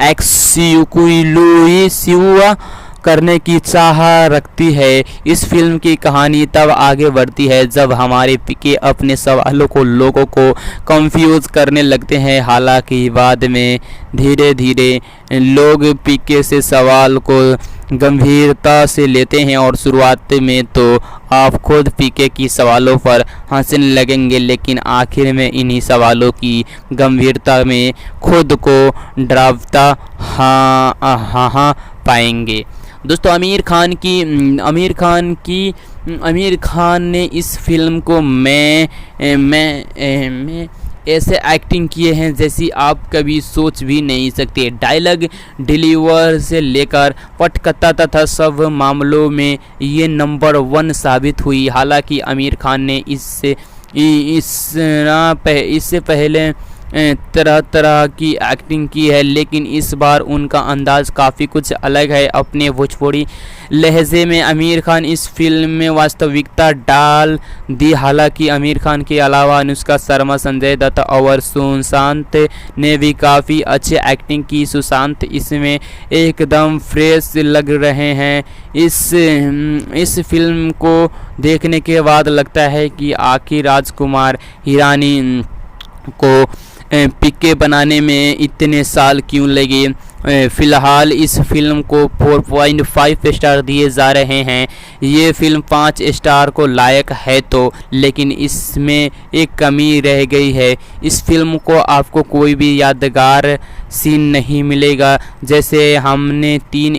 एक्सक्लूसिव करने की चाह रखती है। इस फिल्म की कहानी तब आगे बढ़ती है जब हमारे पीके अपने सवालों को लोगों को कंफ्यूज करने लगते हैं। हालांकि बाद में धीरे धीरे लोग पीके से सवाल को गंभीरता से लेते हैं और शुरुआत में तो आप खुद पीके की सवालों पर हंसने लगेंगे, लेकिन आखिर में इन्हीं सवालों की गंभीरता में खुद को डरावता हाँ पाएंगे। दोस्तों आमिर खान ने इस फिल्म को मैं ऐसे एक्टिंग किए हैं जैसी आप कभी सोच भी नहीं सकते। डायलॉग डिलीवर से लेकर पटकथा तथा सब मामलों में ये नंबर 1 साबित हुई। हालांकि आमिर खान ने इससे पहले तरह तरह की एक्टिंग की है, लेकिन इस बार उनका अंदाज़ काफ़ी कुछ अलग है। अपने भोजपुरी लहजे में आमिर खान इस फिल्म में वास्तविकता डाल दी। हालांकि आमिर खान के अलावा अनुष्का शर्मा, संजय दत्त और सुशांत ने भी काफ़ी अच्छी एक्टिंग की। सुशांत इसमें एकदम फ्रेश लग रहे हैं। इस फिल्म को देखने के बाद लगता है कि आखिर राजकुमार हिरानी को पीके बनाने में इतने साल क्यों लगे। फ़िलहाल इस फिल्म को 4.5 स्टार दिए जा रहे हैं। ये फिल्म 5 स्टार को लायक है तो, लेकिन इसमें एक कमी रह गई है। इस फिल्म को आपको कोई भी यादगार सीन नहीं मिलेगा, जैसे हमने 3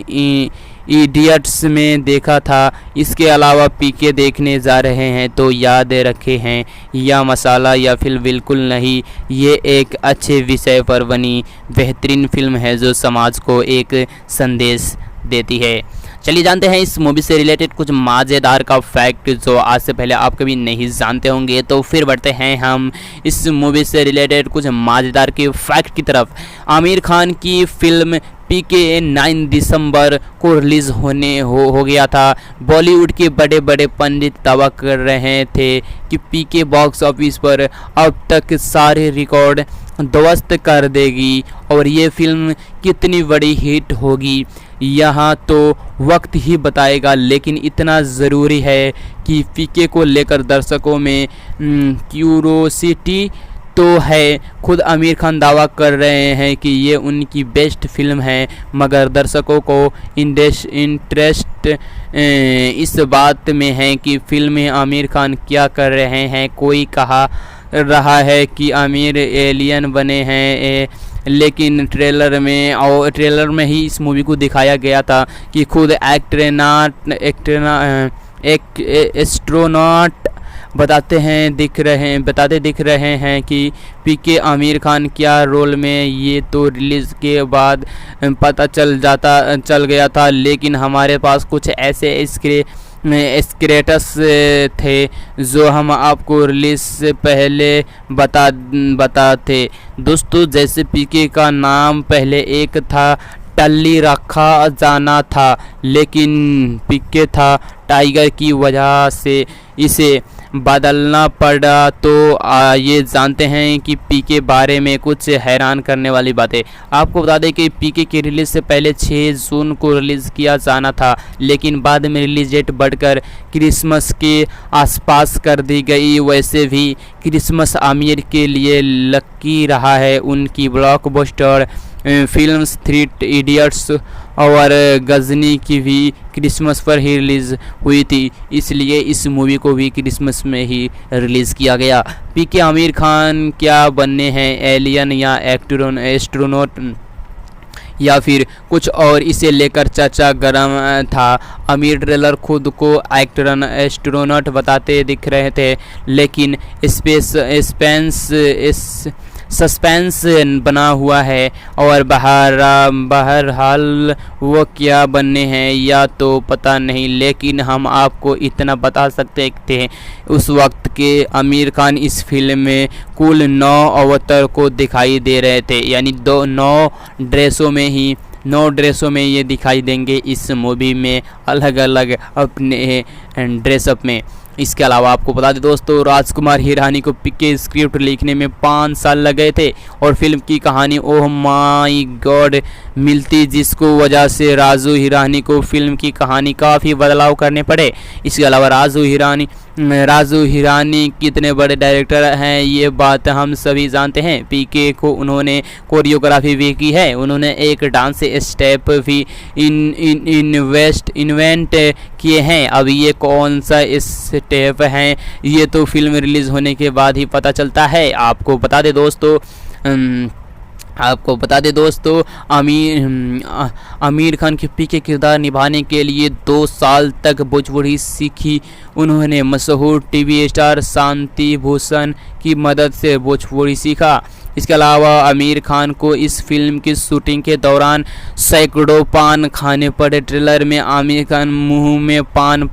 इडियट्स में देखा था। इसके अलावा पीके देखने जा रहे हैं तो याद रखे हैं, या मसाला या फिल्म बिल्कुल नहीं। ये एक अच्छे विषय पर बनी बेहतरीन फिल्म है जो समाज को एक संदेश देती है। चलिए जानते हैं इस मूवी से रिलेटेड कुछ मज़ेदार का फैक्ट जो आज से पहले आप कभी नहीं जानते होंगे। तो फिर बढ़ते हैं हम इस मूवी से रिलेटेड कुछ मज़ेदार के फैक्ट की तरफ। आमिर खान की फिल्म पीके 9 दिसंबर को रिलीज़ हो गया था। बॉलीवुड के बड़े बड़े पंडित दावा कर रहे थे कि पीके बॉक्स ऑफिस पर अब तक सारे रिकॉर्ड ध्वस्त कर देगी और ये फिल्म कितनी बड़ी हिट होगी यहाँ तो वक्त ही बताएगा। लेकिन इतना ज़रूरी है कि पीके को लेकर दर्शकों में क्यूरोसिटी तो है। खुद आमिर खान दावा कर रहे हैं कि ये उनकी बेस्ट फिल्म है, मगर दर्शकों को इंटरेस्ट इस बात में है कि फिल्म में आमिर खान क्या कर रहे हैं। कोई कहा रहा है कि आमिर एलियन बने हैं, लेकिन ट्रेलर में ही इस मूवी को दिखाया गया था कि खुद एस्ट्रोनॉट बताते दिख रहे हैं कि पीके आमिर खान क्या रोल में। ये तो रिलीज़ के बाद पता चल गया था, लेकिन हमारे पास कुछ ऐसे स्क्रेटस थे जो हम आपको रिलीज से पहले बताते दोस्तों। जैसे पीके का नाम पहले एक था, टल्ली रखा जाना था, लेकिन पीके था टाइगर की वजह से इसे बदलना पड़ा। तो ये जानते हैं कि पीके बारे में कुछ हैरान करने वाली बातें। आपको बता दें कि पीके की रिलीज़ से पहले 6 जून को रिलीज़ किया जाना था, लेकिन बाद में रिलीज डेट बढ़कर क्रिसमस के आसपास कर दी गई। वैसे भी क्रिसमस आमिर के लिए लकी रहा है। उनकी ब्लॉकबस्टर फिल्म्स 3 इडियट्स और गजनी की भी क्रिसमस पर ही रिलीज़ हुई थी, इसलिए इस मूवी को भी क्रिसमस में ही रिलीज़ किया गया। पीके आमिर खान क्या बनने हैं, एलियन या एस्ट्रोनॉट या फिर कुछ और, इसे लेकर चर्चा गर्म था। आमिर ट्रेलर खुद को एस्ट्रोनॉट बताते दिख रहे थे, लेकिन सस्पेंस बना हुआ है और बहरहाल वो क्या बनने हैं या तो पता नहीं। लेकिन हम आपको इतना बता सकते थे, उस वक्त के आमिर खान इस फिल्म में कुल 9 अवतार को दिखाई दे रहे थे, यानी 9 ड्रेसों में ये दिखाई देंगे इस मूवी में, अलग अलग अपने ड्रेसअप में। इसके अलावा आपको बता दें दोस्तों, राजकुमार हिरानी को पीके स्क्रिप्ट लिखने में 5 साल लगे थे और फिल्म की कहानी ओह माय गॉड मिलती, जिसको वजह से राजू हिरानी को फिल्म की कहानी काफ़ी बदलाव करने पड़े। इसके अलावा राजू हिरानी कितने बड़े डायरेक्टर हैं ये बात हम सभी जानते हैं। पीके को उन्होंने कोरियोग्राफी भी की है, उन्होंने एक डांस स्टेप भी इन्वेंट किए हैं। अब ये कौन सा स्टेप हैं ये तो फिल्म रिलीज़ होने के बाद ही पता चलता है। आपको बता दे दोस्तों आमिर खान के पीके किरदार निभाने के लिए 2 साल तक भोजपुरी सीखी। उन्होंने मशहूर टीवी स्टार शांति भूषण की मदद से भोजपुरी सीखा। इसके अलावा आमिर खान को इस फिल्म की शूटिंग के दौरान सैकड़ों पान खाने पड़े। ट्रेलर में आमिर खान मुंह में पान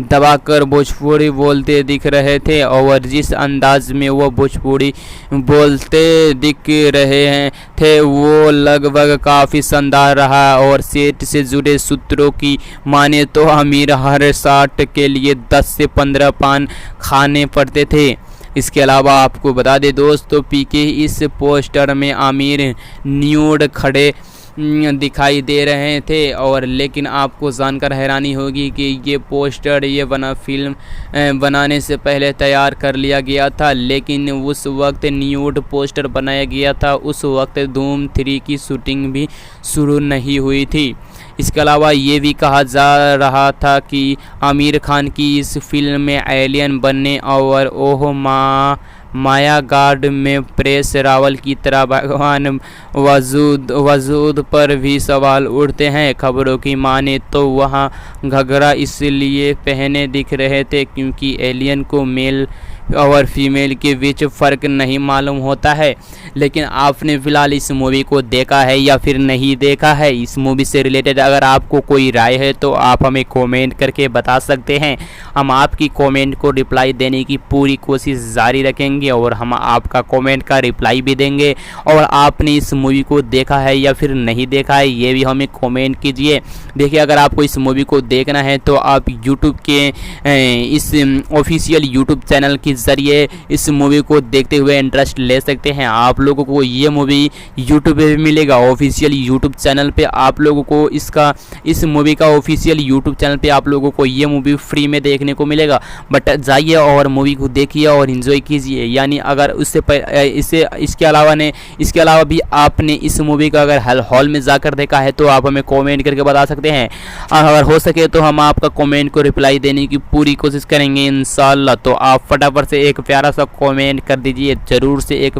दबाकर भोजपुरी बोलते दिख रहे थे और जिस अंदाज में वो भोजपुरी बोलते दिख रहे थे वो लगभग काफ़ी शानदार रहा और सेट से जुड़े सूत्रों की माने तो आमिर हर शॉट के लिए 10 से 15 पान खाने पड़ते थे। इसके अलावा आपको बता दें दोस्तों, पीके इस पोस्टर में आमिर न्यूड खड़े दिखाई दे रहे थे और लेकिन आपको जानकर हैरानी होगी कि ये पोस्टर फिल्म बनाने से पहले तैयार कर लिया गया था, लेकिन उस वक्त न्यूड पोस्टर बनाया गया था। उस वक्त धूम 3 की शूटिंग भी शुरू नहीं हुई थी। इसके अलावा ये भी कहा जा रहा था कि आमिर खान की इस फिल्म में एलियन बनने और ओह माया गार्ड में परेश रावल की तरह भगवान वजूद पर भी सवाल उठते हैं। खबरों की माने तो वहाँ घघरा इसलिए पहने दिख रहे थे क्योंकि एलियन को मेल और फीमेल के बीच फ़र्क नहीं मालूम होता है। लेकिन आपने फ़िलहाल इस मूवी को देखा है या फिर नहीं देखा है? इस मूवी से रिलेटेड अगर आपको कोई राय है तो आप हमें कमेंट करके बता सकते हैं। हम आपकी कमेंट को रिप्लाई देने की पूरी कोशिश जारी रखेंगे और हम आपका कमेंट का रिप्लाई भी देंगे। और आपने इस मूवी को देखा है या फिर नहीं देखा है ये भी हमें कमेंट कीजिए। देखिए, अगर आपको इस मूवी को देखना है तो आप यूट्यूब के इस ऑफिशियल यूट्यूब चैनल के ज़रिए इस मूवी को देखते हुए इंटरेस्ट ले सकते हैं। आप लोगों को ये मूवी यूट्यूब पे भी मिलेगा, ऑफिशियल यूट्यूब चैनल पे आप लोगों को इस मूवी का ऑफिशियल यूट्यूब चैनल पे आप लोगों को ये मूवी फ्री में देखने को मिलेगा। बट जाइए और मूवी को देखिए और इन्जॉय कीजिए। यानी अगर इसके अलावा भी आपने इस मूवी का अगर हॉल में जाकर देखा है तो आप हमें कमेंट करके बता सकते हैं। अगर हो सके तो हम आपका कमेंट को रिप्लाई देने की पूरी कोशिश करेंगे इंशाल्लाह। तो आप फटाफट से एक प्यारा सा कमेंट कर दीजिए, ज़रूर से एक